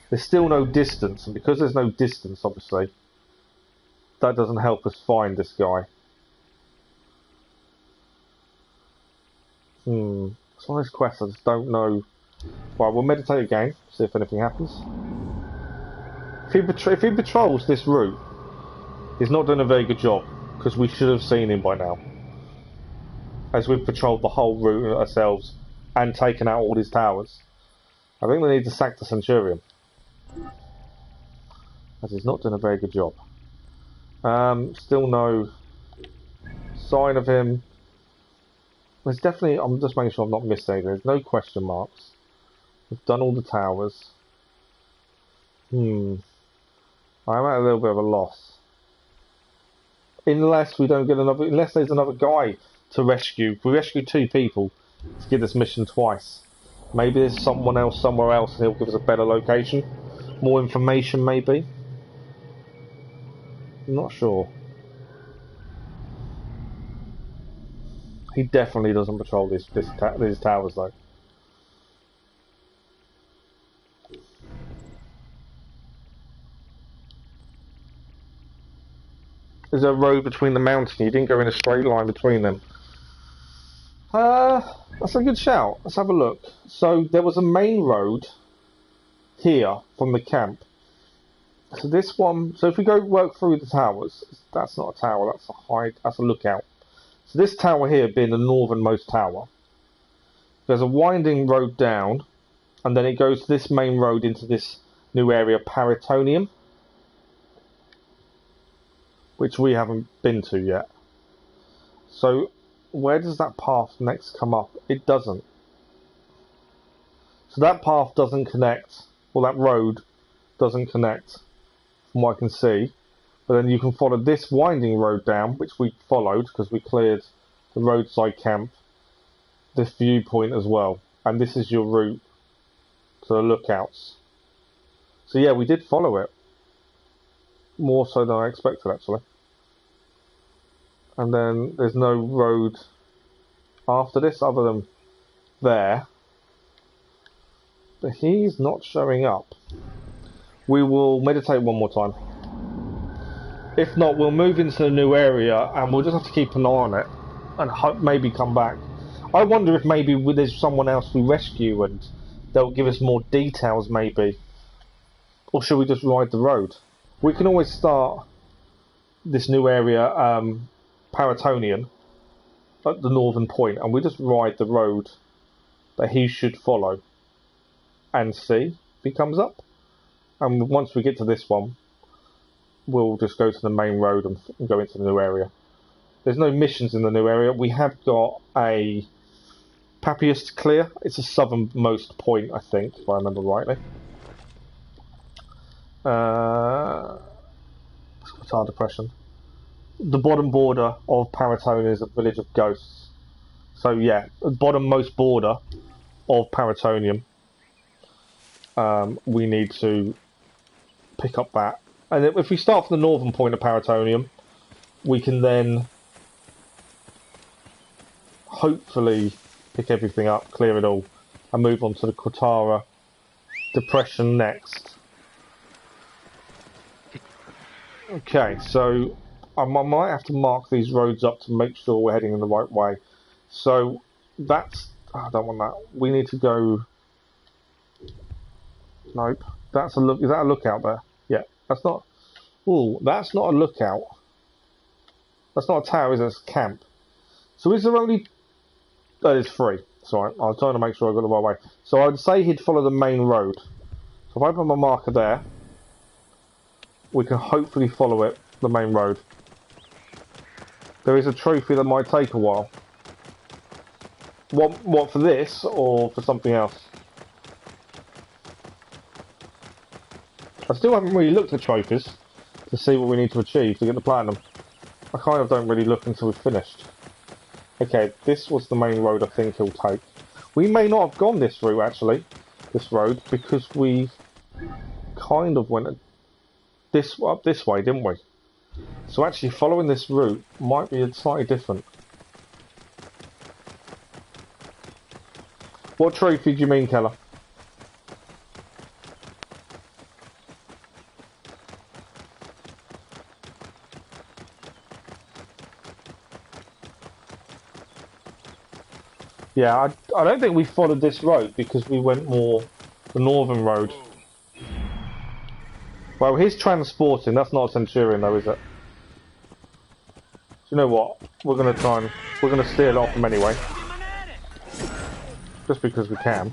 S1: There's still no distance, and because there's no distance, obviously, that doesn't help us find this guy. It's one of those quests I just don't know. Right, we'll meditate again, see if anything happens. If he patrols this route, he's not doing a very good job, because we should have seen him by now. As we've patrolled the whole route ourselves and taken out all his towers. I think we need to sack the Centurion. As he's not doing a very good job. Still no sign of him. There's definitely, I'm just making sure I've not missed anything. There's no question marks. We've done all the towers. I'm at a little bit of a loss. Unless we don't get another, unless there's another guy to rescue. We rescued 2 people to get this mission twice. Maybe there's someone else somewhere else and he'll give us a better location. More information maybe. I'm not sure. He definitely doesn't patrol these towers though. There's a road between the mountains. You didn't go in a straight line between them. That's a good shout. Let's have a look. So there was a main road here from the camp. So this one. So if we go work through the towers, that's not a tower. That's a that's a lookout. So this tower here being the northernmost tower. There's a winding road down, and then it goes to this main road into this new area, Paratonium, which we haven't been to yet. So where does that path next come up? It doesn't. So that path doesn't connect, or that road doesn't connect from what I can see. But then you can follow this winding road down, which we followed because we cleared the roadside camp, this viewpoint as well. And this is your route to the lookouts. So yeah, we did follow it. More so than I expected actually. And then there's no road after this other than there. But he's not showing up. We will meditate one more time. If not, we'll move into the new area and we'll just have to keep an eye on it and hope maybe come back. I wonder if maybe there's someone else we rescue and they'll give us more details maybe. Or should we just ride the road? We can always start this new area, Paratonian, at the northern point, and we just ride the road that he should follow and see if he comes up. And once we get to this one, we'll just go to the main road and go into the new area. There's no missions in the new area. We have got a Papias to clear. It's the southernmost point, I think, if I remember rightly. Qatar Depression. The bottom border of Paratone is a village of ghosts. So yeah, the bottommost border of Paratonium. We need to pick up that. And if we start from the northern point of Paratonium, we can then hopefully pick everything up, clear it all, and move on to the Qatar Depression next. Okay, so I might have to mark these roads up to make sure we're heading in the right way. So that's... I don't want that. We need to go... Nope. That's a look. Is that a lookout there? Yeah. That's not... Ooh, that's not a lookout. That's not a tower, is it? It's a camp. So is there only... That is 3. Sorry, I was trying to make sure I got the right way. So I would say he'd follow the main road. So if I put my marker there, we can hopefully follow it, the main road. There is a trophy that might take a while. What for this, or for something else? I still haven't really looked at trophies to see what we need to achieve to get the platinum. I kind of don't really look until we've finished. Okay, this was the main road I think he'll take. We may not have gone this route actually, this road, because we kind of went up this way, didn't we? So actually following this route might be slightly different. What trophy do you mean, Keller? Yeah, I don't think we followed this road because we went more the northern road. Well, he's transporting. That's not a Centurion though, is it? You know what? We're gonna steal it off them anyway. Just because we can.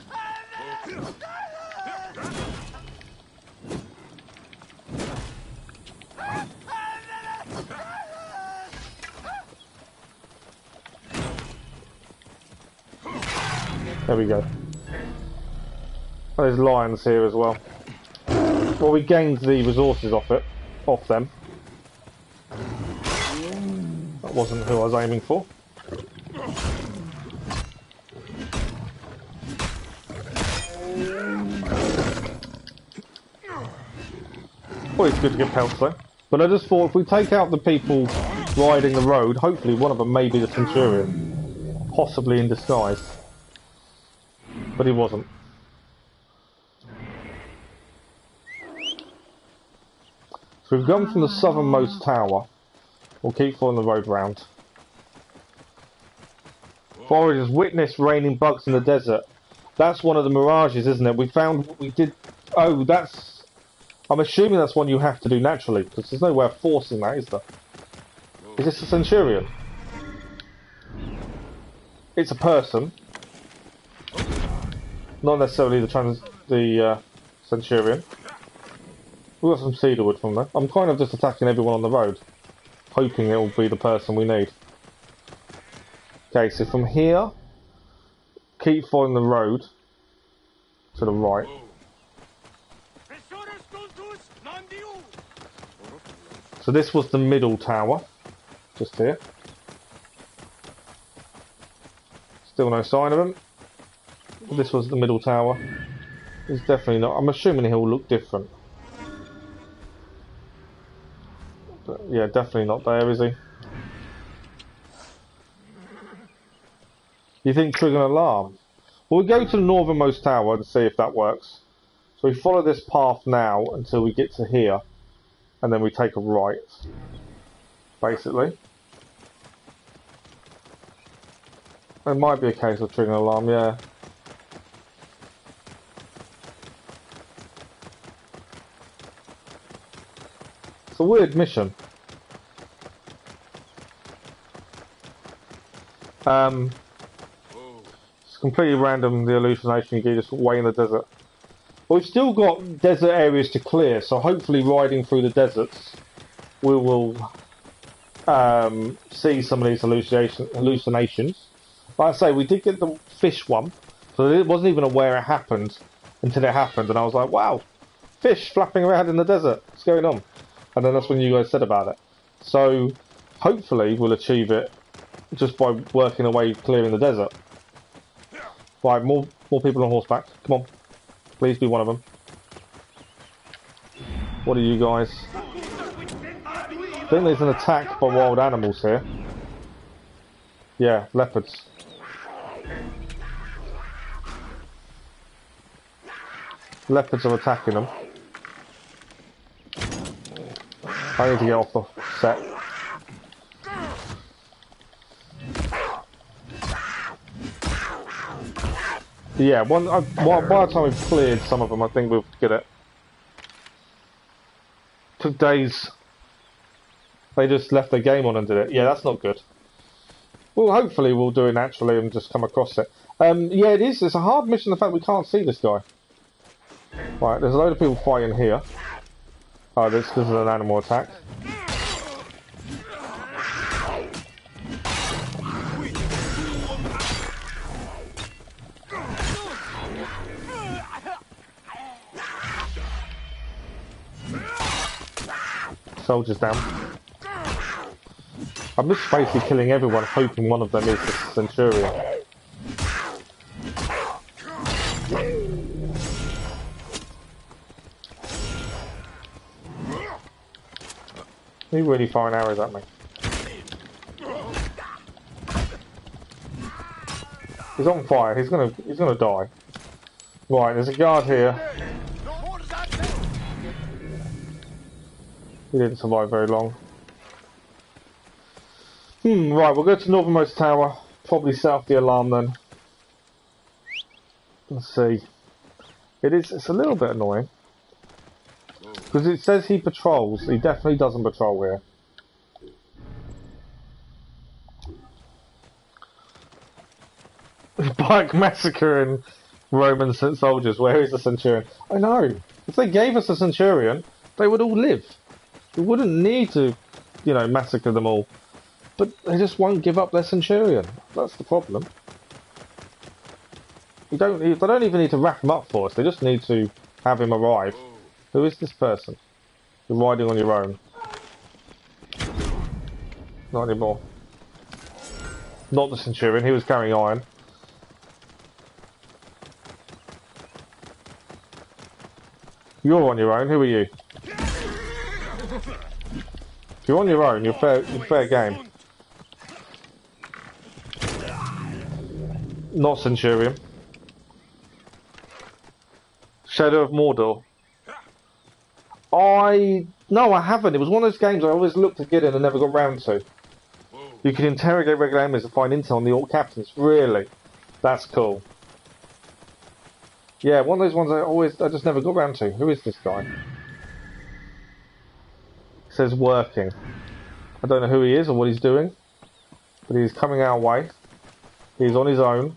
S1: There we go. There's lions here as well. Well, we gained the resources off them. That wasn't who I was aiming for. Well, it's good to get pelts though. But I just thought if we take out the people riding the road, hopefully one of them may be the Centurion. Possibly in disguise. But he wasn't. So we've gone from the southernmost tower. We'll keep following the road round. Foragers witnessed raining bugs in the desert. That's one of the mirages, isn't it? We found what we did. Oh, that's... I'm assuming that's one you have to do naturally, because there's no way of forcing that, is there? Is this a Centurion? It's a person. Not necessarily the Centurion. We've got some cedarwood from there. I'm kind of just attacking everyone on the road, hoping it will be the person we need. Okay, so from here, keep following the road to the right. So this was the middle tower, just here. Still no sign of him. This was the middle tower. He's definitely not. I'm assuming he'll look different. But yeah, definitely not there, is he? You think trigger an alarm? Well, we'll go to the northernmost tower and see if that works. So we follow this path now until we get to here. And then we take a right. Basically. It might be a case of triggering an alarm, yeah. It's a weird mission. It's completely random, the hallucination you get just way in the desert. But we've still got desert areas to clear, so hopefully riding through the deserts we will see some of these hallucinations. Like I say, we did get the fish one, so it wasn't even aware it happened until it happened, and I was like, wow, fish flapping around in the desert, what's going on? And then that's when you guys said about it. So hopefully we'll achieve it just by working away clearing the desert. Right, more people on horseback, come on. Please be one of them. What are you guys? I think there's an attack by wild animals here. Yeah, leopards. Leopards are attacking them. I need to get off the set. Yeah, by the time we've cleared some of them, I think we'll get it. Took days. They just left their game on and did it. Yeah, that's not good. Well, hopefully we'll do it naturally and just come across it. Yeah, it is. It's a hard mission, the fact we can't see this guy. Right, there's a load of people fighting here. Oh, this is an animal attack. Soldiers down. I'm just basically killing everyone, hoping one of them is the Centurion. He's really firing arrows at me. He's on fire. He's gonna die. Right, there's a guard here. He didn't survive very long. Right, we'll go to northernmost tower. Probably set off the alarm then. Let's see. It's a little bit annoying. Because it says he patrols. He definitely doesn't patrol here. Bike massacring Roman soldiers. Where is the centurion? I know. If they gave us a centurion, they would all live. We wouldn't need to, you know, massacre them all. But they just won't give up their centurion. That's the problem. They don't even need to wrap him up for us. They just need to have him arrive. Who is this person? You're riding on your own. Not anymore. Not the centurion. He was carrying iron. You're on your own. Who are you? If you're on your own, you're fair game. Not centurion. Shadow of Mordor. No, I haven't. It was one of those games I always looked to get in and never got round to. You can interrogate regular enemies and find intel on the orc captains. Really? That's cool. Yeah, one of those ones I just never got round to. Who is this guy? It says working. I don't know who he is or what he's doing, but he's coming our way. He's on his own.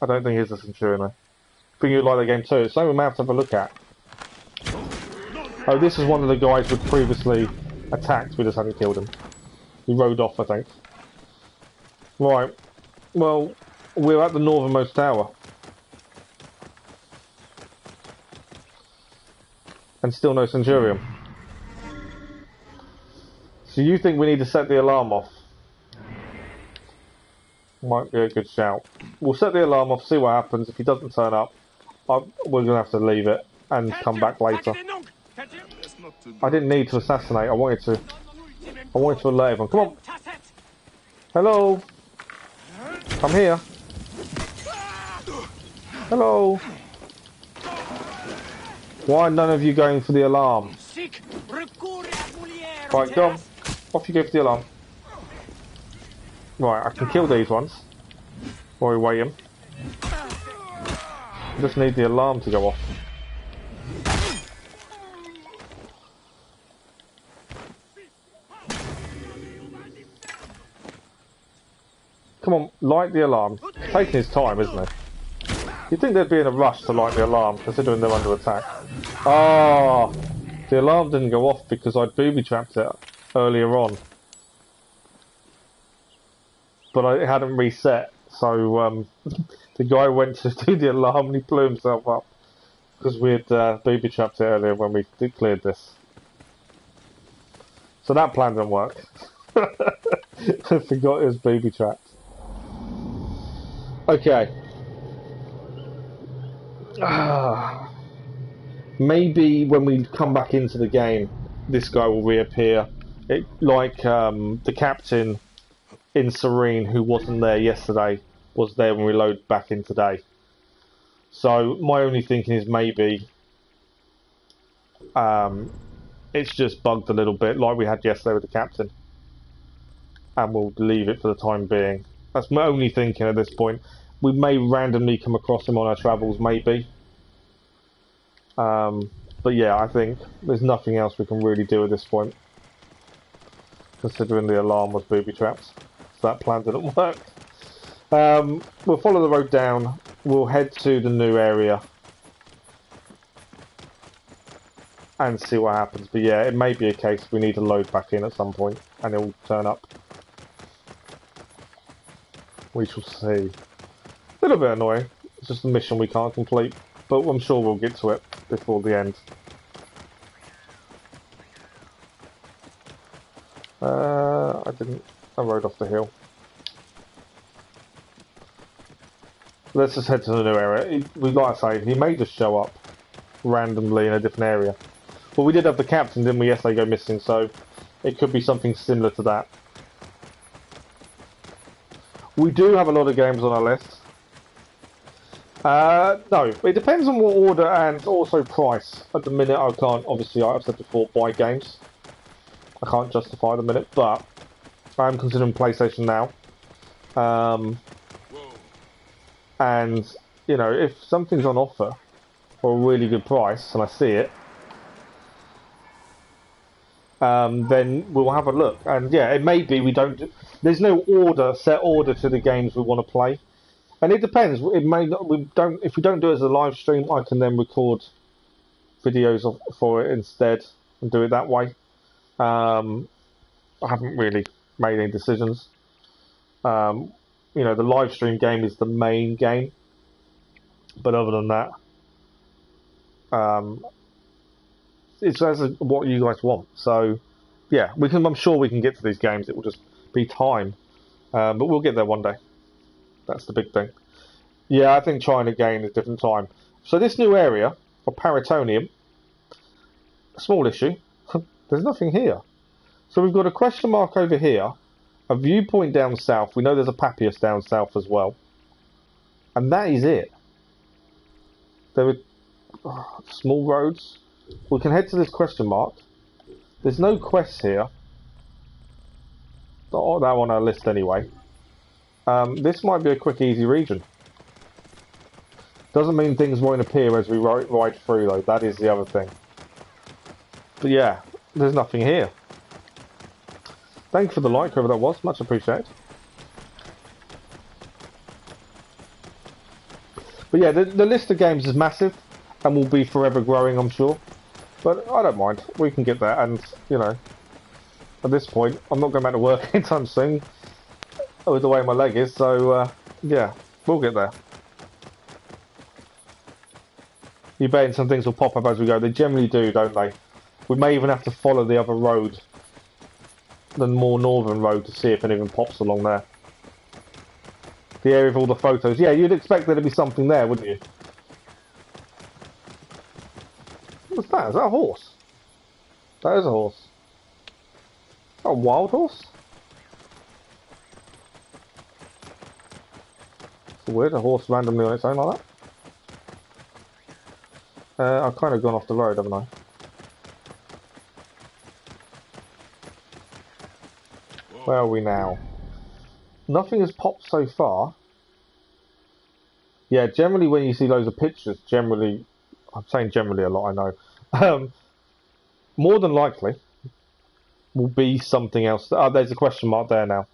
S1: I don't think he's a centurion though. I think you'd like the game too. It's something we may have to have a look at. Oh, this is one of the guys we previously attacked. We just hadn't killed him. He rode off, I think. Right. Well, we're at the northernmost tower. And still no centurion. So you think we need to set the alarm off? Might be a good shout. We'll set the alarm off, see what happens. If he doesn't turn up, we're going to have to leave it and come back later. I didn't need to assassinate. I wanted to alert everyone. Come on. Hello. I'm here. Hello. Why are none of you going for the alarm? Right, go on. Off you go for the alarm. Right, I can kill these ones while we wait him. I just need the alarm to go off. Come on, light the alarm. It's taking his time, isn't it? You'd think they'd be in a rush to light the alarm, considering they're under attack. Ah, the alarm didn't go off because I'd booby-trapped it earlier on. But it hadn't reset, so the guy went to do the alarm and he blew himself up. Because we had booby-trapped it earlier when we cleared this. So that plan didn't work. I forgot it was booby-trapped. Okay. Maybe when we come back into the game, this guy will reappear. Like the captain in Ceyrene, who wasn't there yesterday, was there when we load back in today. So my only thinking is maybe it's just bugged a little bit, like we had yesterday with the captain, and we'll leave it for the time being. That's my only thinking at this point. We may randomly come across him on our travels, maybe. But yeah, I think there's nothing else we can really do at this point, considering the alarm was booby-trapped. So that plan didn't work. We'll follow the road down. We'll head to the new area and see what happens. But yeah, it may be a case we need to load back in at some point and it will turn up. We shall see. A little bit annoying. It's just a mission we can't complete, but I'm sure we'll get to it before the end. I rode off the hill. Let's just head to the new area. Like I say, he may just show up randomly in a different area. Well, we did have the captain, didn't we? Yesterday go missing, so it could be something similar to that. We do have a lot of games on our list. No, it depends on what order and also price. At the minute, I can't, obviously, I've said before, buy games. I can't justify at the minute, but I am considering PlayStation now. And, you know, if something's on offer for a really good price, and I see it, then we'll have a look. And yeah, it may be we don't there's no set order to the games we want to play, and it depends. It may not. If we don't do it as a live stream, I can then record videos for it instead and do it that way. I haven't really made any decisions. The live stream game is the main game, but other than that, it's what you guys want. So, yeah, I'm sure we can get to these games. It will just be time, but we'll get there one day. That's the big thing. Yeah, I think trying again a different time. So this new area of Paratonium, small issue. There's nothing here. So we've got a question mark over here, a viewpoint down south. We know there's a Papias down south as well, and that is it. There are small roads. We can head to this question mark. There's no quests here. Not that on our list anyway. This might be a quick, easy region. Doesn't mean things won't appear as we ride through, though. That is the other thing. But yeah, there's nothing here. Thanks for the like, whoever that was. Much appreciated. But yeah, the list of games is massive and will be forever growing, I'm sure. But I don't mind. We can get there. And, at this point, I'm not going back to work anytime soon with the way my leg is. So, yeah, we'll get there. You betting some things will pop up as we go. They generally do, don't they? We may even have to follow the other road, the more northern road, to see if anything pops along there. The area of all the photos. Yeah, you'd expect there to be something there, wouldn't you? What's that? Is that a horse? That is a horse. Is that a wild horse? It's weird, a horse randomly on its own like that. I've kind of gone off the road, haven't I? Where are we now? Nothing has popped so far. Yeah, generally when you see loads of pictures, I'm saying generally a lot, I know. More than likely will be something else. Oh, there's a question mark there now.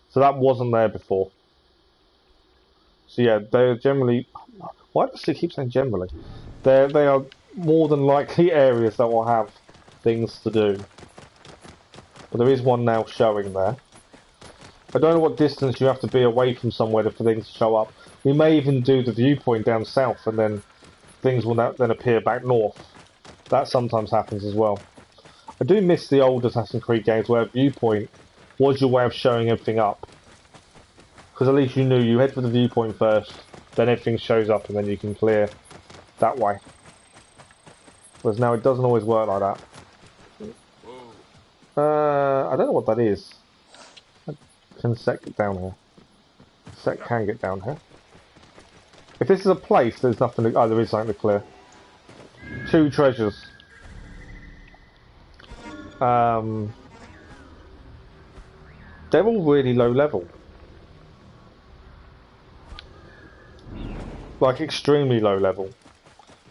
S1: So that wasn't there before. So yeah, they're generally... Why does it keep saying generally? They are more than likely areas that will have things to do. But there is one now showing there. I don't know what distance you have to be away from somewhere for things to show up. We may even do the viewpoint down south and then things will then appear back north. That sometimes happens as well. I do miss the old Assassin's Creed games where viewpoint was your way of showing everything up. Because at least you knew you head for the viewpoint first, then everything shows up and then you can clear that way. Whereas now it doesn't always work like that. I don't know what that is. Can Set get down here? Set can get down here. If this is a place, there's nothing to... Oh, there is something to clear. 2 treasures. They're all really low level. Like, extremely low level.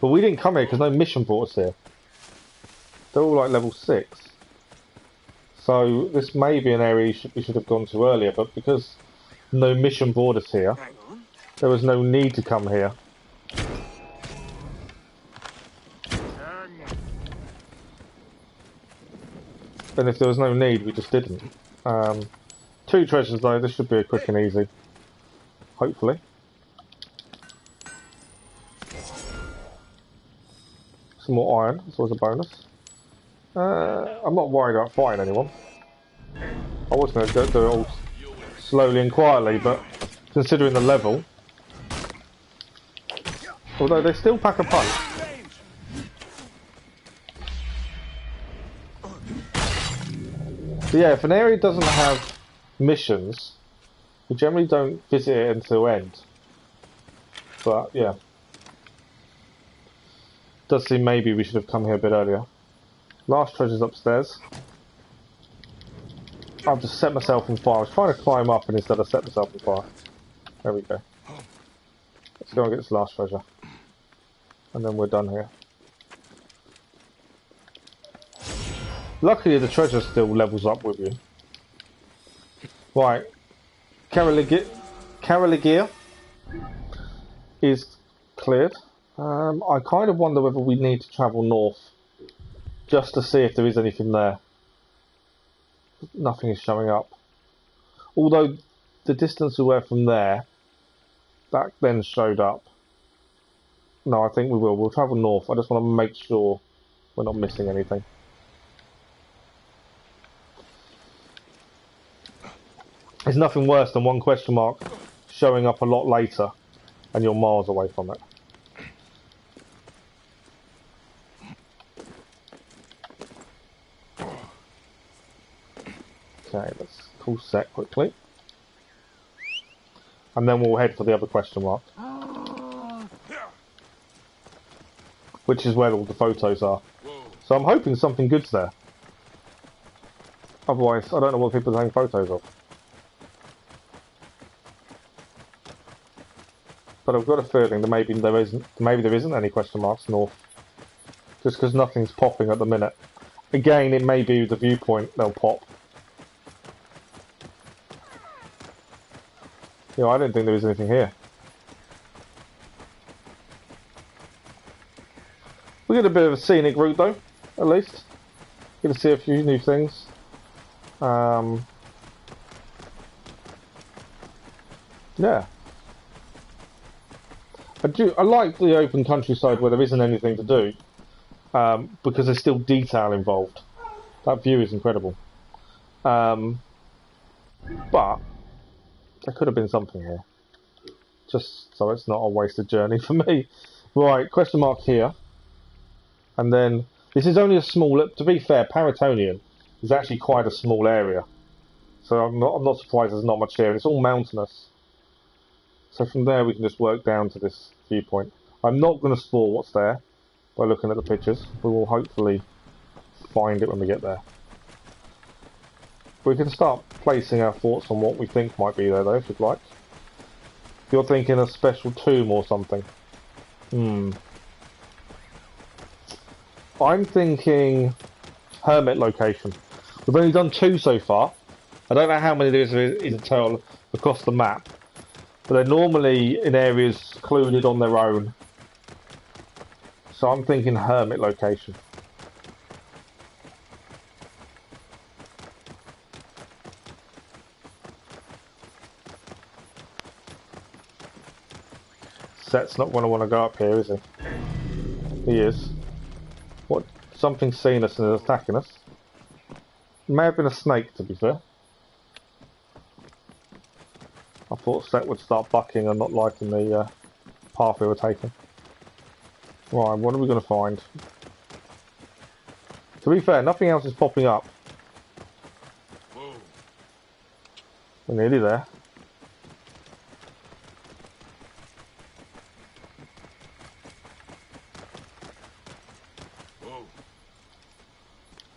S1: But we didn't come here because no mission brought us here. They're all like level 6. So this may be an area we should have gone to earlier, but because no mission brought us here, there was no need to come here. And if there was no need, we just didn't. 2 treasures though, this should be a quick and easy. Hopefully. Some more iron, that's always a bonus. I'm not worried about fighting anyone. I was going to do it all slowly and quietly, but considering the level... Although they still pack a punch. So yeah, if an area doesn't have missions, we generally don't visit it until end. But yeah. Does seem maybe we should have come here a bit earlier. Last treasure's upstairs. I've just set myself on fire. I was trying to climb up and instead I set myself on fire. There we go. Let's go and get this last treasure. And then we're done here. Luckily the treasure still levels up with you. Right, Caroligia is cleared. I kind of wonder whether we need to travel north just to see if there is anything there. Nothing is showing up. Although the distance we were from there, that then showed up. No, I think we will. We'll travel north. I just want to make sure we're not missing anything. There's nothing worse than one question mark showing up a lot later and you're miles away from it. Okay, let's call set quickly. And then we'll head for the other question mark. Which is where all the photos are. So I'm hoping something good's there. Otherwise, I don't know what people are taking photos of. But I've got a feeling that maybe there isn't any question marks north. Just because nothing's popping at the minute. Again, it may be the viewpoint they'll pop. Yeah, I didn't think there was anything here. We get a bit of a scenic route though, at least. Get to see a few new things. Yeah. I like the open countryside where there isn't anything to do, because there's still detail involved. That view is incredible. But there could have been something here. Just so it's not a wasted journey for me. Right, question mark here. And then, this is only a small, to be fair, Paratonian is actually quite a small area. So I'm not surprised there's not much here. It's all mountainous. So from there we can just work down to this viewpoint. I'm not going to spoil what's there by looking at the pictures. We will hopefully find it when we get there. We can start placing our thoughts on what we think might be there though, if you'd like. If you're thinking a special tomb or something. I'm thinking hermit location. We've only done 2 so far. I don't know how many there is in total across the map. But they're normally in areas secluded on their own. So I'm thinking hermit location. Set's not going to want to go up here, is he? He is. What? Something's seen us and is attacking us. May have been a snake, to be fair. I thought Set would start bucking and not liking the path we were taking. Right, what are we going to find? To be fair, nothing else is popping up. We're nearly there.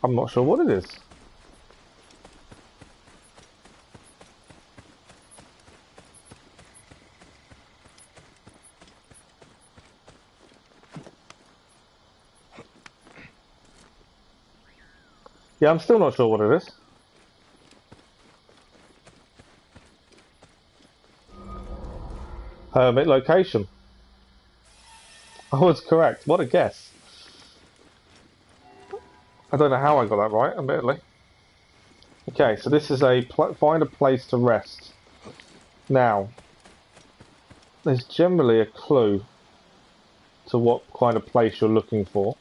S1: I'm not sure what it is. Yeah, I'm still not sure what it is. Hermit location. I was correct. What a guess. I don't know how I got that right, admittedly. Okay, so this is find a place to rest. Now, there's generally a clue to what kind of place you're looking for.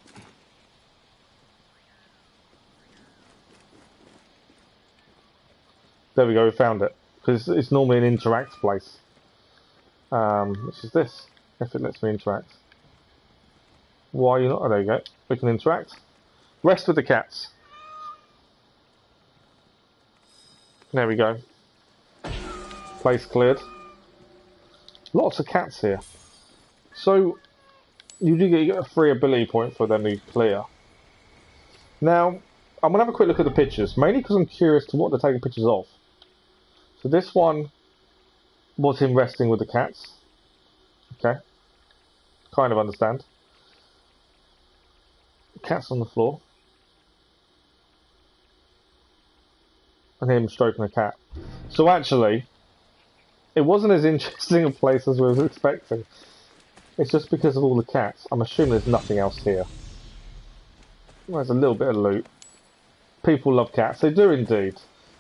S1: There we go, we found it. Because it's normally an interact place. Which is this, if it lets me interact. Why are you not? Oh, there you go. We can interact. Rest with the cats. There we go. Place cleared. Lots of cats here. So, you do get a free ability point for them to clear. Now, I'm going to have a quick look at the pictures, mainly because I'm curious to what they're taking pictures of. So this one was him resting with the cats. Okay. Kind of understand. Cats on the floor. And him stroking a cat. So actually, It wasn't as interesting a place as we were expecting. It's just because of all the cats. I'm assuming there's nothing else here. There's a little bit of loot. People love cats. They do indeed.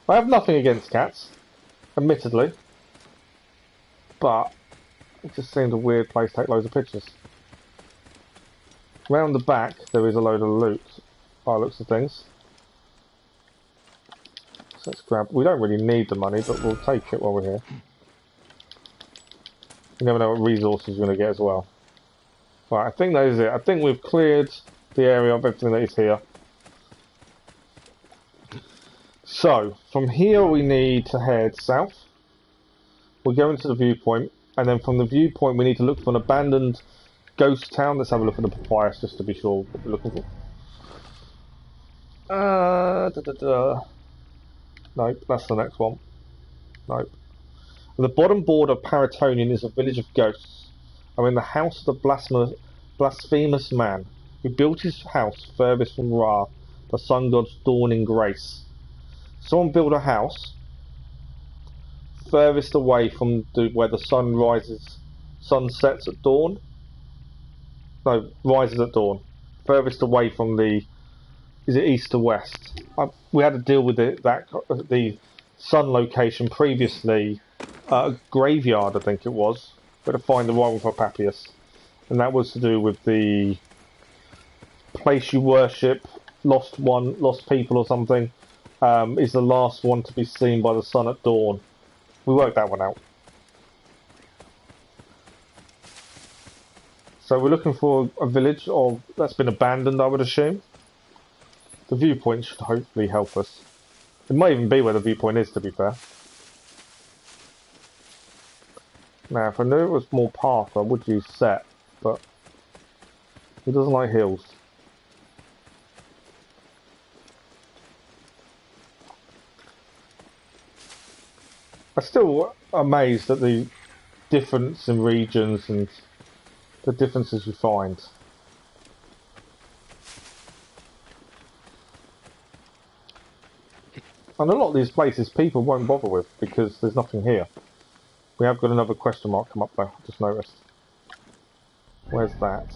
S1: I have nothing against cats, admittedly. But it just seemed a weird place to take loads of pictures. Round the back, there is a load of loot, by the looks of things. So let's grab... We don't really need the money, but we'll take it while we're here. You never know what resources you're going to get as well. Right, I think that is it. I think we've cleared the area of everything that is here. So, from here we need to head south. We'll go into the viewpoint, and then from the viewpoint we need to look for an abandoned ghost town. Let's have a look at the papyrus just to be sure what we're looking for. Nope, that's the next one. Nope. The bottom border of Paratonian is a village of ghosts. I'm in the house of the blasphemous man who built his house furthest from Ra, the sun god's dawning grace. Someone built a house furthest away from where the sun rises, sun sets at dawn. No, rises at dawn. Furthest away from the, is it east to west? We had to deal with the sun location previously. Graveyard, I think it was. We had to find the wrong for Papias, and that was to do with the place you worship, lost people or something. Is the last one to be seen by the sun at dawn. We worked that one out. So we're looking for a village that's been abandoned, I would assume. The viewpoint should hopefully help us. It might even be where the viewpoint is, to be fair. Now, if I knew it was more path, I would use set, but he doesn't like hills. I'm still amazed at the difference in regions and the differences you find. And a lot of these places people won't bother with because there's nothing here. We have got another question mark come up though, I just noticed. Where's that?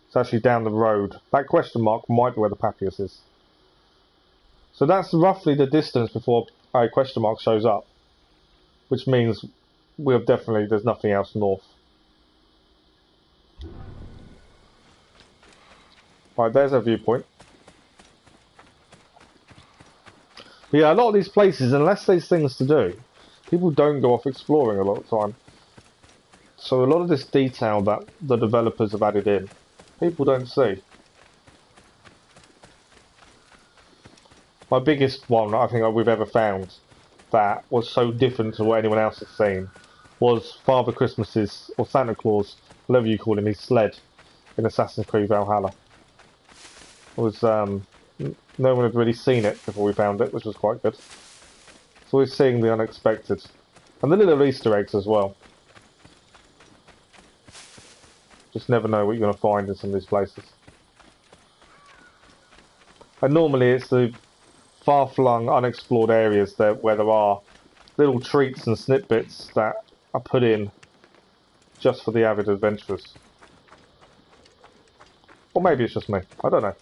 S1: It's actually down the road. That question mark might be where the Papias is. So that's roughly the distance before a question mark shows up. Which means there's nothing else north. Right, there's our viewpoint. But yeah, a lot of these places, unless there's things to do, people don't go off exploring a lot of the time. So a lot of this detail that the developers have added in, people don't see. My biggest one I think we've ever found that was so different to what anyone else has seen was Father Christmas's, or Santa Claus, whatever you call him, his sled in Assassin's Creed Valhalla. It was, no one had really seen it before we found it, which was quite good. So we're seeing the unexpected. And the little Easter eggs as well. Just never know what you're going to find in some of these places. And normally it's the far-flung, unexplored areas where there are little treats and snippets that are put in just for the avid adventurers. Or maybe it's just me. I don't know.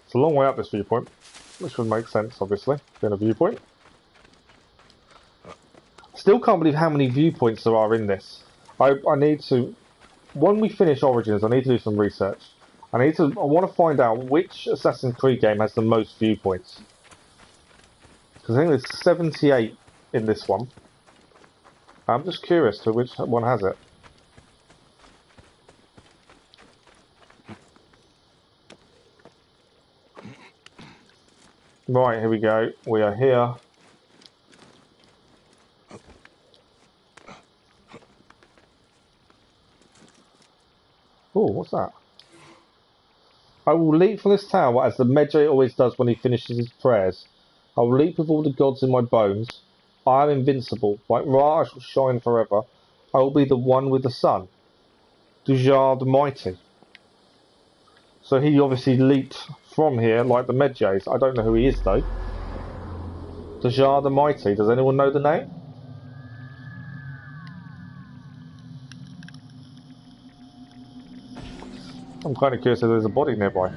S1: It's a long way up this viewpoint, which would make sense, obviously, being a viewpoint. Still can't believe how many viewpoints there are in this. I need to... When we finish Origins, I need to do some research. I want to find out which Assassin's Creed game has the most viewpoints. Because I think there's 78 in this one. I'm just curious to which one has it. Right, here we go. We are here. Oh, what's that? I will leap from this tower as the Medjay always does when he finishes his prayers. I will leap with all the gods in my bones. I am invincible. Like Ra, I shall shine forever. I will be the one with the sun. Dujar the mighty. So he obviously leaped from here like the Medjays. I don't know who he is though. Dajar the Mighty. Does anyone know the name? I'm kind of curious if there's a body nearby.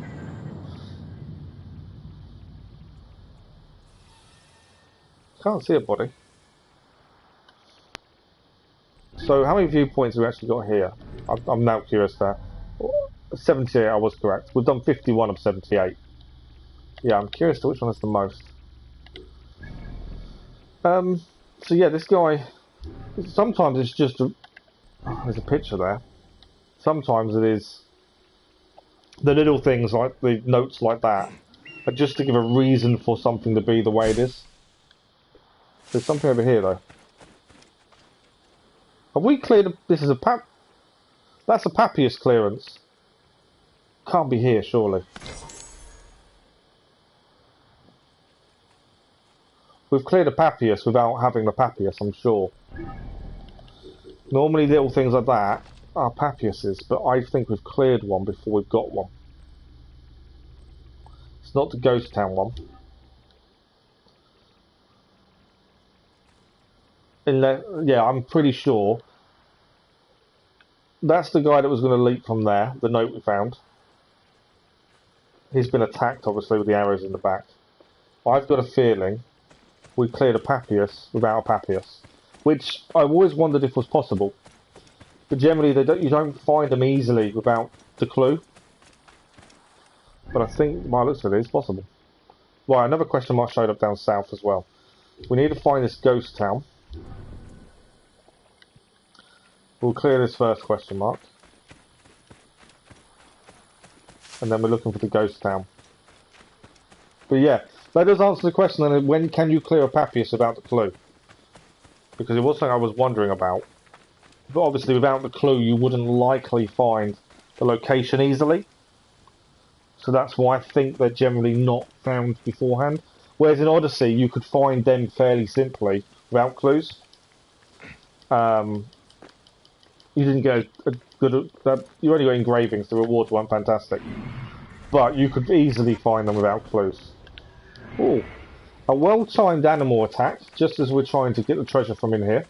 S1: Can't see a body. So how many viewpoints have we actually got here? I'm now curious there. 78, I was correct. We've done 51 of 78. Yeah, I'm curious to which one is the most. So yeah, this guy, sometimes it's just a, oh, there's a picture there. Sometimes it is the little things like the notes like that are just to give a reason for something to be the way it is. There's something over here though. Have we cleared this is a that's a Papias clearance. Can't be here, surely. We've cleared a Papias without having the Papias, I'm sure. Normally little things like that are Papiases, but I think we've cleared one before we've got one. It's not the Ghost Town one. Yeah, I'm pretty sure. That's the guy that was going to leap from there, the note we found. He's been attacked, obviously, with the arrows in the back. I've got a feeling we cleared a Papias without a Papias, which I've always wondered if was possible. But generally, you don't find them easily without the clue. But I think, by the looks of it, it's possible. Right, another question mark showed up down south as well. We need to find this ghost town. We'll clear this first question mark. And then we're looking for the ghost town. But yeah, that does answer the question then, when can you clear a Papias without the clue? Because it was something I was wondering about. But obviously without the clue you wouldn't likely find the location easily. So that's why I think they're generally not found beforehand. Whereas in Odyssey you could find them fairly simply without clues. You didn't get a good... you only got engravings, the rewards weren't fantastic. But you could easily find them without clues. Ooh. A well-timed animal attack, just as we're trying to get the treasure from in here.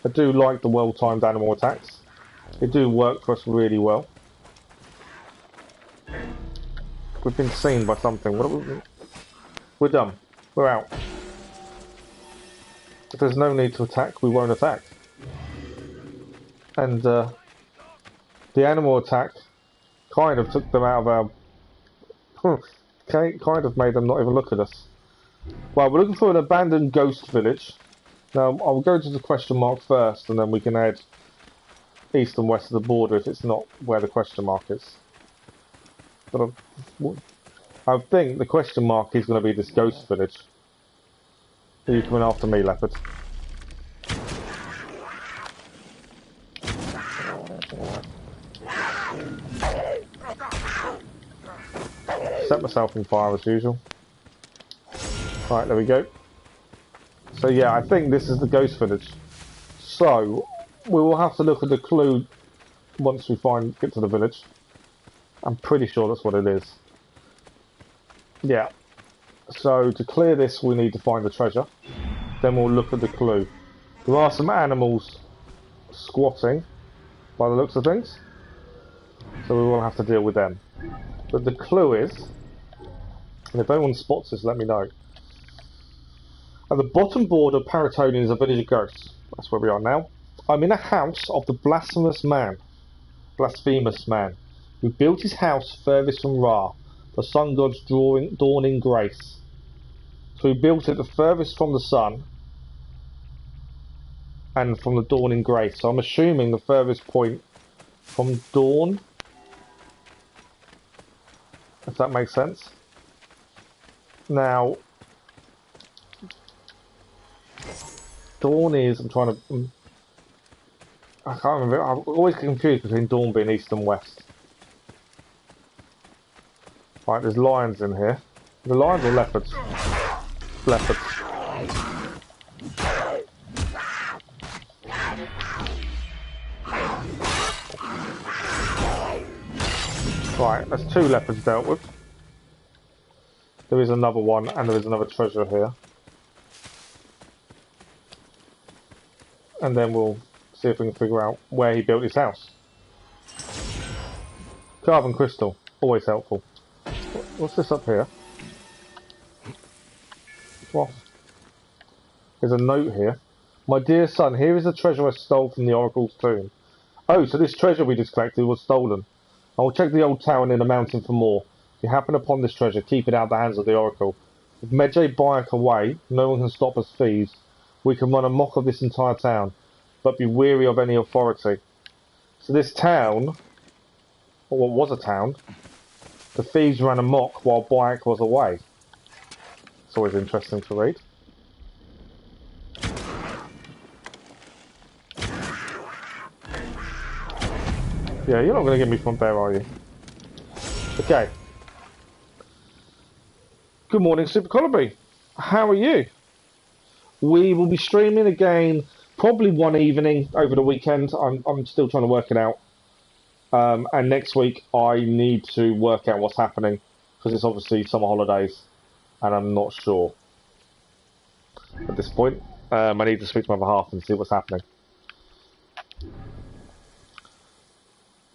S1: I do like the well-timed animal attacks. They do work for us really well. We've been seen by something. We're done. We're out. If there's no need to attack, we won't attack. And the animal attack kind of took them out of our... kind of made them not even look at us. Well, we're looking for an abandoned ghost village. Now, I'll go to the question mark first, and then we can head east and west of the border if it's not where the question mark is. But I think the question mark is going to be this ghost village. Are you coming after me, leopard? Set myself on fire as usual. Right, there we go. So yeah, I think this is the ghost village. So we will have to look at the clue once we get to the village. I'm pretty sure that's what it is. Yeah. So to clear this, we need to find the treasure. Then we'll look at the clue. There are some animals squatting, by the looks of things. So we will have to deal with them. But the clue is, and if anyone spots this, let me know. At the bottom border of Paratonian is a village of ghosts. That's where we are now. I'm in a house of the blasphemous man, who built his house furthest from Ra, the sun god's dawning grace. So he built it the furthest from the sun and from the dawning grace. So I'm assuming the furthest point from dawn, if that makes sense. Now, dawn is, I can't remember, I'm always confused between dawn being east and west. Right, there's lions in here. The lions or leopards? Leopards. Right, that's 2 leopards dealt with. There is another one, and there is another treasure here. And then we'll see if we can figure out where he built his house. Carbon crystal, always helpful. What's this up here? What? There's a note here. My dear son, here is a treasure I stole from the Oracle's tomb. Oh, so this treasure we just collected was stolen. I will check the old tower in the mountain for more. If you happen upon this treasure, keep it out of the hands of the Oracle. If Medjay Bayek away, no one can stop us thieves. We can run amok of this entire town, but be wary of any authority. So this town, or what was a town, the thieves ran amok while Bayek was away. It's always interesting to read. Yeah, you're not going to get me from there, are you? Okay. Good morning, Super Colibri. How are you? We will be streaming again, probably one evening over the weekend. I'm still trying to work it out. And next week, I need to work out what's happening, because it's obviously summer holidays, and I'm not sure at this point. I need to speak to my other half and see what's happening.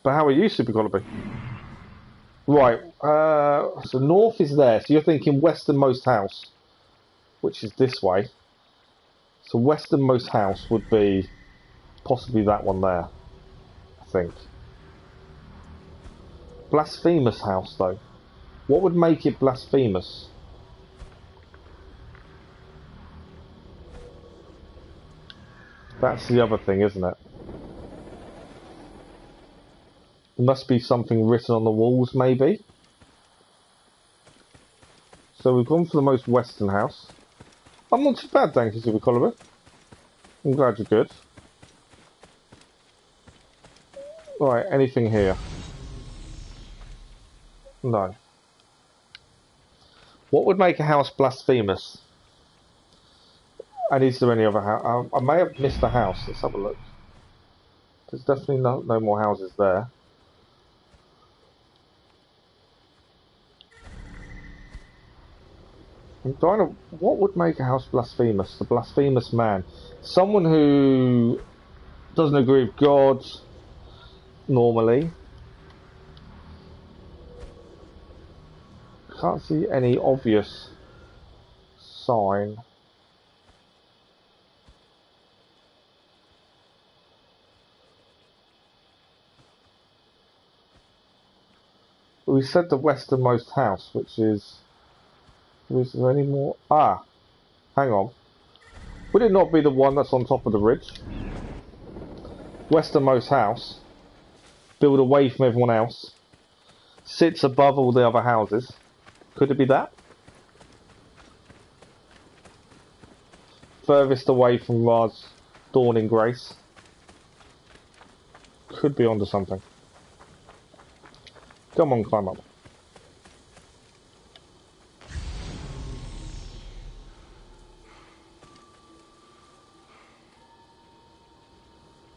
S1: But how are you, Super Colibri? Right, so north is there. So you're thinking westernmost house, which is this way. So westernmost house would be possibly that one there, I think. Blasphemous house, though. What would make it blasphemous? That's the other thing, isn't it? There must be something written on the walls, maybe. So we've gone for the most western house. I'm not too bad, thank you, Super Colibri. I'm glad you're good. Right, anything here? No. What would make a house blasphemous? And is there any other house? I may have missed a house. Let's have a look. There's definitely no more houses there. I'm trying to... What would make a house blasphemous? The blasphemous man. Someone who doesn't agree with God, normally. Can't see any obvious sign. We said the westernmost house, which is... Is there any more? Ah, hang on. Would it not be the one that's on top of the ridge? Westernmost house. Built away from everyone else. Sits above all the other houses. Could it be that? Furthest away from Ra's dawning grace. Could be onto something. Come on, climb up.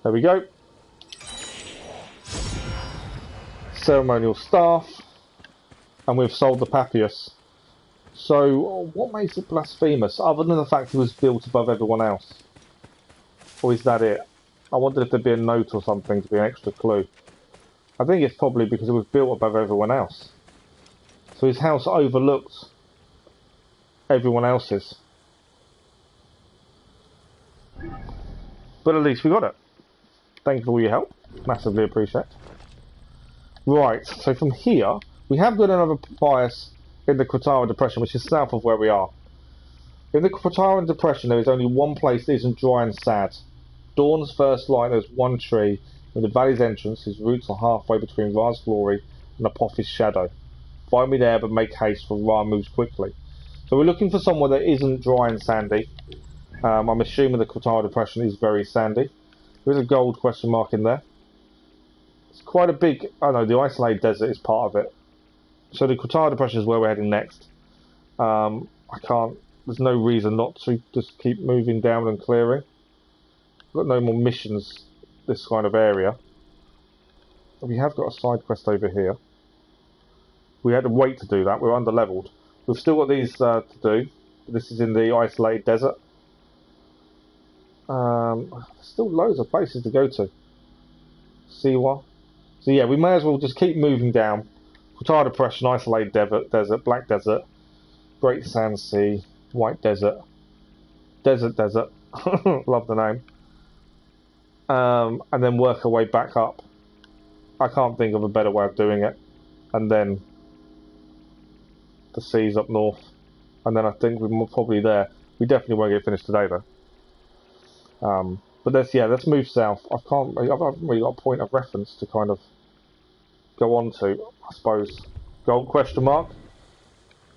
S1: There we go. Ceremonial staff. And we've sold the Papias. So, what makes it blasphemous, other than the fact it was built above everyone else? Or is that it? I wondered if there'd be a note or something to be an extra clue. I think it's probably because it was built above everyone else. So his house overlooked everyone else's. But at least we got it. Thank you for all your help. Massively appreciate. Right, so from here, we have got another Papyrus in the Kratara Depression, which is south of where we are. In the Kratara Depression, there is only one place that isn't dry and sad. Dawn's first light, there's one tree, and the valley's entrance, whose roots are halfway between Ra's glory and Apothi's shadow. Find me there, but make haste, for Ra moves quickly. So we're looking for somewhere that isn't dry and sandy. I'm assuming the Kratara Depression is very sandy. There is a gold question mark in there. It's quite a big... Oh no, the isolated desert is part of it. So the Kratara Depression is where we're heading next. I can't... There's no reason not to just keep moving down and clearing. We've got no more missions this kind of area. But we have got a side quest over here. We had to wait to do that. We're under-leveled. We've still got these to do. This is in the isolated desert. There's still loads of places to go to. Siwa. So yeah, we may as well just keep moving down. Qatar Depression, isolated desert, Black Desert, Great Sand Sea, White Desert, Desert. Love the name. And then work our way back up. I can't think of a better way of doing it. And then the seas up north. And then I think we're probably there. We definitely won't get finished today though. But let's move south. I haven't really got a point of reference to kind of go on to, I suppose. Gold question mark.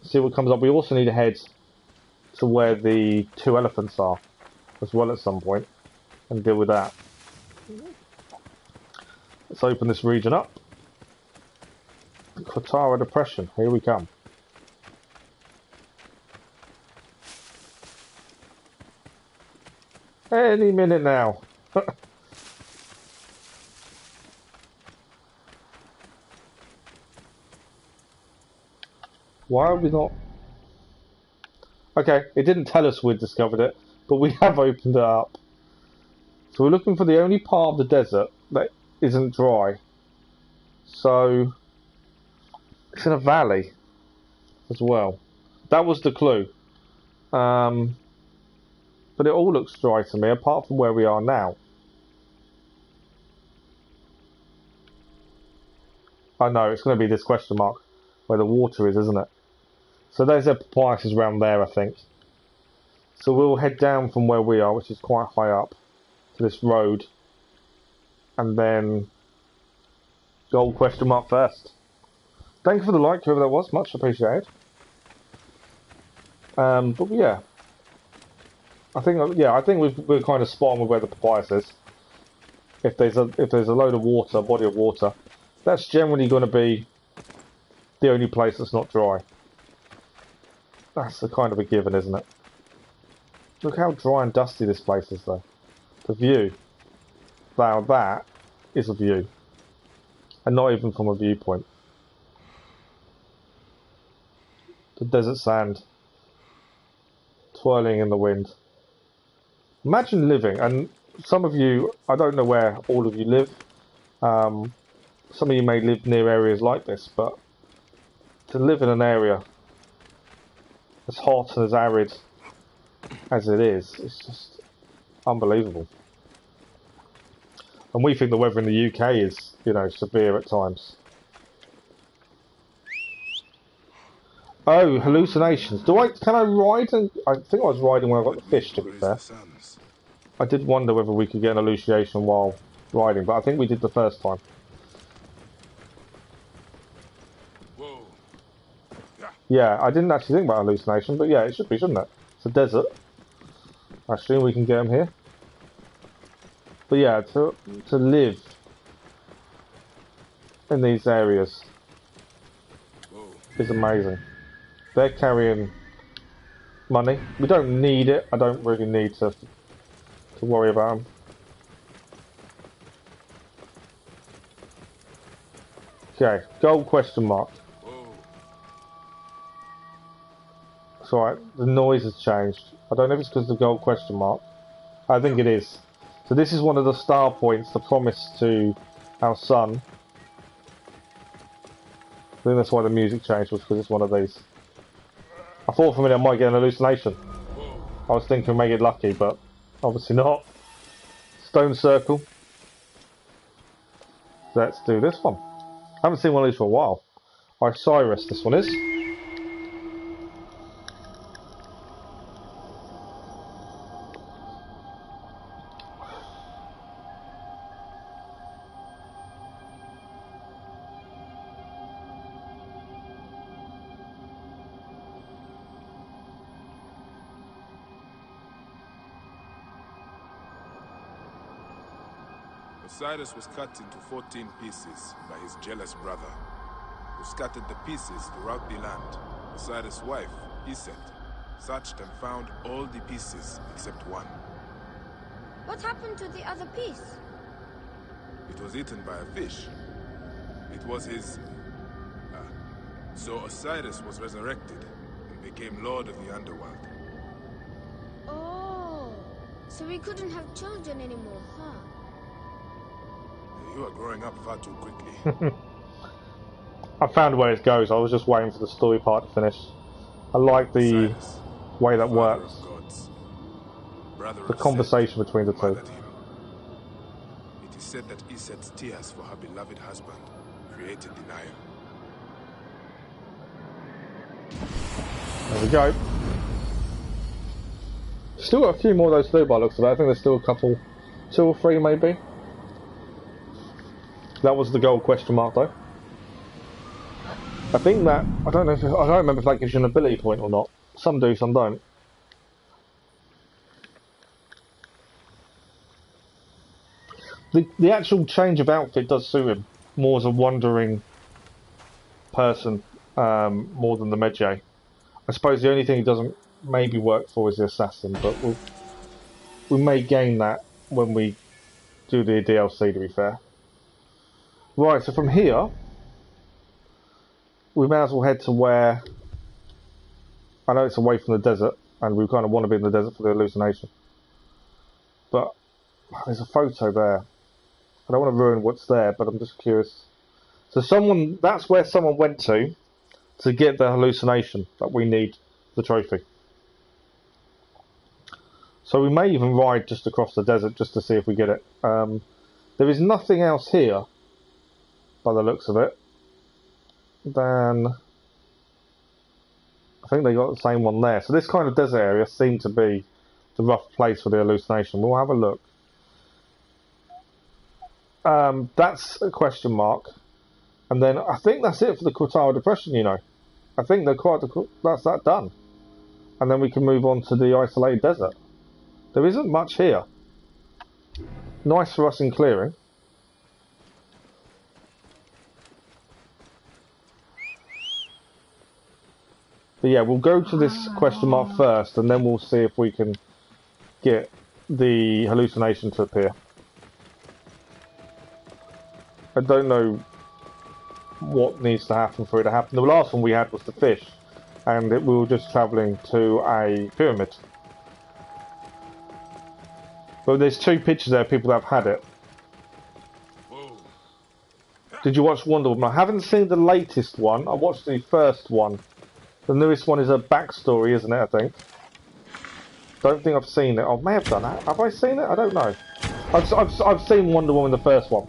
S1: See what comes up. We also need to head to where the 2 elephants are as well at some point and deal with that. Let's open this region up. Qatar Depression, here we come. Any minute now. Why are we not? Okay, it didn't tell us we'd discovered it, but we have opened it up. So we're looking for the only part of the desert that isn't dry. So it's in a valley as well. That was the clue. But it all looks dry to me, apart from where we are now. I know, it's going to be this question mark, where the water is, isn't it? So there's a papyrus around there, I think. So we'll head down from where we are, which is quite high up, to this road. And then gold question mark first. Thank you for the like, whoever that was, much appreciated. But yeah. I think we're kind of spot on with where the papyrus is. If there's a load of water, a body of water, that's generally going to be the only place that's not dry. That's a kind of a given, isn't it? Look how dry and dusty this place is, though. The view. Now that is a view, and not even from a viewpoint. The desert sand twirling in the wind. Imagine living, and some of you, I don't know where all of you live, some of you may live near areas like this, but to live in an area as hot and as arid as it is, it's just unbelievable. And we think the weather in the UK is, severe at times. Oh, hallucinations. Can I ride? I think I was riding when I got the fish, to be fair. I did wonder whether we could get an hallucination while riding, but I think we did the first time.
S3: Whoa.
S1: Yeah, I didn't actually think about hallucination, but yeah, it should be, shouldn't it? It's a desert. Actually, we can get them here. But yeah, to live in these areas is amazing. They're carrying money. We don't need it. I don't really need to worry about them. Okay, gold question mark. It's alright, the noise has changed. I don't know if it's because of the gold question mark. I think it is. So this is one of the star points, the promise to our son. I think that's why the music changed, was because it's one of these. I thought for a minute I might get an hallucination. I was thinking make it lucky, but obviously not. Stone circle. Let's do this one. I haven't seen one of these for a while. Osiris, this one is.
S3: Osiris was cut into 14 pieces by his jealous brother, who scattered the pieces throughout the land. Osiris' wife, Iset, searched and found all the pieces except one.
S11: What happened to the other piece?
S3: It was eaten by a fish. It was his So Osiris was resurrected and became lord of the underworld.
S11: Oh, so we couldn't have children anymore, huh?
S3: You are growing up far too quickly.
S1: I found where it goes. I was just waiting for the story part to finish. I like the
S3: Osiris,
S1: way that
S3: father
S1: works.
S3: of gods, brother
S1: The
S3: of
S1: conversation
S3: Set,
S1: between the
S3: who
S1: two.
S3: mothered him. It is said that Iset's tears for her beloved husband created denial.
S1: There we go. Still got a few more of those to do by the looks of it. I think there's still a couple, 2 or 3 maybe. That was the goal question mark though. I think that I don't remember if that gives you an ability point or not. Some do, some don't. The actual change of outfit does suit him more as a wandering person, more than the Medjay. I suppose the only thing he doesn't maybe work for is the assassin, but we may gain that when we do the DLC, to be fair. Right, so from here we may as well head to where, I know it's away from the desert and we kind of want to be in the desert for the hallucination, but there's a photo there. I don't want to ruin what's there, but I'm just curious. So that's where someone went to get the hallucination that we need, the trophy. So we may even ride just across the desert just to see if we get it. There is nothing else here, by the looks of it, than I think they got the same one there. So this kind of desert area seemed to be the rough place for the hallucination. We'll have a look. That's a question mark. And then I think that's it for the Quartaro Depression, you know. I think that's that done. And then we can move on to the isolated desert. There isn't much here. Nice for us in clearing. But yeah, we'll go to this question mark first, and then we'll see if we can get the hallucination to appear. I don't know what needs to happen for it to happen. The last one we had was the fish, and we were just travelling to a pyramid. But there's 2 pictures there of people that have had it. Did you watch Wonder Woman? I haven't seen the latest one. I watched the first one. The newest one is a backstory, isn't it, I think? Don't think I've seen it. I may have done that. Have I seen it? I don't know. I've seen Wonder Woman, the first one.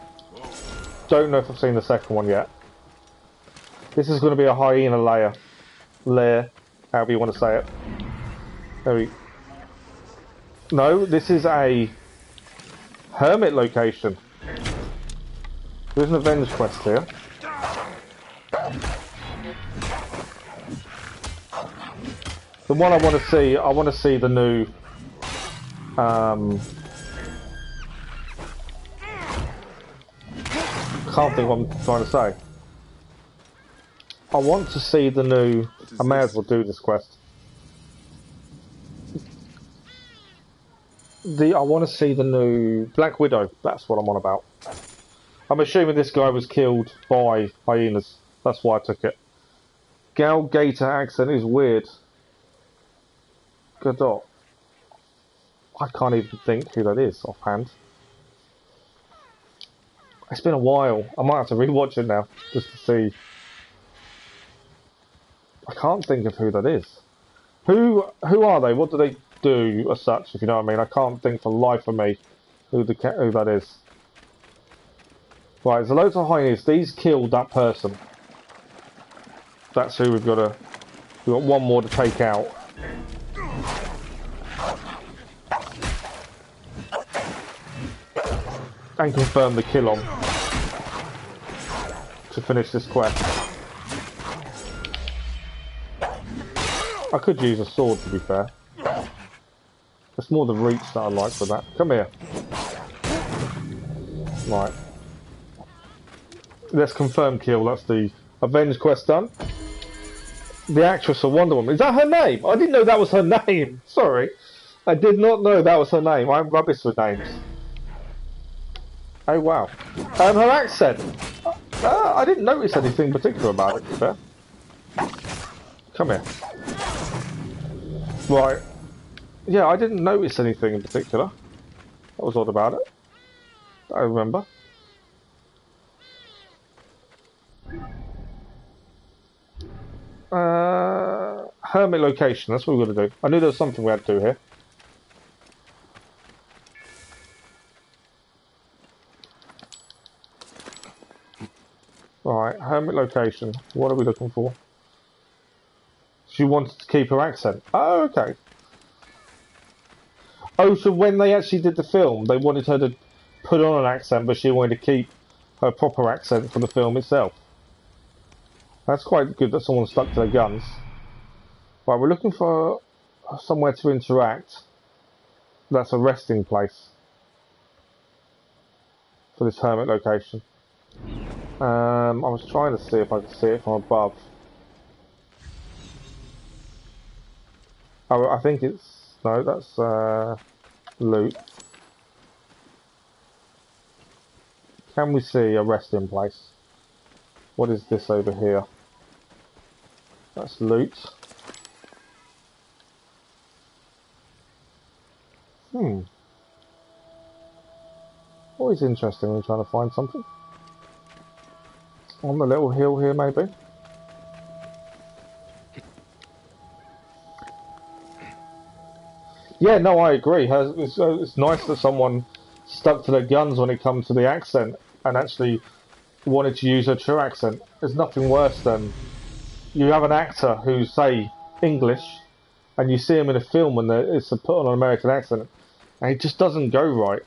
S1: Don't know if I've seen the second one yet. This is going to be a hyena lair, however you want to say it. There we... No, this is a hermit location. There's an avenge quest here. The one I want to see the new can't think what I'm trying to say. I want to see the new... I may as well do this quest. I want to see the new Black Widow. That's what I'm on about. I'm assuming this guy was killed by hyenas. That's why I took it. Gal Gator accent is weird. Godot. I can't even think who that is offhand. It's been a while. I might have to rewatch it now just to see. I can't think of who that is. Who are they? What do they do as such? If you know what I mean. I can't think for the life of me who that is. Right, there's loads of hyenas. These killed that person. That's who we've got one more to take out. And confirm the kill on to finish this quest. I could use a sword, to be fair. It's more the reach that I like for that. Come here. Right. Let's confirm kill. That's the avenge quest done. The actress of Wonder Woman. Is that her name? I didn't know that was her name. Sorry. I did not know that was her name. I'm rubbish with names. Oh wow. Her accent. I didn't notice anything particular about it, to be fair. Come here. Right. Yeah, I didn't notice anything in particular. That was odd about it. I remember. Hermit location, that's what we're going to do. I knew there was something we had to do here. Alright, hermit location. What are we looking for? She wanted to keep her accent. Oh, okay. Oh, so when they actually did the film, they wanted her to put on an accent, but she wanted to keep her proper accent from the film itself. That's quite good that someone stuck to their guns. Right, we're looking for somewhere to interact. That's a resting place for this hermit location. I was trying to see if I could see it from above. Oh, I think it's... No, that's loot. Can we see a resting place? What is this over here? That's loot. Always interesting when you're trying to find something. On the little hill here, maybe. Yeah, no, I agree. It's nice that someone stuck to their guns when it comes to the accent and actually wanted to use a true accent. There's nothing worse than you have an actor who's, say, English, and you see him in a film and it's put on an American accent, and it just doesn't go right.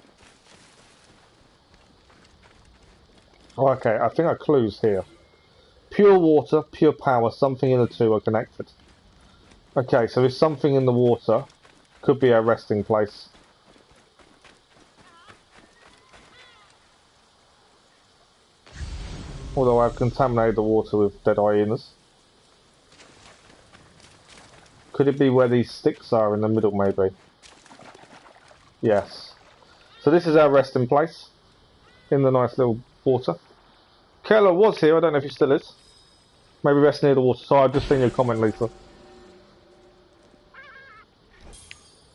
S1: Oh, okay, I think our clue's here. Pure water, pure power, something in the two are connected. Okay, so there's something in the water. Could be our resting place. Although I've contaminated the water with dead hyenas. Could it be where these sticks are in the middle, maybe? Yes. So this is our resting place. In the nice little water. Keller was here, I don't know if he still is. Maybe rest near the water. So I've just seen your comment, Lisa.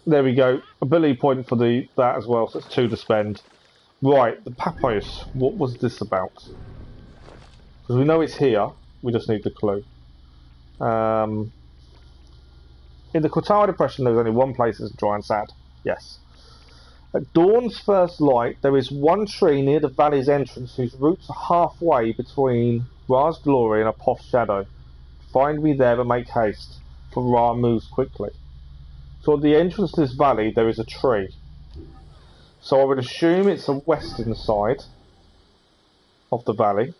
S1: There we go. Ability point for that as well, so it's 2 to spend. Right, the papyrus. What was this about? Because we know it's here, we just need the clue. In the Qatar Depression, there's only one place that's dry and sad. Yes. At dawn's first light, there is one tree near the valley's entrance whose roots are halfway between Ra's glory and a posh shadow. Find me there and make haste, for Ra moves quickly. So at the entrance to this valley, there is a tree. So I would assume it's the western side of the valley.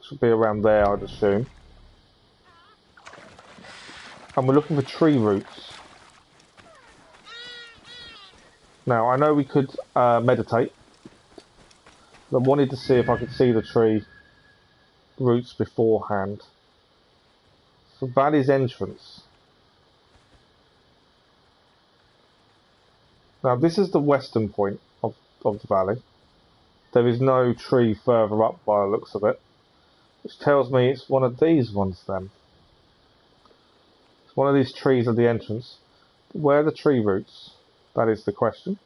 S1: Should be around there, I'd assume. And we're looking for tree roots. Now, I know we could meditate. I wanted to see if I could see the tree roots beforehand. So valley's entrance. Now, this is the western point of the valley. There is no tree further up by the looks of it. Which tells me it's one of these ones then. It's one of these trees at the entrance. Where are the tree roots? That is the question.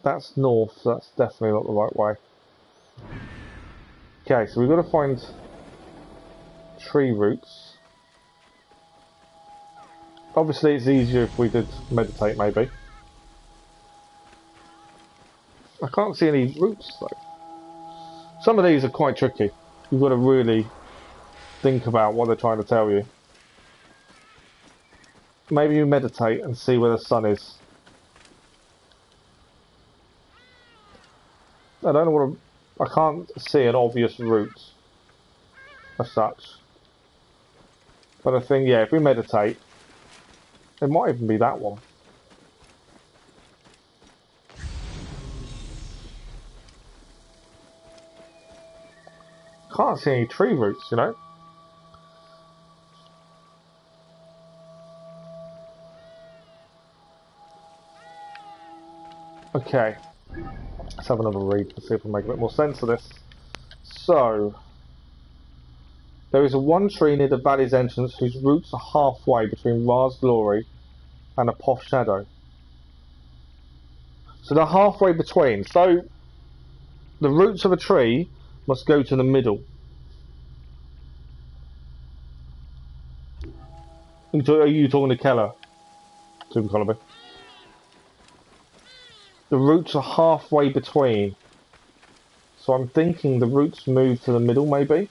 S1: That's north, so that's definitely not the right way. Okay, so we've got to find tree roots. Obviously it's easier if we did meditate, maybe. I can't see any roots though. Some of these are quite tricky. You've got to really think about what they're trying to tell you. Maybe you meditate and see where the sun is. I don't know what I can't see an obvious route as such. But I think, yeah, if we meditate, it might even be that one. Can't see any tree roots, you know. Okay. Let's have another read to see if we make a bit more sense of this. So, there is a one tree near the valley's entrance whose roots are halfway between Ra's glory and a Poth shadow. So they're halfway between. So, the roots of a tree must go to the middle. Are you talking to Keller? Super Columby. The roots are halfway between. So I'm thinking the roots move to the middle, maybe?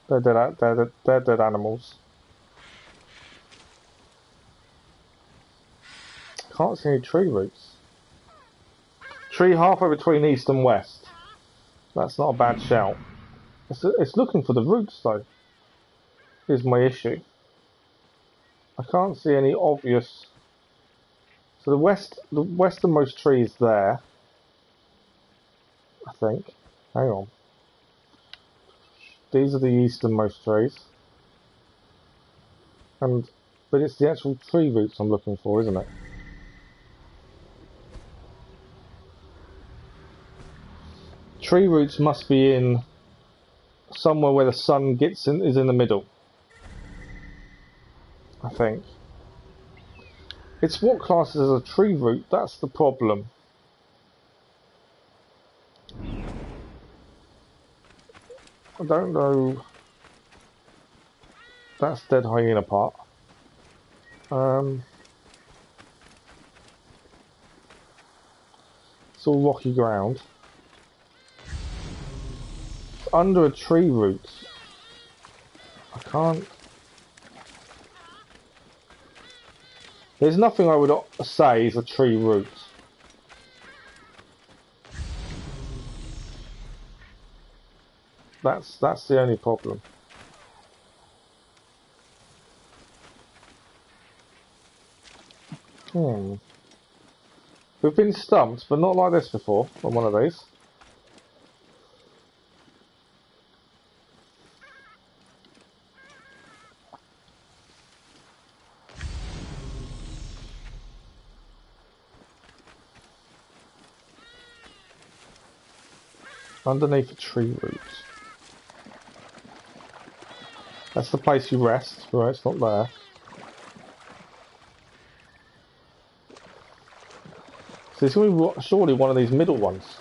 S1: They're dead animals. Can't see any tree roots. Tree halfway between east and west. That's not a bad shout. It's looking for the roots, though, is my issue. I can't see any obvious... So the westernmost tree is there, I think. Hang on. These are the easternmost trees. But it's the actual tree roots I'm looking for, isn't it? Tree roots must be in somewhere where the sun gets in, is in the middle, I think. It's what classes as a tree root, that's the problem. I don't know. That's dead hyena part. It's all rocky ground. It's under a tree root. I can't... There's nothing I would say is a tree root. That's the only problem. We've been stumped, but not like this before on one of these. Underneath a tree root. That's the place you rest. Right, it's not there. So it's going to be surely one of these middle ones.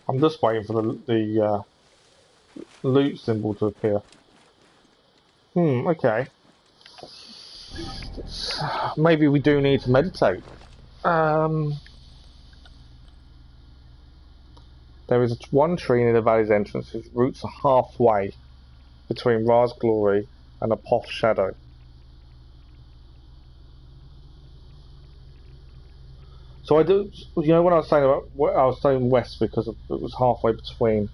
S1: I'm just waiting for the loot symbol to appear. Okay. Maybe we do need to meditate. There is one tree near the valley's entrance whose roots are halfway between Ra's glory and a Poth shadow. So I do, you know, when I was saying about, I was saying west because it was halfway between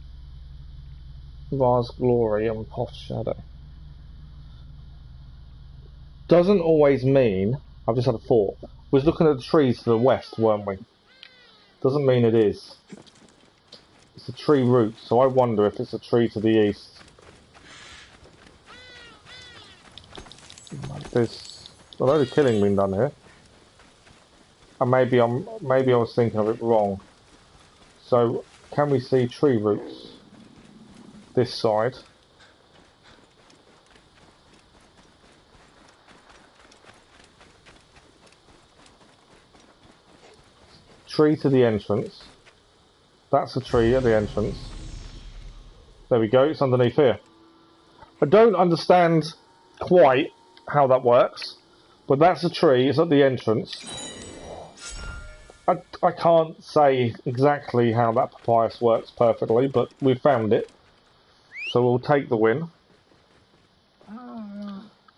S1: Ra's glory and Poth shadow. Doesn't always mean, I've just had a thought, we was looking at the trees to the west, weren't we? Doesn't mean it is. It's a tree root, so I wonder if it's a tree to the east. There's a load of killing being done here. And maybe I was thinking of it wrong. So, can we see tree roots this side? Tree to the entrance. That's a tree at the entrance. There we go, it's underneath here. I don't understand quite how that works, but that's a tree, it's at the entrance. I can't say exactly how that papyrus works perfectly, but we've found it. So we'll take the win.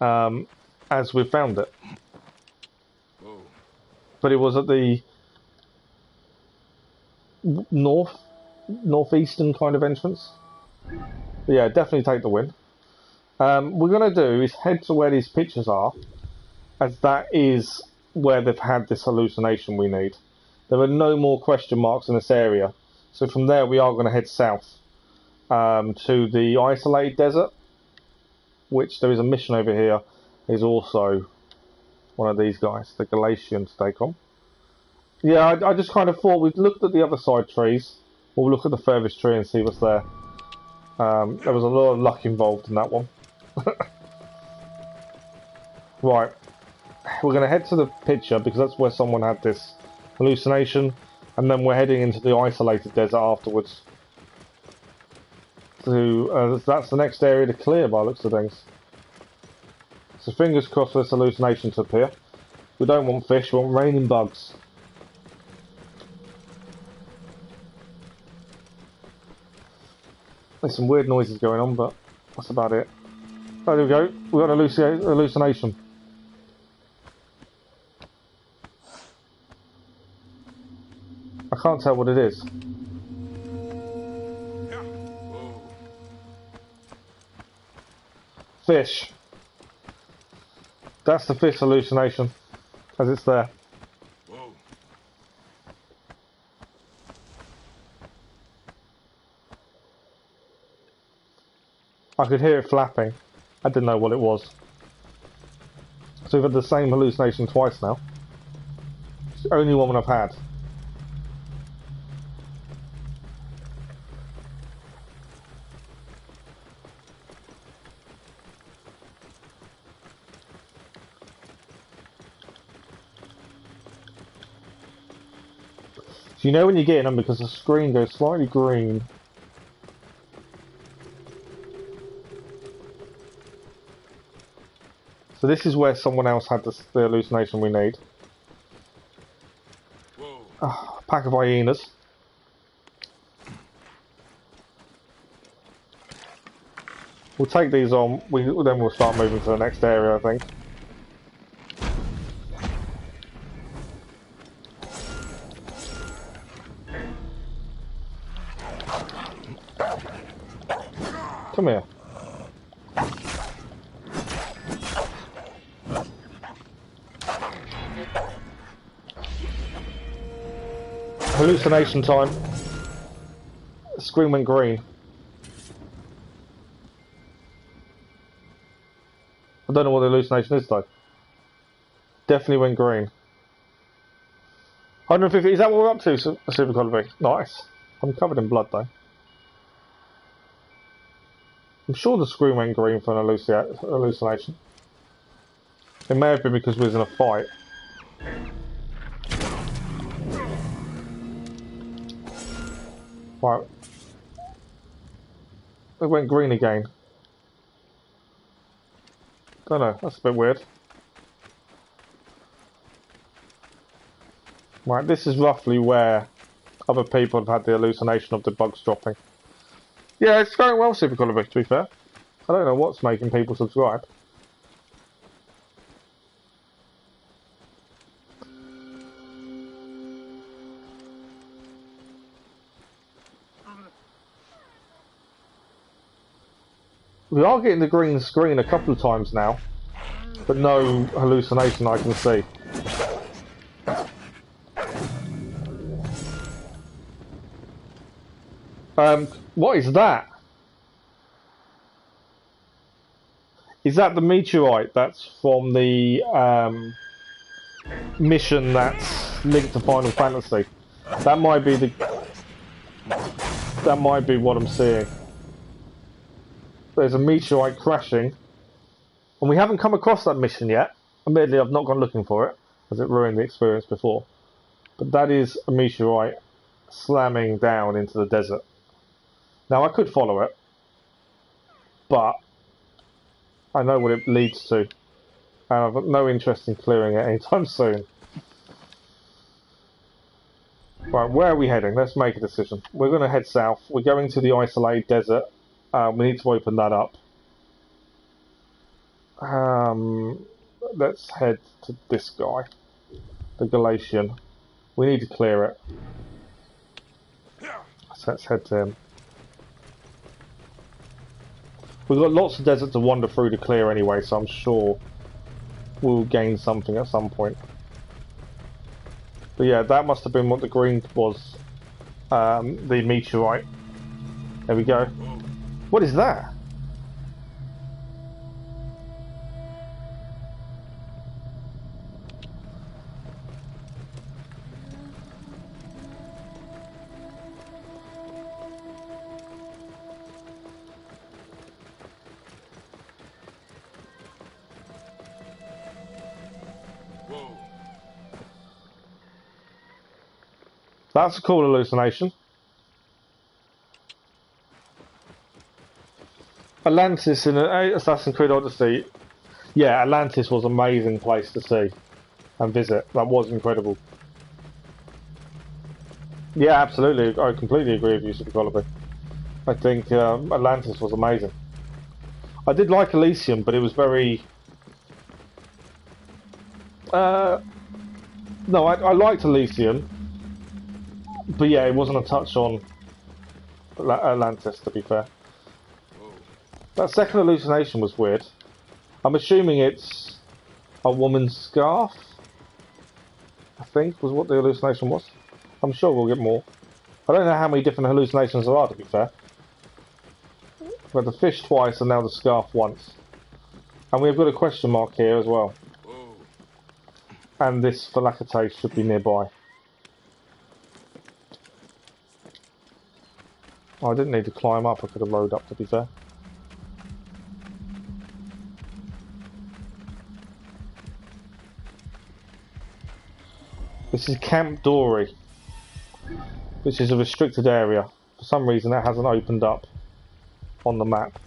S1: As we've found it. But it was at the northeastern kind of entrance. But yeah, definitely take the win. We're going to do is head to where these pictures are, as that is where they've had this hallucination we need. There are no more question marks in this area. So from there we are going to head south to the isolated desert, which there is a mission over here. Is also one of these guys, the Galatian, to take on. Yeah, I just kind of thought we'd looked at the other side trees. We'll look at the furthest tree and see what's there. There was a lot of luck involved in that one. Right, we're going to head to the picture because that's where someone had this hallucination, and then we're heading into the isolated desert afterwards. So that's the next area to clear by the looks of things. So fingers crossed for this hallucination to appear. We don't want fish, we want raining bugs. There's some weird noises going on, but that's about it. Oh, there we go. We got an hallucination. I can't tell what it is. Fish. That's the fish hallucination, as it's there.
S3: Whoa.
S1: I could hear it flapping. I didn't know what it was. So we've had the same hallucination twice now. It's the only one I've had. So you know when you're getting them because the screen goes slightly green. So this is where someone else had the hallucination we need. A pack of hyenas. We'll take these on, then we'll start moving to the next area, I think. Come here. Hallucination time. The screen went green. I don't know what the hallucination is though. Definitely went green. 150, is that what we're up to, Super Colby? Nice. I'm covered in blood though. I'm sure the screen went green for an hallucination. It may have been because we was in a fight. Right. It went green again. Don't know, that's a bit weird. Right, this is roughly where other people have had the hallucination of the bugs dropping. Yeah, it's going well, Super Colby, to be fair. I don't know what's making people subscribe. We are getting the green screen a couple of times now, but no hallucination I can see. What is that? Is that the meteorite that's from the mission that's linked to Final Fantasy? That might be what I'm seeing. There's a meteorite crashing, and we haven't come across that mission yet. Admittedly, I've not gone looking for it, as it ruined the experience before. But that is a meteorite slamming down into the desert. Now, I could follow it, but I know what it leads to, and I've got no interest in clearing it anytime soon. Right, where are we heading? Let's make a decision. We're going to head south. We're going to the isolated desert. We need to open that up. Let's head to this guy, the Galatian. We need to clear it. So let's head to him. We've got lots of desert to wander through to clear anyway, so I'm sure we'll gain something at some point. But yeah, that must have been what the green was. The meteorite. There we go. What is that? That's a cool hallucination. Atlantis in Assassin's Creed Odyssey. Yeah, Atlantis was an amazing place to see and visit. That was incredible. Yeah, absolutely. I completely agree with you, Super Colby. I think Atlantis was amazing. I did like Elysium, but it was very... no, I liked Elysium. But yeah, it wasn't a touch on Atlantis, to be fair. That second hallucination was weird. I'm assuming it's a woman's scarf, I think, was what the hallucination was. I'm sure we'll get more. I don't know how many different hallucinations there are, to be fair. But the fish twice and now the scarf once. And we've got a question mark here as well. And this Phalacate should be nearby. Oh, I didn't need to climb up, I could have rode up, to be fair. This is Camp Dory, which is a restricted area. For some reason that hasn't opened up on the map.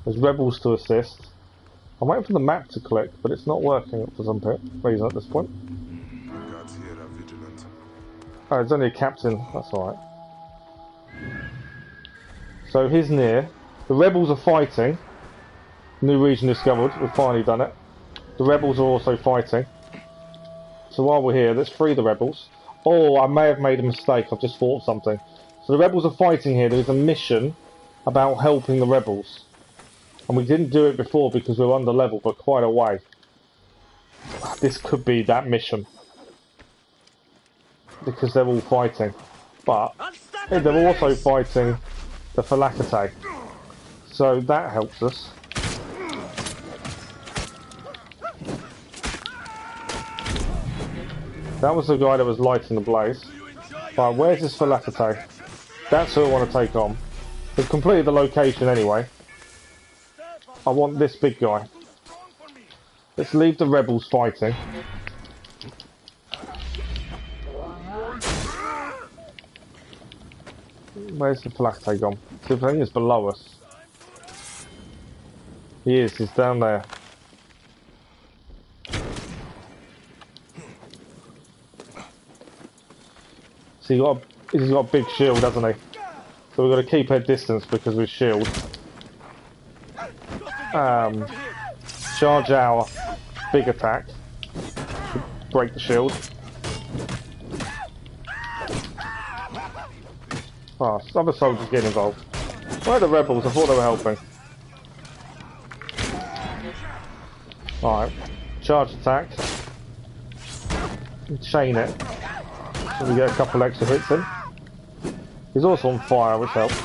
S1: There's rebels to assist. I'm waiting for the map to click, but it's not working for some reason at this point.
S3: Guards here are vigilant.
S1: Oh, it's only a captain. That's alright. So he's near. The rebels are fighting. New region discovered. We've finally done it. The rebels are also fighting. So while we're here, let's free the rebels. Oh, I may have made a mistake. I've just thought of something. So the rebels are fighting here. There is a mission about helping the rebels. And we didn't do it before because we were under level, but quite a way. This could be that mission. Because they're all fighting. But they're also fighting the Phalacate. So that helps us. That was the guy that was lighting the blaze. Right, where's this Phalacate? That's who I want to take on. We've completed the location anyway. I want this big guy. Let's leave the rebels fighting. Where's the Phalacate gone? See, the thing is below us. He is, he's down there. So he's got a big shield, hasn't he? So we've got to keep our distance because of his shield. Charge our big attack to break the shield. Oh, other soldiers getting involved. Where are the rebels? I thought they were helping. Alright, charge attack. Chain it. So we get a couple extra hits in. He's also on fire, which helps.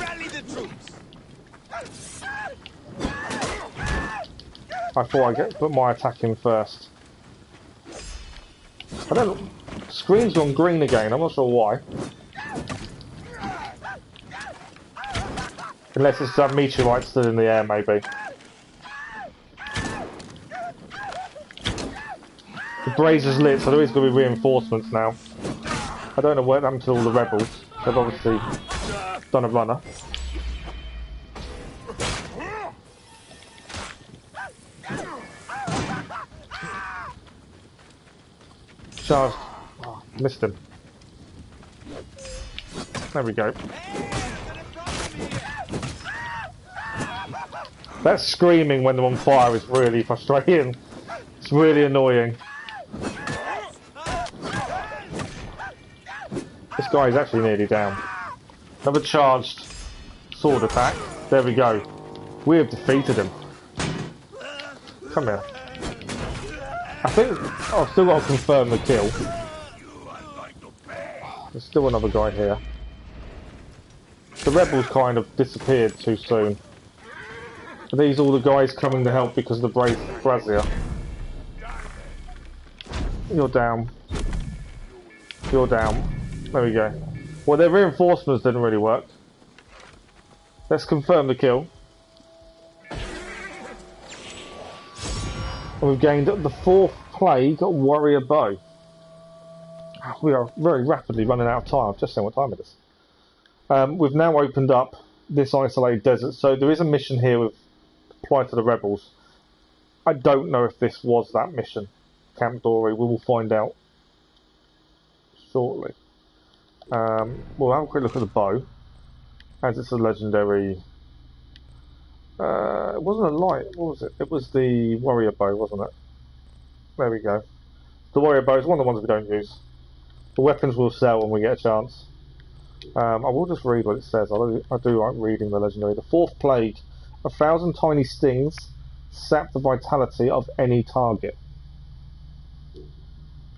S1: I thought I'd put my attack in first. I don't know. Screen's gone green again, I'm not sure why. Unless it's that meteorite still in the air, maybe. The blaze is lit, so there is going to be reinforcements now. I don't know what happened to all the rebels. They've obviously done a runner. Charged. Oh, missed him. There we go. That screaming when they're on fire is really frustrating. It's really annoying. This guy is actually nearly down. Another charged sword attack. There we go. We have defeated him. come here. I think I've still got to confirm the kill. There's still another guy here. The rebels kind of disappeared too soon. Are these all the guys coming to help because of the brazier? You're down. You're down. There we go. Well, their reinforcements didn't really work. Let's confirm the kill. And we've gained the 4th plague warrior bow. We are very rapidly running out of time. I've just seen what time it is. We've now opened up this isolated desert. So there is a mission here with apply to the rebels. I don't know if this was that mission. Camp Dory. We will find out shortly. We'll have a quick look at the bow. As it's a legendary... it wasn't a light. What was it? It was the warrior bow, wasn't it? There we go. The warrior bow is one of the ones we don't use. The weapons will sell when we get a chance. I will just read what it says. I do like reading the legendary. The 4th plague. 1,000 tiny stings sap the vitality of any target.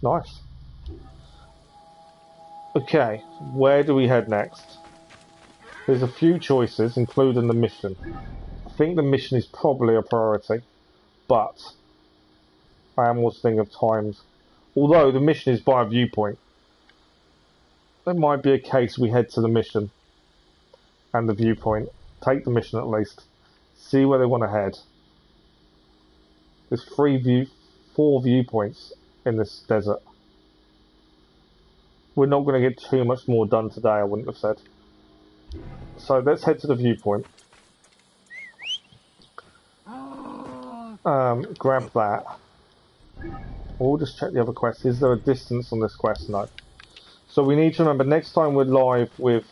S1: Nice. Okay, where do we head next? There's a few choices, including the mission. I think the mission is probably a priority, but I am also thinking of times. Although the mission is by a viewpoint, there might be a case we head to the mission and the viewpoint. Take the mission at least. See where they want to head. There's 4 viewpoints in this desert. We're not going to get too much more done today, I wouldn't have said. So let's head to the viewpoint. Grab that. We'll just check the other quest. Is there a distance on this quest? No. So we need to remember, next time we're live with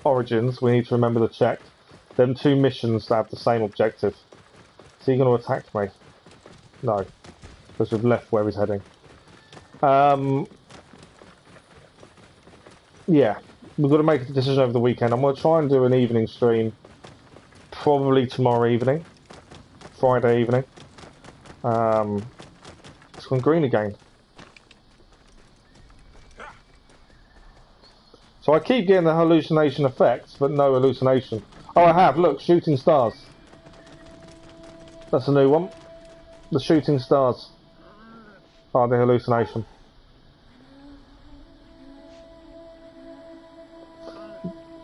S1: Origins, we need to remember to check them 2 missions that have the same objective. Is he going to attack me? No. Because we've left where he's heading. Yeah. We've got to make a decision over the weekend. I'm going to try and do an evening stream. Probably tomorrow evening. Friday evening. It's gone green again. So I keep getting the hallucination effects, but no hallucination. Oh, I have. Look, shooting stars. That's a new one. The shooting stars are the hallucination.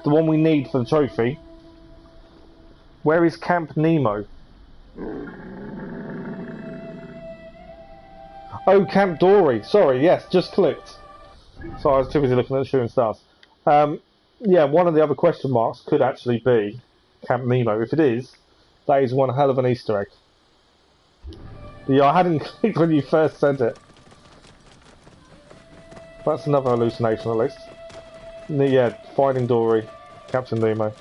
S1: The one we need for the trophy. Where is Camp Nemo? Oh, Camp Dory. Sorry, yes, just clicked. Sorry, I was too busy looking at the shooting stars. Yeah, one of the other question marks could actually be Camp Nemo. If it is, that is one hell of an Easter egg. Yeah, I hadn't clicked when you first said it. That's another hallucination at least. Yeah, Finding Dory, Captain Nemo.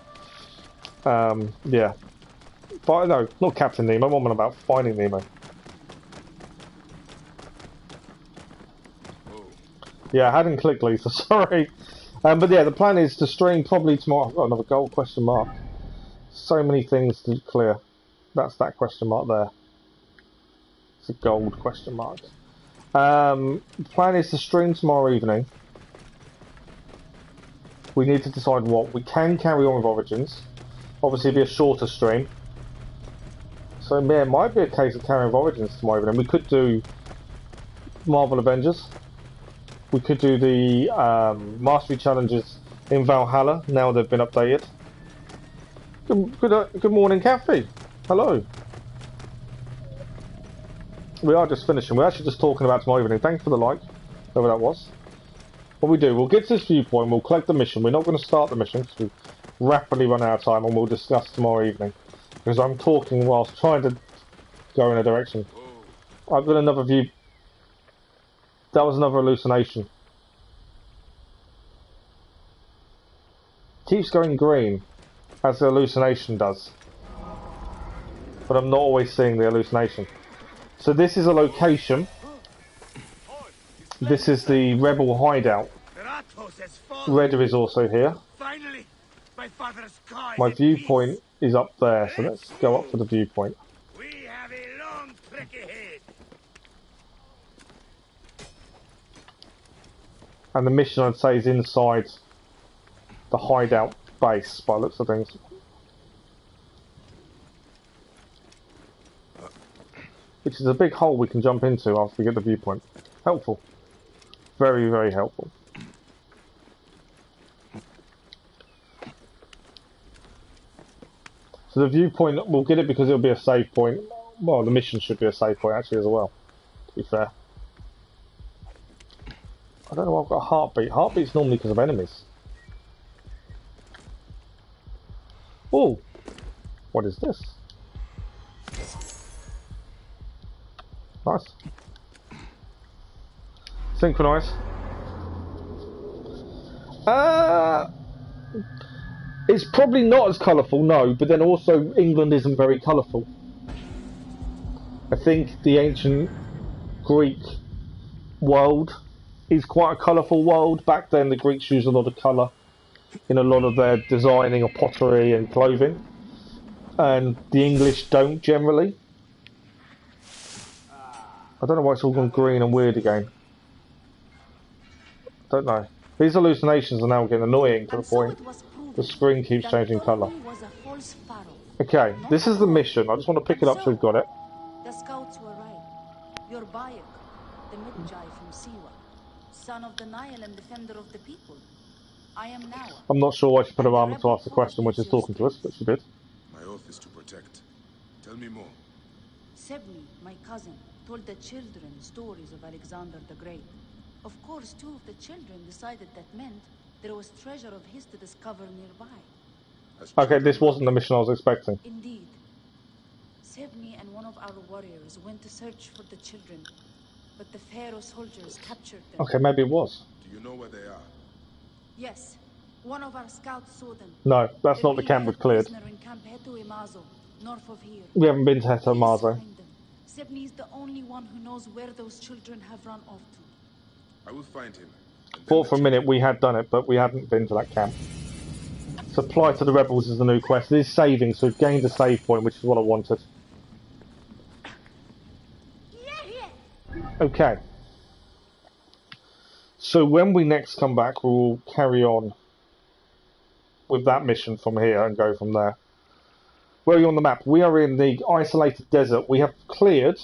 S1: Yeah. No, not Captain Nemo, what am I about? Finding Nemo. Yeah, I hadn't clicked, Lisa, sorry. But yeah, the plan is to stream probably tomorrow. I've got another gold question mark. So many things to clear. That's that question mark there. It's a gold question mark. The plan is to stream tomorrow evening. We need to decide what. We can carry on with Origins. Obviously, it'll be a shorter stream. So yeah, it might be a case of carrying on with Origins tomorrow evening. We could do Marvel Avengers. We could do the Mastery Challenges in Valhalla, now they've been updated. Good morning, Kathy. Hello. We are just finishing. We're actually just talking about tomorrow evening. Thanks for the like, whoever that was. What we do, we'll get to this viewpoint, we'll collect the mission. We're not going to start the mission because we've rapidly run out of time, and we'll discuss tomorrow evening. Because I'm talking whilst trying to go in a direction. I've got another view. That was another hallucination. Keeps going green, as the hallucination does. But I'm not always seeing the hallucination. So this is a location. This is the rebel hideout. Redder is also here. My viewpoint is up there, so let's go up for the viewpoint.
S5: trek ahead.
S1: And the mission, I'd say, is inside the hideout base, by the looks of things. Which is a big hole we can jump into after we get the viewpoint. Helpful. Very, very helpful. So the viewpoint, we'll get it because it'll be a save point. Well, the mission should be a save point actually as well, to be fair. I don't know why I've got a heartbeat. Heartbeat's normally because of enemies. Oh! What is this? Nice. Synchronise. It's probably not as colourful, no, but then also England isn't very colourful. I think the ancient Greek world is quite a colourful world. Back then the Greeks used a lot of colour in a lot of their designing of pottery and clothing. And the English don't generally. I don't know why it's all gone green and weird again. Don't know. These hallucinations are now getting annoying to the point the screen keeps changing colour. Okay, this is the mission. I just want to pick it up so we've got it.
S12: The scouts were right. You're Bayek, the Magi from Siwa, son of the Nile and defender of the people. I am now.
S1: I'm not sure why she put her arm to ask the question when she's talking to us, but she did.
S3: My oath is to protect. Tell me more.
S12: Sebni, my cousin, told the children stories of Alexander the Great. Of course, two of the children decided that meant there was treasure of his to discover nearby.
S1: Okay, this wasn't the mission I was expecting.
S12: Indeed. Sebni and one of our warriors went to search for the children, but the Pharaoh soldiers captured them.
S1: Okay, maybe it was.
S3: Do you know where they are?
S12: Yes. One of our scouts saw them.
S1: No, that's not the camp we've cleared.
S12: In Camp Hetu Imazo, north of here.
S1: We haven't been to Hetu Imazo.
S12: Sebni is the only one who knows where those children have run off to.
S3: I will find him.
S1: Thought for a minute we had done it, but we hadn't been to that camp. Supply to the rebels is the new quest. It is saving, so we've gained a save point, which is what I wanted. Okay. So when we next come back, we'll carry on with that mission from here and go from there. Where are you on the map? We are in the isolated desert. We have cleared,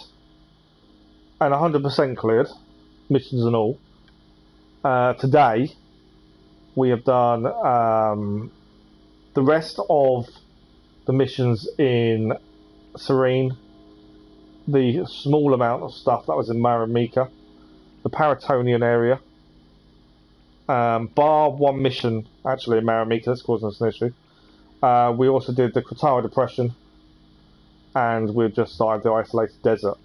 S1: and 100% cleared, missions and all. Today, we have done the rest of the missions in Ceyrene, the small amount of stuff that was in Maramika, the Paratonian area, bar one mission actually in Maramika that's causing us an issue. We also did the Kratara Depression, and we've just started the isolated desert.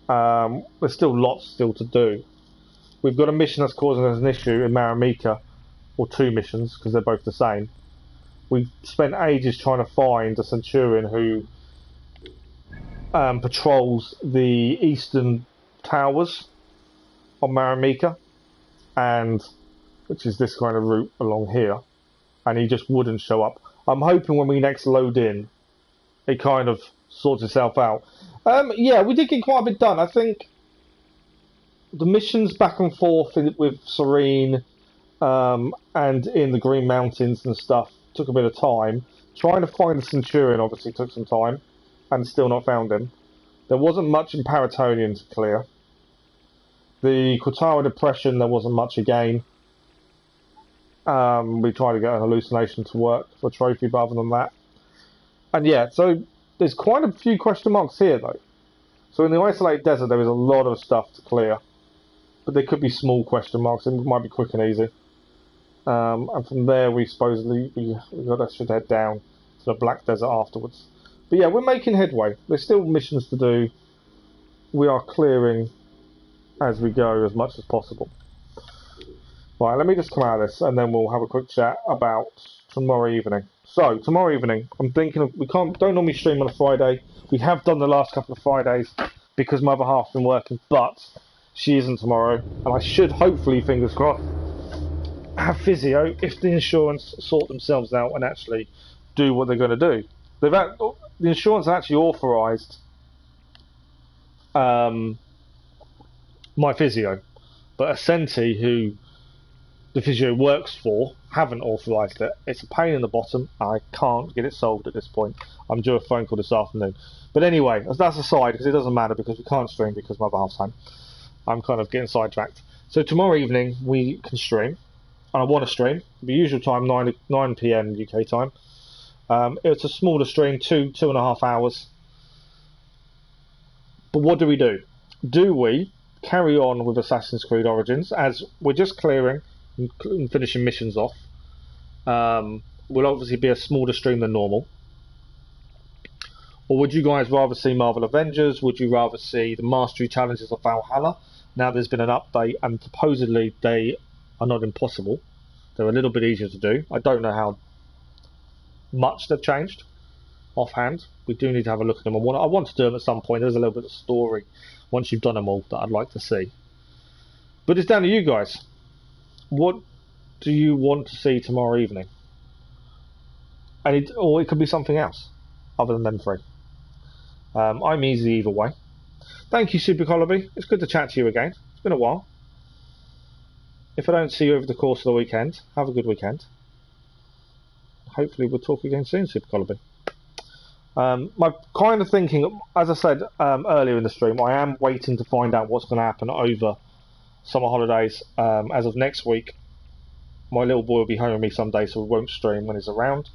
S1: There's still lots still to do. We've got a mission that's causing us an issue in Maramika, or two missions because they're both the same. We've spent ages trying to find a Centurion who patrols the eastern towers on Maramika, and which is this kind of route along here, and he just wouldn't show up. I'm hoping when we next load in, it kind of sorts itself out. Yeah, we did get quite a bit done. I think the missions back and forth with Ceyrene and in the Green Mountains and stuff took a bit of time. Trying to find the Centurion obviously took some time, and still not found him. There wasn't much in Paratonian to clear. The Kratara Depression, there wasn't much again. We tried to get an hallucination to work for a trophy, but other than that. And yeah, so there's quite a few question marks here though. So in the isolated desert there is a lot of stuff to clear. But there could be small question marks, it might be quick and easy. And from there we supposedly should head down to the Black Desert afterwards. But yeah, we're making headway. There's still missions to do. We are clearing as we go as much as possible. Right, let me just come out of this and then we'll have a quick chat about tomorrow evening. So, tomorrow evening, I'm thinking of, don't normally stream on a Friday. We have done the last couple of Fridays because my other half's been working, but she isn't tomorrow. And I should hopefully, fingers crossed, have physio if the insurance sort themselves out and actually do what they're going to do. The insurance actually authorised my physio, but Ascenti, who the physio works for, haven't authorised it. It's a pain in the bottom. I can't get it solved at this point. I'm due a phone call this afternoon. But anyway, that's aside, because it doesn't matter, because we can't stream because my Valve's home. I'm kind of getting sidetracked. So tomorrow evening we can stream, and I want to stream. The usual time, 9 p.m. UK time. It's a smaller stream, 2.5 hours. But what do? Do we carry on with Assassin's Creed Origins, as we're just clearing and finishing missions off? Will obviously be a smaller stream than normal. Or would you guys rather see Marvel Avengers? Would you rather see the Mastery Challenges of Valhalla? Now there's been an update, and supposedly they are not impossible. They're a little bit easier to do. I don't know how much they've changed offhand. We do need to have a look at them. I want to do them at some point. There's a little bit of story once you've done them all that I'd like to see. But it's down to you guys. What do you want to see tomorrow evening? Or it could be something else other than them three. I'm easy either way. Thank you, Super Colby. It's good to chat to you again. It's been a while. If I don't see you over the course of the weekend, have a good weekend. Hopefully we'll talk again soon, Super Colby. My kind of thinking, as I said earlier in the stream, I am waiting to find out what's going to happen over summer holidays. As of next week, my little boy will be home with me some day, so we won't stream when he's around.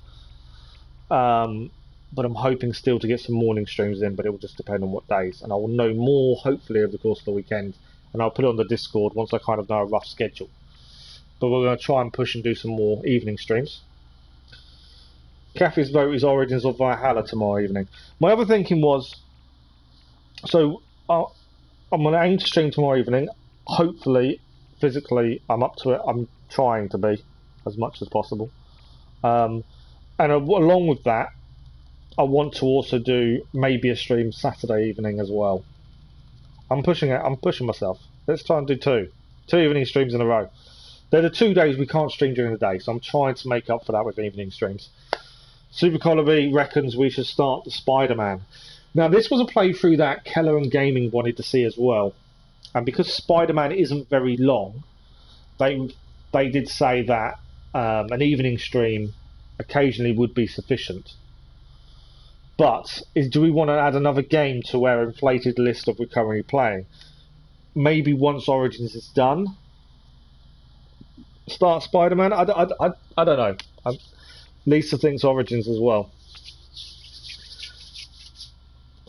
S1: But I'm hoping still to get some morning streams in, but it will just depend on what days. And I will know more, hopefully, over the course of the weekend. And I'll put it on the Discord once I kind of know a rough schedule. But we're going to try and push and do some more evening streams. Kathy's vote is Origins of Valhalla tomorrow evening. My other thinking was, so I'm going to aim to stream tomorrow evening. Hopefully, physically, I'm up to it. I'm trying to be as much as possible. And along with that, I want to also do maybe a stream Saturday evening as well. I'm pushing it. I'm pushing myself. Let's try and do two evening streams in a row. They're the 2 days we can't stream during the day, so I'm trying to make up for that with evening streams. Super Colby reckons we should start the Spider-Man. Now, this was a playthrough that Keller and Gaming wanted to see as well. And because Spider-Man isn't very long, they did say that an evening stream occasionally would be sufficient. But do we want to add another game to our inflated list of we're currently playing? Maybe once Origins is done, start Spider-Man. I don't know. Lisa thinks Origins as well.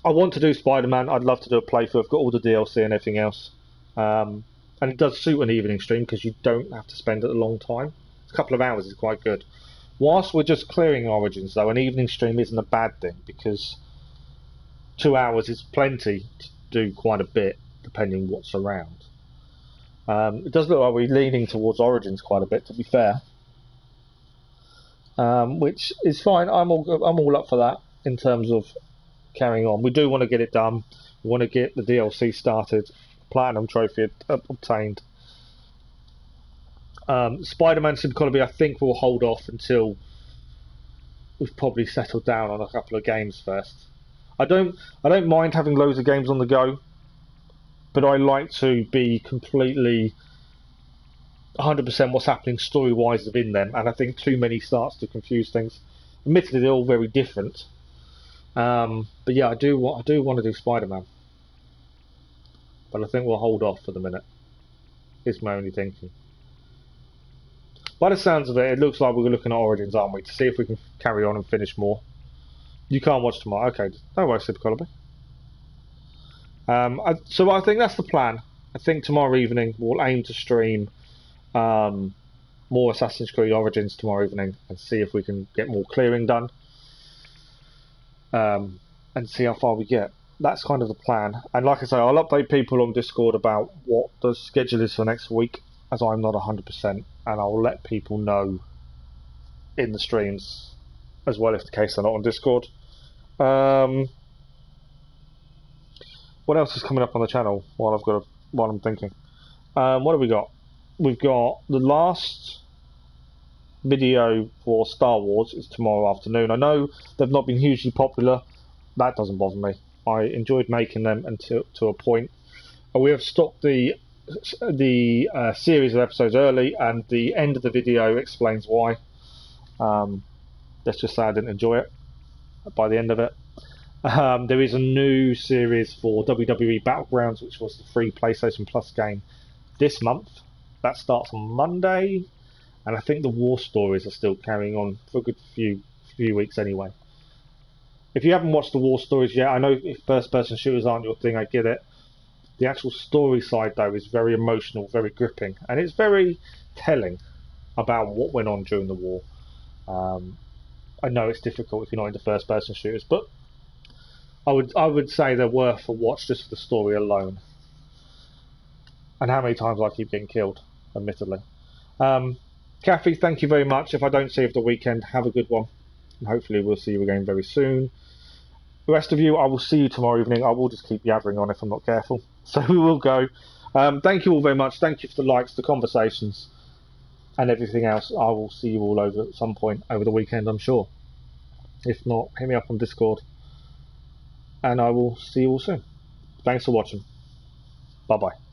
S1: I want to do Spider-Man. I'd love to do a playthrough. I've got all the DLC and everything else. And it does suit an evening stream because you don't have to spend it a long time. A couple of hours is quite good. Whilst we're just clearing Origins, though, an evening stream isn't a bad thing because 2 hours is plenty to do quite a bit, depending what's around. It does look like we're leaning towards Origins quite a bit, to be fair, which is fine. I'm all up for that in terms of carrying on. We do want to get it done. We want to get the DLC started, Platinum Trophy obtained. Spider-Man Super Colby, I think we'll hold off until we've probably settled down on a couple of games first. I don't mind having loads of games on the go, but I like to be completely 100% what's happening story-wise within them, and I think too many starts to confuse things. Admittedly, they're all very different, but yeah, I do want to do Spider-Man, but I think we'll hold off for the minute. Is my only thinking. By the sounds of it, it looks like we're looking at Origins, aren't we? To see if we can carry on and finish more. You can't watch tomorrow. Okay, no worries, Super Colby. So I think that's the plan. I think tomorrow evening we'll aim to stream more Assassin's Creed Origins tomorrow evening and see if we can get more clearing done. And see how far we get. That's kind of the plan. And like I say, I'll update people on Discord about what the schedule is for next week, as I'm not 100%, and I'll let people know in the streams as well if the case they're not on Discord. What else is coming up on the channel while I'm thinking? What have we got? We've got the last video for Star Wars is tomorrow afternoon. I know they've not been hugely popular. That doesn't bother me. I enjoyed making them until to a point. We have stopped the series of episodes early, and the end of the video explains why. Let's just say I didn't enjoy it by the end of it. There is a new series for WWE Battlegrounds, which was the free PlayStation Plus game this month. That starts on Monday, and I think the war stories are still carrying on for a good few weeks anyway. If you haven't watched the war stories yet, I know if first-person shooters aren't your thing, I get it. The actual story side, though, is very emotional, very gripping, and it's very telling about what went on during the war. I know it's difficult if you're not into first-person shooters, but I would say they're worth a watch just for the story alone. And how many times I keep getting killed, admittedly. Kathy, thank you very much. If I don't see you for the weekend, have a good one. And hopefully we'll see you again very soon. The rest of you, I will see you tomorrow evening. I will just keep yabbering on if I'm not careful. So we will go. Thank you all very much. Thank you for the likes, the conversations, and everything else. I will see you all over at some point over the weekend, I'm sure. If not, hit me up on Discord. And I will see you all soon. Thanks for watching. Bye-bye.